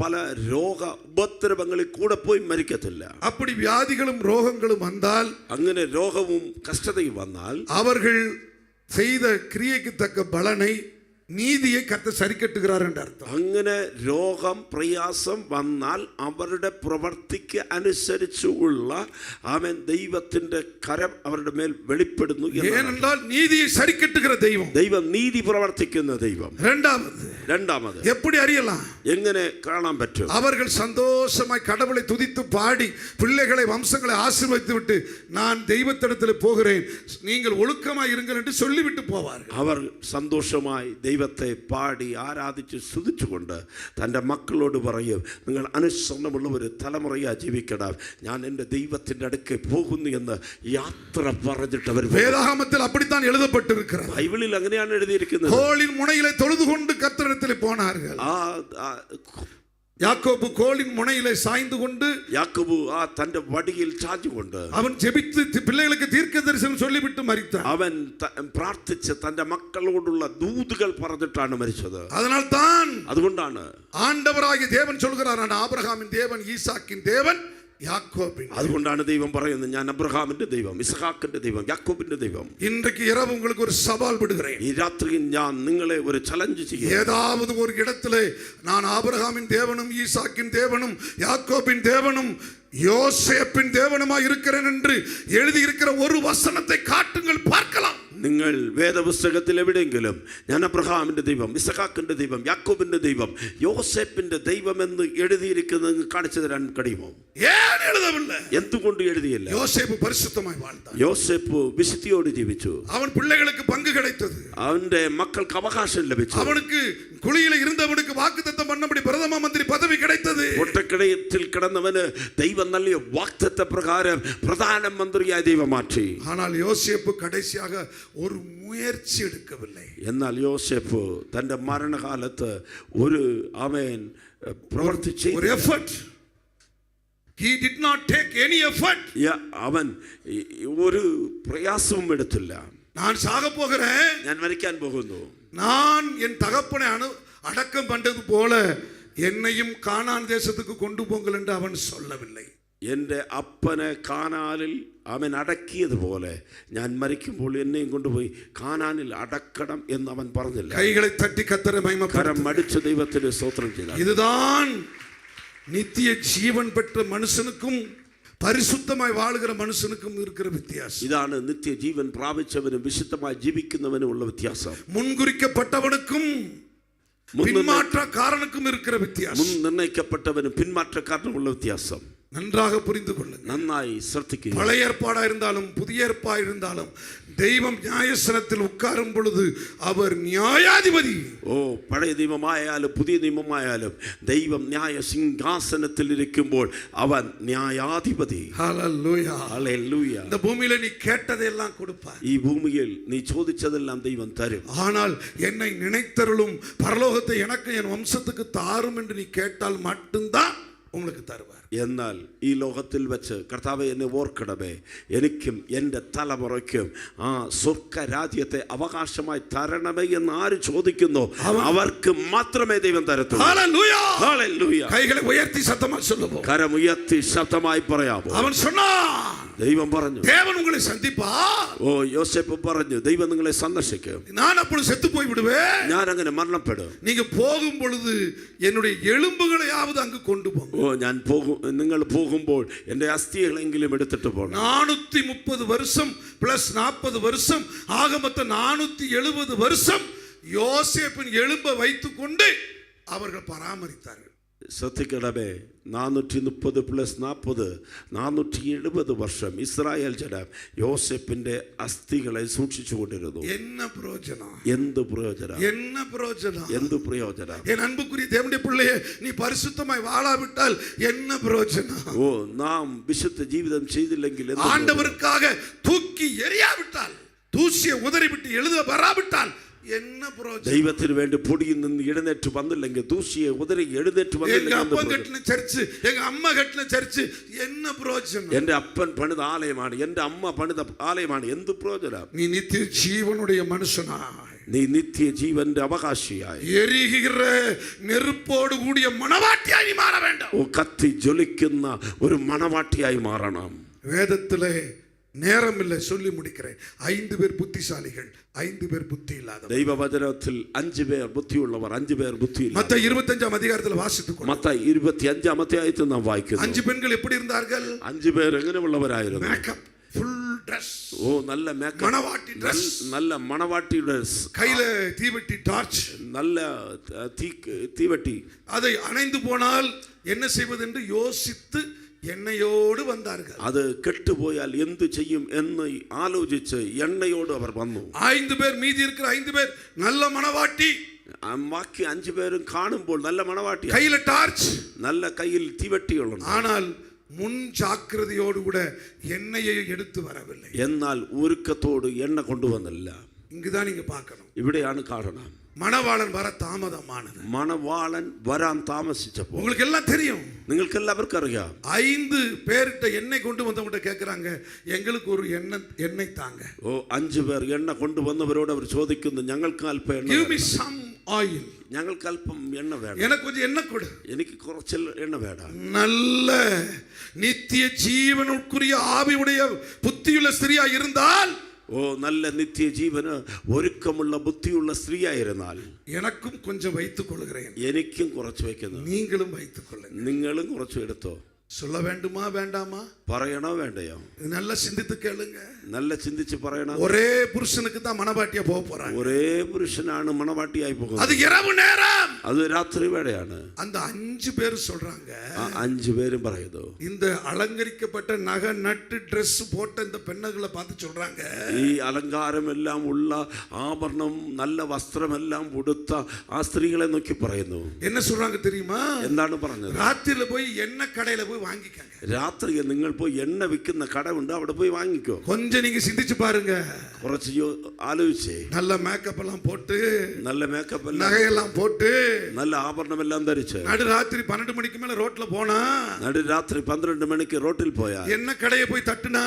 പല രോഗ ഉപദ്രവങ്ങളിൽ കൂടെ പോയി മരിക്കത്തില്ല. அப்படி வியாதிகளும் ரோகங்களும் வந்தால், അങ്ങനെ രോഗവും കഷ്ടതയും വന്നാൽ, அவர்கள் செய்த கிரியைக்கு தக்க பலனை, നീതിയെ കർത്താവ് സരിക്കെട്ടുகிறார் എன்ற അർത്ഥം. അങ്ങനെ രോഗം പ്രയാസം വന്നാൽ അവരുടെ പ്രവർത്തിക്ക് അനുസരിച്ചുള്ള അവൻ ദൈവത്തിന്റെ കരം അവരുടെ മേൽ വെളിപ്പെടുന്നു. ஏனென்றால் நீதியை சரிக்கட்டுகிற தெய்வம், ദൈവം നീതി പ്രവർത്തിക്കുന്ന ദൈവം. രണ്ടാമത് எப்படி அறியலாம்? എങ്ങനെ കാണാൻ പറ്റും? அவர்கள் சந்தோஷமாய் கடவுளை துதித்து பாடி பிள்ளைகளை வம்சங்களை ஆசீர்வதித்து விட்டு, நான் தெய்வத்திடத்தில் போகிறேன், நீங்கள் ஒழுக்கமாய் இருங்கள் என்று சொல்லிவிட்டு போவார்கள். അവർ സന്തോഷമായി ദൈവത്തെ പാടി ആരാധിച്ച് സ്തുതിച്ചുകൊണ്ട് തൻ്റെ മക്കളോട് പറയും, നിങ്ങൾ അനുസരണമുള്ള ഒരു തലമുറയാ ജീവിക്കണം, ഞാൻ എൻ്റെ ദൈവത്തിൻ്റെ അടുക്കൽ പോകുന്നു എന്ന് യാത്ര പറഞ്ഞിട്ട് അവർ. வேதாகமத்தில் அப்படித்தான் எழுதப்பட்டிருக்கிறது. ബൈബിളിൽ അങ്ങനെയാണ് എഴുതിയിരിക്കുന്നത്. கோலின் முனையிலே தொழுது கொண்டு கர்த்தரிடத்தில் போனார்கள். யாக்கோபு கோலின் முனையிலே சாய்ந்து கொண்டு, യാക്കോബ് തന്റെ വടിയിൽ ചാഞ്ഞുകൊണ്ട് அவன் ஜெபித்து பிள்ளைகளுக்கு தீர்க்கதரிசனம் சொல்லிவிட்டு மரித்தான். അവൻ പ്രാർത്ഥിച്ച് തന്റെ മക്കളോടുള്ള ദൂതുകൾ പറഞ്ഞിട്ടാണ് മരിച്ചത്. അതുകൊണ്ടാണ് ஆண்டவராகிய தேவன் சொல்கிறார், நான் ஆபிரகாமின் தேவன், ஈசாக்கின் தேவன், யாக்கோபின். അതുകൊണ്ടാണ് ദൈവം പറയുന്നത്, ഞാൻ അബ്രഹാമിന്റെ ദൈവം, ഇസ്ഹാക്കിന്റെ ദൈവം, യാക്കോബിന്റെ ദൈവം. இன்றைக்கு இரவு உங்களுக்கு ஒரு சவால் விடுகிறேன். ഈ രാത്രി ഞാൻ നിങ്ങളെ ഒരു ചലഞ്ച് ചെയ്യും. ஏதாவது ஒரு இடத்திலே நான் ஆபிரகாமின் தேவனும், ஈசாக்கின் தேவனும், யாக்கோபின் தேவனும், யோசேப்பின் தேவனுமாய் இருக்கிறேன் என்று எழுதியிருக்கிற ஒரு வசனத்தை காட்டுங்கள், பார்க்கலாம். നിങ്ങൾ വേദപുസ്തകത്തിൽ എവിടെയെങ്കിലും ഞാൻ അബ്രഹാമിന്റെ ദൈവം, ഇസ്ഹാക്കിന്റെ ദൈവം, യാക്കോബിന്റെ ദൈവം, യോസേപ്പിന്റെ ദൈവം എന്ന് എഴുതിയിരിക്കുന്നത് കാണിച്ചു തരാൻ കഴിയുമോ? എന്തുകൊണ്ട് എഴുതിയില്ല? யோசேப்பு பரிசுத்தமாய் வாழ்ந்தான். യോസേപ്പ് വിശുദ്ധിയോട് ജീവിച്ചു. அவன் பிள்ளைகளுக்கு பங்கு கிடைத்தது. അവന്റെ മക്കൾക്ക് അവകാശം ലഭിച്ചു. அவனுக்கு குழியில இருந்தவனுக்கு வாக்குத்தத்தம் பண்ணபடி பிரதம மந்திரி பதவி கிடைத்தது. ഒട്ടക്കിടയിൽ കിടന്നവന് ദൈവം നൽകിയ വാഗ്ദത്ത പ്രകാരം പ്രധാനമന്ത്രിയായി ദൈവം മാറ്റി. ஆனால் யோசேப்பு கடைசியாக ஒரு முயற்சி எடுக்கவில்லை. എന്നാൽ യോസേഫ് തന്റെ മരണകാലത്ത് ഒരു അവൻ പ്രവർത്തിച്ചു ஒரு effort. He did not take any effort. അവൻ ഒരു പ്രയാസവും എടുത്തില്ല. நான் சாக போகிறேன், ഞാൻ മരിക്കാൻ പോകുന്നു, நான் என் தகப்பனை அடக்கம் பண்ணது போல என்னையும் கானான் தேசத்துக்கு கொண்டு போங்கள் என்று அவன் சொல்லவில்லை. എൻ്റെ അപ്പനെ കാനാനിൽ അവൻ അടക്കിയതുപോലെ ഞാൻ മരിക്കുമ്പോൾ എന്നെയും കൊണ്ടുപോയി കാനാനിൽ അടക്കണം എന്ന് അവൻ പറഞ്ഞില്ല. കൈകളെ തട്ടി കർത്തരെ മഹിമപ്പെടുത്തുക. കരം അടിച്ച് ദൈവത്തിന് സ്തോത്രം ചെയ്താൽ இதுதான் நித்திய ஜீவன் பெற்ற மனுஷனுக்கும் பரிசுத்தமாய் வாழுகிற மனுஷனுக்கும் இருக்கிற வித்தியாசம். ഇതാണ് നിത്യജീവൻ പ്രാപിച്ചവനും വിശുദ്ധമായി ജീവിക്കുന്നവനും ഉള്ള വ്യത്യാസം. മുൻകുറിക്കപ്പെട്ടവനുക്കും பின்மாற்றக்காரனுக்கும் இருக்கிற வித்தியாசம். മുൻ നിർണയിക്കപ്പെട്ടവനും പിന്മാറ്റക്കാരനും ഉള്ള വ്യത്യാസം நன்றாக புரிந்து கொள்ளுங்கள். നന്നായി ശ്രദ്ധിക്കുക. பழைய ஏற்பாடா இருந்தாலும் புதிய ஏற்பாடா இருந்தாலும் தெய்வம் நியாயஸ்தானத்தில் உட்காரும் பொழுது அவர் நியாயாதிபதி. ഓ പഴയ നിയമമായാലും പുതിയ നിയമമായാലും ദൈവം ന്യായ സിംഹാസനത്തിൽ ഇരിക്കുമ്പോൾ അവൻ ന്യായാധിപതി. ஹல்லேலூயா. ഹല്ലേലൂയ. இந்த பூமியில நீ கேட்டதெல்லாம் கொடுப்பார். ഈ ഭൂമിയിൽ നീ ചോദിച്ചതെല്ലാം ദൈവം തരും. ஆனால் என்னை நினைத்தருளும் பரலோகத்தை எனக்கு என் வம்சத்துக்கு தாரும் என்று நீ கேட்டால் மட்டும்தான் உங்களுக்கு தருவார். എന്നാൽ ഈ ലോകത്തിൽ വെച്ച് കർത്താവേ എന്നെ ഓർക്കണമേ, എനിക്കും എൻ്റെ തലമുറയ്ക്കും ആ സ്വർഗ രാജ്യത്തെ അവകാശമായി തരണമേ എന്ന് ആര് ചോദിക്കുന്നു അവർക്ക് മാത്രമേ ദൈവം തരത്തുള്ളൂ. ஹல்லேலூயா. ഹല്ലേലൂയ. கைகளை உயர்த்தி சத்தமா சொல்லுவோம். കരമുയർത്തി ശബ്ദമായി പറയാമോ? அவன் சொன்னான், ദൈവം പറഞ്ഞു, தேவன் உங்களை சந்திப்பார். ഓ യോസേഫ് പറഞ്ഞു, ദൈവം നിങ്ങളെ സന്ദർശിക്കും. நான் அப்பொழுது செத்து போய் விடுவேன், ഞാൻ അങ്ങനെ മരണപ്പെടും. நீங்க போகும் பொழுது என்னுடைய எலும்புகளையாவது அங்கு கொண்டு போங்க. ഓ ഞാൻ പോകും, നിങ്ങൾ പോകുമ്പോൾ എൻ്റെ അസ്ഥികളെങ്കിലും എടുത്തിട്ട് പോകണം. 430 வருஷம் பிளஸ் 40 வருஷம் ஆக மொத்தம் 470 வருஷம் யோசேப்பின் எலும்பை வைத்துக் கொண்டு அவர்கள் பராமரித்தார்கள். ശ്രദ്ധിക്കണമേ, 430 പ്ലസ് 40 470 വർഷം ഇസ്രായേൽ ജനം യോസേപ്പിന്റെ അസ്ഥികളെ സൂക്ഷിച്ചു കൊണ്ടിരുന്നു. என்ன பிரயோஜனம்? എന്ത് പ്രയോജനം? என்ன பிரயோஜனம்? എന്ത് പ്രയോജനം? என் அன்புக்குரிய தேவனுடைய பிள்ளையே, நீ பரிசுத்தமாய் வாழாவிட்டால் என்ன பிரயோஜனம்? ഓ നാം വിശുദ്ധ ജീവിതം ചെയ്തില്ലെങ്കിൽ എന്ത് പ്രയോജനം? ஆண்டவருக்காக தூக்கி எறியாவிட்டால், தூசியை உதறிவிட்டு எழுத வராவிட்டால் என்ன பிரயோஜனம்? ദൈവത്തിന് വേണ്ടി പൊടിയിൽ നിന്ന് എഴുന്നേറ്റ് വന്നില്ലെങ്കിൽ, ദൂഷിയെ ഉദരി എഴുന്നേറ്റ് எங்க വന്നില്ലെങ്കിൽ എന്ത് அப்பா പ്രയോജനം? கட்டின சர்ச்சு, எங்க அம்மா கட்டின சர்ச்சு, என்ன பிரயோஜனம்? എൻ്റെ അപ്പൻ പണിത ആലയമാണ്, എൻ്റെ അമ്മ പണിത ആലയമാണ്, എന്ത് പ്രയോജനം? நீ நித்திய ஜீவனுடைய மனுஷனாய், നീ നിത്യ ജീവന്റെ അവകാശിയായി, எரிகிற நெருப்போடு கூடிய மணவாட்டியாய் நீ மாற வேண்டும். ഓ കത്തി ജ്വലിക്കുന്ന ഒരു മണവാട്ടിയായി മാറണം. வேதத்திலே நேரம் இல்லை, சொல்லி முடிக்கிறேன். 5 பேர் புத்திசாலிகள், 5 பேர் புத்தி இல்லாதவர். ദൈവവചനത്തിൽ 5 പേർ ബുദ്ധിയുള്ളവർ, 5 പേർ ബുദ്ധിയില്ല. மத்தேயு 25 அதிகாரத்தில் வாசித்துக்கொள்ளுங்கள். മത്തായി 25 അധ്യായത്തിൽ നാം വായിക്കുന്നു. 5 பெண்கள் எப்படி இருந்தார்கள்? 5 പേർ എങ്ങനെയുള്ളവരായിരുന്നു? மேக்கப், ஃபுல் Dress, ഓ നല്ല മേക്കപ്പ്, மணவாட்டி Dress, നല്ല മണവാട്ടിയുടെ கையில தீவெட்டி டார்ச், നല്ല തീവട്ടി. அதை அணைந்து போனால் என்ன செய்வது என்று யோசித்து എണ്ണയോട് വന്നാர்கள். അത് കെട്ടുപോയാൽ എന്തു ചെയ്യും എന്ന് ആലോചിച്ച് എണ്ണയോട് അവർ വന്നു. 5 പേർ, மீதி இருக்கிற 5 பேர் நல்ல மணவாட்டி. ബാക്കി 5 പേരും കാണുമ്പോൾ നല്ല മണവാട്ടി, கையில டார்ச், നല്ല കയ്യിൽ തീവട്ടിയുള്ള, ஆனால் முன் ஜாக்கிரதையோடு கூட எண்ணெயை எடுத்து வரவில்லை. എന്നാൽ ഒരുക്കത്തോട് എണ്ണ കൊണ്ടുവന്നില്ല. இங்குதான் நீங்க பார்க்கணும். ഇവിടെയാണ് കാണണം. மணவாளன் வர தாமதமானது. മണവാളൻ വരാൻ താമസിച്ചപ്പോൾ, உங்களுக்கு எல்லாம் தெரியும், നിങ്ങൾക്ക് എല്ലാവർക്കും അറിയാം, 5 பேர்கிட்ட எண்ணெய் கொண்டு வந்தவங்க கேட்கிறாங்க, எங்களுக்கு ஒரு எண்ணெய் தாங்க. ഓ 5 പേർ എണ്ണ കൊണ്ടുവന്നവരോട് അവർ ചോദിക്കുന്നു, ഞങ്ങൾക്ക് അല്പം എണ്ണ Give me വേണം. some oil. ഞങ്ങൾക്ക് അല്പം എണ്ണ വേണം, எனக்கு கொஞ்சம் எண்ணெய் கொடு. എനിക്ക് കുറച്ച് എണ്ണ വേണം. நல்ல நித்திய ஜீவனுக்குரிய ஆவியுடைய புத்தியுள்ள ஸ்திரியா இருந்தால், ഓ നല്ല നിത്യജീവന് ഒരുക്കമുള്ള ബുദ്ധിയുള്ള സ്ത്രീയായിരുന്നാൽ, எனக்கும் கொஞ்சம் வைத்துக் கொள்கிறேன், എനിക്കും കുറച്ച് വെക്കുന്നു, நீங்களும் வைத்துக் கொள்ளுங்க. നിങ്ങളും കുറച്ച് എടുത്തോ. சொல்ல வேண்டுமா வேண்டாமா? പറയണോ വേണ്ടയോ? நல்லா சிந்தித்து கேளுங்க. നല്ല ചിന്തിച്ച് പറയണം. ஒரே புருஷனுக்கு தான் மணவாட்டியா போக போறாங்க. ഒരേ പുരുഷനാണ് മണവാട്ടിയായി പോകുന്നത്. அது இரவு நேரம். അത് രാത്രി വേളയാണ്. அந்த 5 பேர் சொல்றாங்க, 5 പേരും പറയുന്നു, இந்த அலங்கரிக்கப்பட்ட நகை நட்டு Dress போட்ட இந்த பெண்ணுகளை பார்த்து சொல்றாங்க, ഈ അലങ്കാരമെല്ലാം ഉള്ള ആഭരണം നല്ല വസ്ത്രമെല്ലാം ഉടുത്ത ആ സ്ത്രീകളെ നോക്കി പറയുന്നു. என்ன சொல்றாங்க தெரியுமா? എന്താണ് പറഞ്ഞത്? ராத்திரில போய் எண்ணெய் கடையில போய் வாங்கிக்கங்க. രാത്രിയിൽ നിങ്ങൾ പോയി എണ്ണ വിൽക്കുന്ന കടയുണ്ട്, അവിടെ പോയി വാങ്ങിക്കോ. கொஞ்சம் நீங்க சிந்திச்சு பாருங்க. കുറച്ച് ആലോചിച്ചേ. நல்ல மேக்கப் எல்லாம் போட்டு, நல்ல மேக்கப் எல்லாம், நகையெல்லாம் போட்டு, நல்ல ஆபரணம் எல்லாம் தரிச்சு நடுராத்திரி 12 மணிக்கு மேல ரோட்ல போனா, நடுராத்திரி 12 மணிக்கு ரோட்டில் போயா, என்ன கடையை போய் தட்டுனா,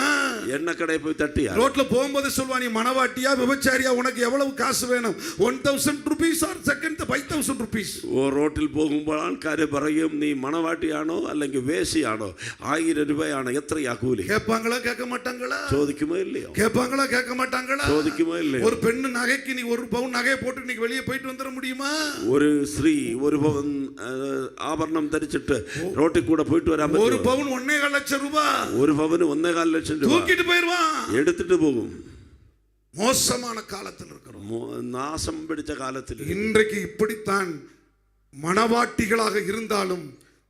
என்ன கடையை போய் தட்டியா, ரோட்ல போகும்போது சொல்வா, நீ மனவாட்டியா விபச்சாரியா, உனக்கு எவ்வளவு காசு வேணும்? 1000 rupees or second 5000 rupees. റോട്ടിൽ പോകുമ്പോൾ ആൾക്കാർ പറയും, നീ മണവാട്ടിയാണോ അല്ലെങ്കിൽ വേശിയാണോ, 1000 രൂപയാണ്, എത്രയാ കൂലി? கேட்பாங்களா கேட்க மாட்டாங்களா? ചോദിക്കുമോ ഇല്ലയോ? கேட்பாங்களா கேட்க மாட்டாங்களா? ചോദിക്കുമോ ഇല്ലയോ? ஒரு பெண்ணு நகைக்கு நீ 1 பவுன் நகையை போட்டு நீ வெளியே போயிட்டு வந்துட முடியுமா? ഒരു സ്ത്രീ 1 പവൻ ആഭരണം ധരിച്ചിട്ട് റോട്ടിൽ കൂടെ പോയിട്ട് വരാൻ പറ്റുമോ? 1 പவுன் 1.5 ലட்சம் ரூபாய். 1 പവന് 1.5 ലക്ഷം രൂപ தூக்கிட்டு போயிடுவான், എടുത്തിട്ട് പോകും. மோசமான காலத்தில் இருக்கிறோம், നാശം പിടിച്ച കാലത്തിൽ. இன்றைக்கு இப்படித்தான் மனவாட்டிகளாக இருந்தாலும்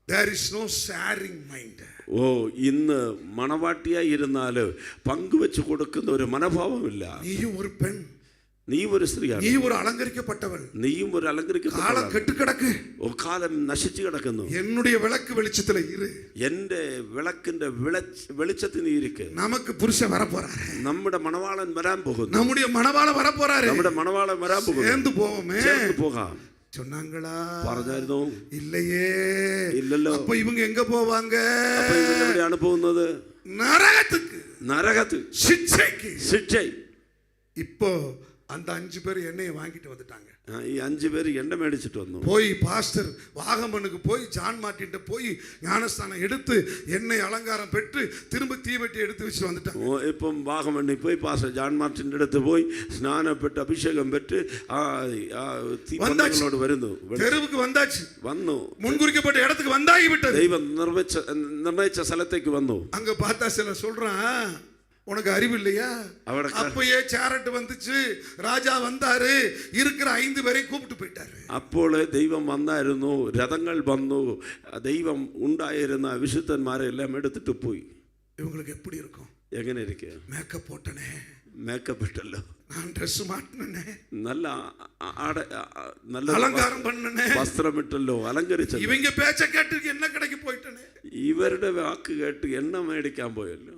there is no sharing mind. ഓ, ഇന്ന് മണവാട്ടിയായി ഇരുന്നാല് പങ്കുവെച്ച് കൊടുക്കുന്ന ഒരു മനോഭാവമില്ല. நீயும் ஒரு பெண், നീ ഒരു സ്ത്രീയാണ്, நீ ஒரு அலங்கரிக்கப்பட்டவள், നീയും ഒരു അലങ്കരിക്കപ്പെട്ട காலம் கெட்டு கிடக்கு, കാലം നശിച്ചു കിടക്കുന്നു. என்னுடைய விளக்கு வெளிச்சத்துல இரு, എന്റെ വിളക്കിന്റെ വെളിച്ചത്തിൽ നീ ഇരിക്ക്. நமக்கு புருஷன் வர போறாரு, നമ്മുടെ മണവാളൻ വരാൻ പോകുന്നു, நம்முடைய மணவாள வர போறாரு, നമ്മുടെ മണവാളൻ വരാൻ പോകുന്നു. சேர்ந்து போவோமே, ചേർന്ന് പോകാം சொன்னாங்களா? പറഞ്ഞായിരുന്നോ? இல்லையே. ഇല്ലല്ലോ. அப்ப இவங்க எங்க போவாங்க? അപ്പൊ ഇവരെവിടെയാണ് പോകുന്നത്? நரகத்துக்கு, നരകത്ത്, சிட்சைக்கு. ശിക്ഷை. இப்போ அந்த 5 பேர் எண்ணெயை வாங்கிட்டு வந்துட்டாங்க. ഈ 5 പേര് എണ്ണ മേടിച്ചിട്ട് വന്നു. போய் பாஸ்டர் வாகமனுக்கு போய் ஜான் மார்ட்டின்ட்ட போய் ஞானஸ்தானம் எடுத்து எண்ணெய் அலங்காரம் பெற்று திரும்ப தீவெட்டி எடுத்து வச்சு வந்துட்டாங்க. ഇപ്പം വാഗമണ്ണിൽ പോയി പാസ്റ്റർ ജാൻ മാർട്ടിൻ്റെ അടുത്ത് പോയി സ്നാനപ്പെട്ട് അഭിഷേകം പെറ്റ് തീവണ്ടികളോട് വരുന്നു. தெருவுக்கு வந்தாச்சு, വന്നു, முன்குறிக்கப்பட்ட இடத்துக்கு வந்தாகி விட்டது. ദൈവം നിർണയിച്ച സ്ഥലത്തേക്ക് വന്നു. அங்க பார்த்தா சில சொல்றான், உனக்கு அறிவு இல்லையா? அப்பயே சேரட் வந்துச்சு, ராஜா வந்தாரு, இருக்கிற 5 பேரை கூப்பிட்டு போயிட்டாரு. അപ്പോൾ ദൈവം വന്നായിരുന്നു, രഥങ്ങൾ വന്നു, ദൈവം ഉണ്ടായിരുന്ന വിശുദ്ധന്മാരെ എല്ലാം എടുത്തിട്ട് പോയി. இவங்களுக்கு எப்படி இருக்கும்? എങ്ങനെ ഇരിക്കെ? மேக்கப் போட்டனே, മേക്കപ്പ് ഇട്ടല്ലോ, நான் ட்ரெஸ் மாட்டினே, നല്ല அலங்காரம் பண்ணனே, വസ്ത്രമിട്ടല്ലോ, അലങ്കരിച്ചല്ലോ. இவங்க பேச்ச கேட்டு என்ன கடைக்கு போயிட்டனே, ഇവരുടെ വാക്ക് കേട്ട് എണ്ണ മേടിക്കാൻ പോയല്ലോ.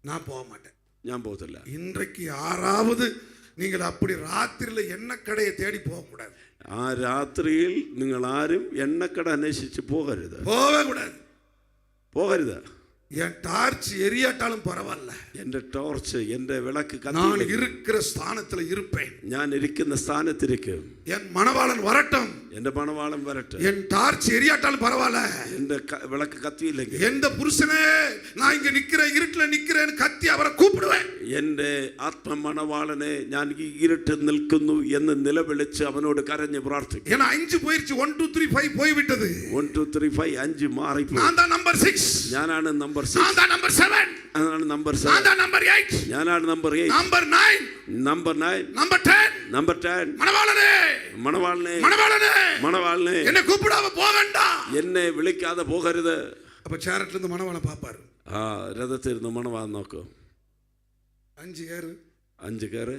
நான் போக மாட்டேன், ഞാൻ പോകത്തില്ല. இன்றைக்கு யாராவது நீங்கள் அப்படி ராத்திரியில எண்ணெய் கடையை தேடி போக கூடாது. ആ രാത്രിയിൽ നിങ്ങൾ ആരും എണ്ണക്കട അന്വേഷിച്ച് പോകരുത്, போகவே கூடாது. പോകരുത്. என் டார்ச் எரியாட்டாலும் பரவாயில்ல, എൻ്റെ ടോർച്ച്, എൻ്റെ വിളക്ക് நான் இருக்கிற ஸ்தானத்துல இருப்பேன், ഞാൻ ഇരിക്കുന്ന സ്ഥാനത്തിരിക്കും. என் மணவாளன் வரட்டும், എൻ്റെ മണവാളം വരട്ടെ, என் டார்ச் எரியாட்டாலும் பரவாயில்ல, എൻ്റെ വിളക്ക് കത്തിയില്ലെങ്കിൽ எந்த புருஷனே நான் இங்க நிக்கிறேன், இருட்டுல நிக்கிறேன்னு கத்தி அவரை கூப்பிடுவேன். എൻ്റെ ആത്മമണവാളനെ ഞാൻ ഈ ഇരുട്ടിൽ നിൽക്കുന്നു എന്ന് നിലവിളിച്ച് അവനോട് കരഞ്ഞ് പ്രാർത്ഥിക്കും. ஏன்னா 5 போயிருச்சு, 1 2 3 5 போய் விட்டது. 1 2 3 5 5 മാറിപ്പോയി. நான் தான் நம்பர் 6, ഞാനാണ് നമ്പർ 6, நான் தான் நம்பர் 7, അതാണ് നമ്പർ நான் 7, தான் நம்பர் 8, ഞാനാണ് number 8, number 9, number 9, number 10. Number 10. மணவாளனே, മണവാളനെ, மணவாளனே, മണവാളനെ, என்ன கூப்பிடாம போகண்டா. എന്നെ വിളിക്കാതെ പോകരുത്. அப்ப சேரட்ல இருந்து மணவாளன் பாப்பாரு, ആ രഥത്തിരുന്ന് മണവാൻ നോക്കും. 5 ஏறு, 5 കയറ്.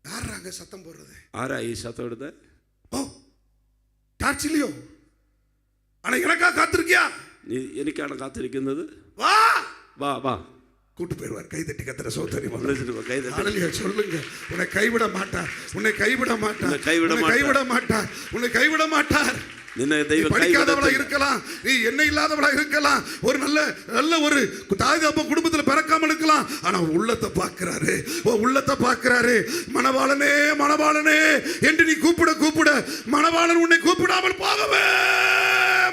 யாராங்க சத்தம் போடுறது? ആരാ ഈ ശതം എടുത്ത്? ஓ, டார்ச் இல்லையோ, ஆனா எனக்கா காத்திருக்கியா? നീ എനിക്കാണ് കാത്തിരിക്കുന്നത്, வா. വാ വാ. கூட்டு போயிடுவார், கை தட்டி கத்துற சோதரி വിളിച്ചിട്ട് പോ, കൈ തട്ടി. சொல்லுங்க, உன்னை கைவிட மாட்டார், உன்னை கைவிட மாட்டார், உன்னை கைவிட உன்னை கைவிட மாட்டார், உன்னை கைவிட மாட்டார். നിന്നെ ദൈവം படிக்காதவளா കൈവിടത്തില്ല. இருக்கலாம், நீ என்ன இல்லாதவளா இருக்கலாம், ஒரு நல்ல ஒரு தாய் தகப்பன் குடும்பத்துல பிறக்காம இருக்கலாம், ஆனா உள்ளத்தை பார்க்கிறாரு, உள்ளத்தை பார்க்கிறாரு. மணவாளனே, மணவாளனே என்று நீ கூப்பிட கூப்பிட மணவாளன் உன்னை கூப்பிடாமல் போகவே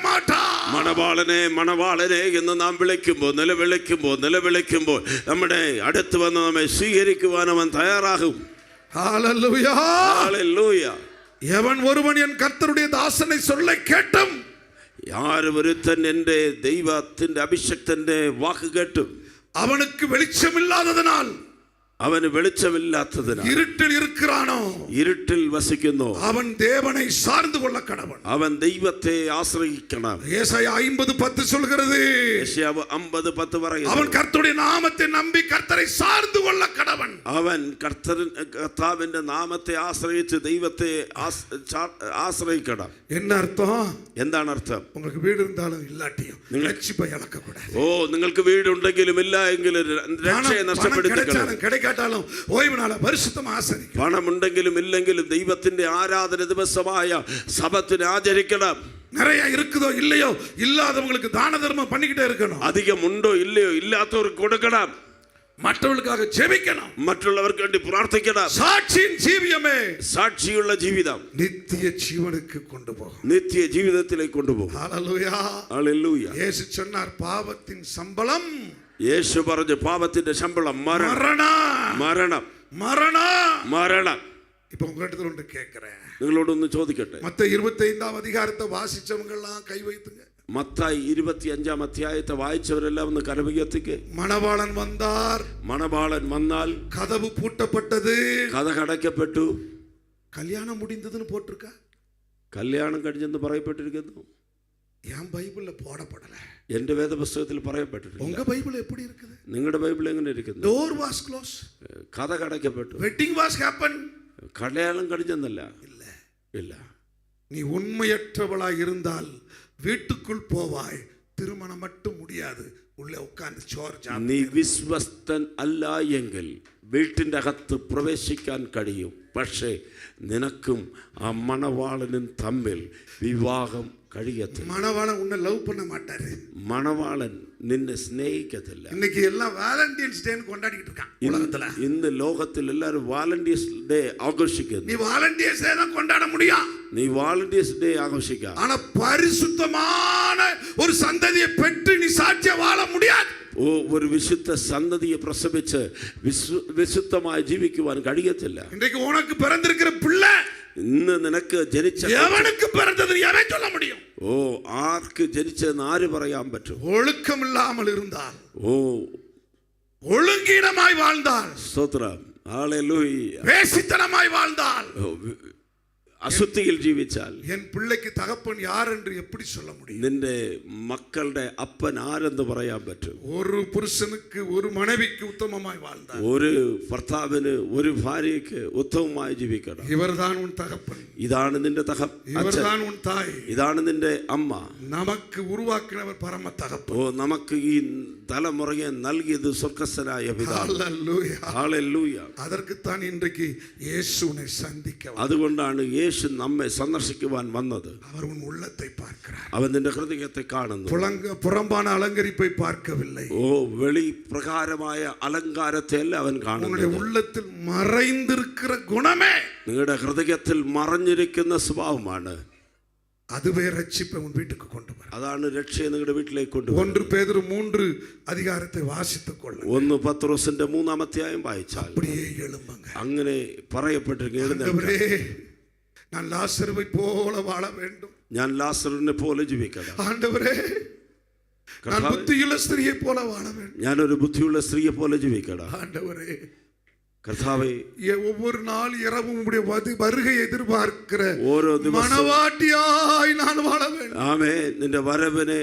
மாட்டான். മണവാളനെ, മണവാളനെ എന്ന് നാം വിളിക്കുമ്പോൾ, നിലവിളിക്കുമ്പോൾ നമ്മുടെ അടുത്ത് വന്ന് നമ്മെ സ്വീകരിക്കുവാൻ അവൻ തയ്യാറാകും. Hallelujah, hallelujah. எவன் ஒருவன் என் கர்த்தருடைய தாசனை சொல்ல கேட்டும், யார் ഒരുത്തൻ എൻ്റെ ദൈവത്തിന്റെ അഭിഷക്തന്റെ വാക്ക് കേട്ടും, அவனுக்கு வெளிச்சம் இல்லாததனால் അവന് വെളിച്ചമില്ലാത്തതിനാൽ இருட்டில் இருக்கிறானோ ഇരുട്ടിൽ വസിക്കുന്നു. அவன் தேவனை சார்ந்து கொள்ள கடவன். അവൻ ദൈവത്തെ ആശ്രയിക്കണം. ஏசாயா 50:10 சொல்கிறது, യെശയ്യാവ് 50:10 പറയുന്നു, அவன் கர்த்தருடைய நாமத்தை நம்பி கர்த்தரை சார்ந்து கொள்ள கடவன். അവൻ കർത്താവിന്റെ നാമത്തെ ആശ്രയിച്ച് ദൈവത്തെ ആശ്രയിക്കണം. என்ன அர்த்தம்? എന്താണ് അർത്ഥം? உங்களுக்கு வீடு இருந்தாலும் இல்லாட்டியும் ரட்சிப்பை இழக்க கூடாது. ഓ, നിങ്ങൾക്ക് വീടുണ്ടെങ്കിലും ഇല്ല എങ്കിലും രക്ഷയെ നഷ്ടപ്പെടുത്തിക്കളയും. கிடைக்காட்டாலும் ஓய்வு நாள பரிசுத்தமா ஆசரிക്കണം. പണമുണ്ടെങ്കിലും ഇല്ലെങ്കിലും ദൈവത്തിന്റെ ആരാധന ദിവസമായ സബത്തിനെ ആചരിക്കണം. நிறைய இருக்குதோ இல்லையோ இல்லாதவங்களுக்கு தான தர்மம் பண்ணிக்கிட்டே இருக்கணும். അധികം ഉണ്ടോ ഇല്ലയോ ഇല്ലാത്തവർക്ക് കൊടുക്കണം. மற்றவர்களுக்காக ஜெபிக்கணும். മറ്റുള്ളവർക്ക് വേണ്ടി പ്രാർത്ഥിക്കണം. சாட்சியின் ஜீவியமே സാക്ഷിയുള്ള ജീവിതം நித்திய ஜீவனுக்கு கொண்டு போகும். നിത്യ ജീവിതത്തിലേക്ക് കൊണ്ടുപോകും. ஹalleluya. ഹല്ലേലൂയ. இயேசு சொன்னார், பாவத்தின் சம்பளம், യേശു പറഞ്ഞു പാപത്തിന്റെ ശമ്പളം മരണം. மரணம். മരണം. இப்ப உங்ககிட்ட ஒன்று கேட்கிறேன். നിങ്ങളോടൊന്ന് ചോദിക്കട്ടെ. மத்தேயு 25 அதிகாரத்தை வாசிச்சவங்க எல்லாம் கை வைத்துங்க. മത്തായി 25 അധ്യായത്തെ വായിച്ചവരെല്ലാം ഒന്ന് കരമുയർത്തിക്ക്. மணவாளன் வந்தார், മണവാളൻ വന്നാൽ கதவு பூட்டப்பட்டது, കഥ അടയ്ക്കപ്പെട്ടു, கல்யாணம் முடிந்ததுன்னு போட்டிருக்கா? കല്യാണം കഴിഞ്ഞെന്ന് പറയപ്പെട്ടിരിക്കുന്നു. என் பைபிள்ல போடப்படல. എന്റെ വേദപുസ്തകത്തിൽ പറയപ്പെട്ടിട്ടുണ്ട്. உங்க பைபிள் எப்படி இருக்குது? നിങ്ങളുടെ ബൈബിൾ എങ്ങനെ ഇരിക്കുന്നു? Door was closed. കഥ അടയ്ക്കപ്പെട്ടു. Wedding was happened. കല്യാണം കഴിഞ്ഞെന്നല്ല. ഇല്ല. நீ உண்மையற்றவளாய் இருந்தால் வீட்டுக்குள் போவாய், திருமணம் மட்டும் முடியாது, உள்ளே உட்கார்ந்து சோறு சாப்பிடு. നീ വിശ്വസ്തൻ അല്ല എങ്കിൽ വീട്ടിൻ്റെ അകത്ത് പ്രവേശിക്കാൻ കഴിയും. പക്ഷേ നിനക്കും ആ മണവാളനും തമ്മിൽ വിവാഹം കഴിയത്തില്ല. மணவாளன் உன்னை லவ் பண்ண மாட்டாரு. മണവാളൻ നിന്നെ സ്നേഹിക്കത്തില്ല. இன்னைக்கு எல்லாம் வாலண்டியர்ஸ் டேன்னு கொண்டாடிட்டு இருக்கான் உலகத்துல. ഇന്ന് ലോകത്തിൽ എല്ലാവരും വാലണ്ടിയേഴ്സ് ഡേ ആഘോഷിക്കുന്നു. நீ வாலண்டியர்ஸ் டே தான் கொண்டாட முடியும். നീ വാലണ്ടിയേഴ്സ് ഡേ ആഘോഷിക്കാം. ஆனா பரிசுத்தமான ஒரு சந்ததியை பெற்று நீ சாட்சியா வாழ முடியாது. ഓ, ഒരു വിശുദ്ധ സന്തതിയെ പ്രസവിച്ച് വിശുദ്ധമായി ജീവിക്കുവാൻ കഴിയത്തില്ല. இன்றைக்கு உனக்கு பிறந்திருக்கிற பிள்ளை ഇന്ന് നിനക്ക് ജനിച്ച எவனுக்கு பிறந்தது எவன் சொல்ல முடியும்? ഓ, ആർക്ക് ജനിച്ചെന്ന് ആര് പറയാൻ പറ്റും? ஒழுக்கம் இல்லாமல் இருந்தால், ഓ, ஒழுங்கீனமாய் வாழ்ந்தால், സ്തോത്രം, ഹല്ലേലൂയ, வேசித்தனமாய் வாழ்ந்தால், അശുദ്ധിയിൽ ജീവിച്ചാൽ என் பிள்ளைக்கு தகப்பன் யார் என்று எப்படி சொல்ல முடியும்? നിന്റെ മക്കളുടെ അപ്പൻ ആരെന്ന് പറയാൻ പറ്റും? ஒரு புருஷனுக்கு ஒரு மனைவிக்கு உத்தமமாய் வாழ்ந்தால், ഒരു ഭർത്താവിന് ഒരു ഭാര്യയ്ക്ക് ഉത്തമമായി ജീവിക്കണം. இவர்தான் உன் தகப்பன், ഇതാണ് നിന്റെ இவர்தான் உன் தாய், ഇതാണ് നിന്റെ അമ്മ. நமக்கு உருவாக்கினவர் பரம தகப்பன். ഓ, നമുക്ക് ഈ തലമുറയെ നൽകിയത് സ്വർഗ്ഗസ്ഥനായ പിതാവ്. ஹல்லேலூயா. ഹല്ലേലൂയ. அதற்குத்தான் இன்றைக்கு இயேசு உன்னை சந்திக்க வந்தார். അതുകൊണ്ടാണ് യേശു നമ്മെ സന്ദർശിക്കുവാൻ വന്നത്. அவர் உன் உள்ளத்தை பார்க்கிறார். അവൻ നിന്റെ ഹൃദയത്തെ കാണുന്നു. புறம்பான அலங்கரிப்பை பார்க்கவில்லை. ഓ, വെളി പ്രകാരമായ അലങ്കാരത്തെ അല്ല അവൻ കാണുന്നത്. உன்னுடைய உள்ளத்தில் மறைந்திருக்கிற குணமே, നിങ്ങളുടെ ഹൃദയത്തിൽ മറഞ്ഞിരിക്കുന്ന സ്വഭാവമാണ്. அதுவே ரட்சிப்பை உன் வீட்டுக்கு கொண்டு வரும். അതാണ് രക്ഷയെ നിങ്ങളുടെ വീട്ടിലേക്ക് കൊണ്ടുവരുന്നത്. 1 பேதுரு 3 அதிகாரத்தை வாசித்துக் கொள்ளுங்கள். 1 പത്രോസിന്റെ 3-ാം അധ്യായം വായിച്ചാൽ அப்படியே எழும்புங்க. അങ്ങനെ പറയപ്പെട്ടിരിക്കുന്നു, ஆண்டவரே, நான் லாசருவை போல வாழ வேண்டும். ഞാൻ ലാസറിനെ പോലെ ജീവിക്കണം. ஆண்டவரே, நான் புத்தியுள்ள ஸ்திரியை போல வாழ வேண்டும். ഞാനൊരു ബുദ്ധിയുള്ള സ്ത്രീയെ പോലെ ജീവിക്കണം. ஆண்டவரே, കർത്താവേ, ஒவ்வொரு நாள் இரவும் உம்முடைய வருகை எதிர்பார்க்கிற ഓരോ ദിവസവും மனவாட்டியாய் நான் வாழ வேண்டும். ആമേൻ, നിന്റെ വരവിനെ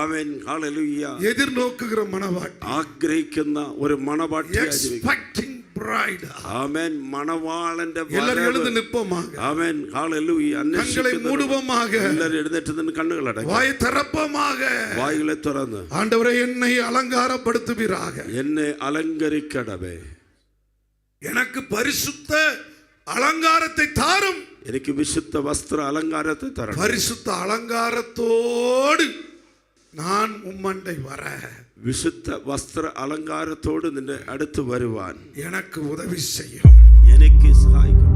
ആമേൻ ഹല്ലേലൂയ எதிர்நோக்குகிற மனவாட்டி, ആഗ്രഹിക്കുന്ന ഒരു മണവാട്ടിയായി ജീവിക്കണം. expecting bride. ആമേൻ, മണവാളന്റെ எல்லாரும் எழுந்து நிற்போமாக, ആമേൻ ഹല്ലേലൂയ. கண்களை மூடுவோமாக, എല്ലാവരും എഴുന്നേറ്റ് നിന്ന് കണ്ണുകൾ അടയ്ക്കുക, வாயை திறப்போமாக. വായുകളെ തുറന്ന്, ஆண்டவரே, என்னை அலங்காரப்படுத்துவீராக. എന്നെ അലങ്കരിക്കണമേ, எனக்கு பரிசுத்த அலங்காரத்தை தாரும். എനിക്ക് വിശുദ്ധ വസ്ത്ര അലങ്കാരത്തെ തരണം. பரிசுத்த அலங்காரத்தோடு நான் உம்மண்டை வர, വിശുദ്ധ വസ്ത്ര അലങ്കാരത്തോട് നിന്റെ അടുത്ത് വരുവാൻ எனக்கு உதவி செய்யும். എനിക്ക് സഹായിക്കണം.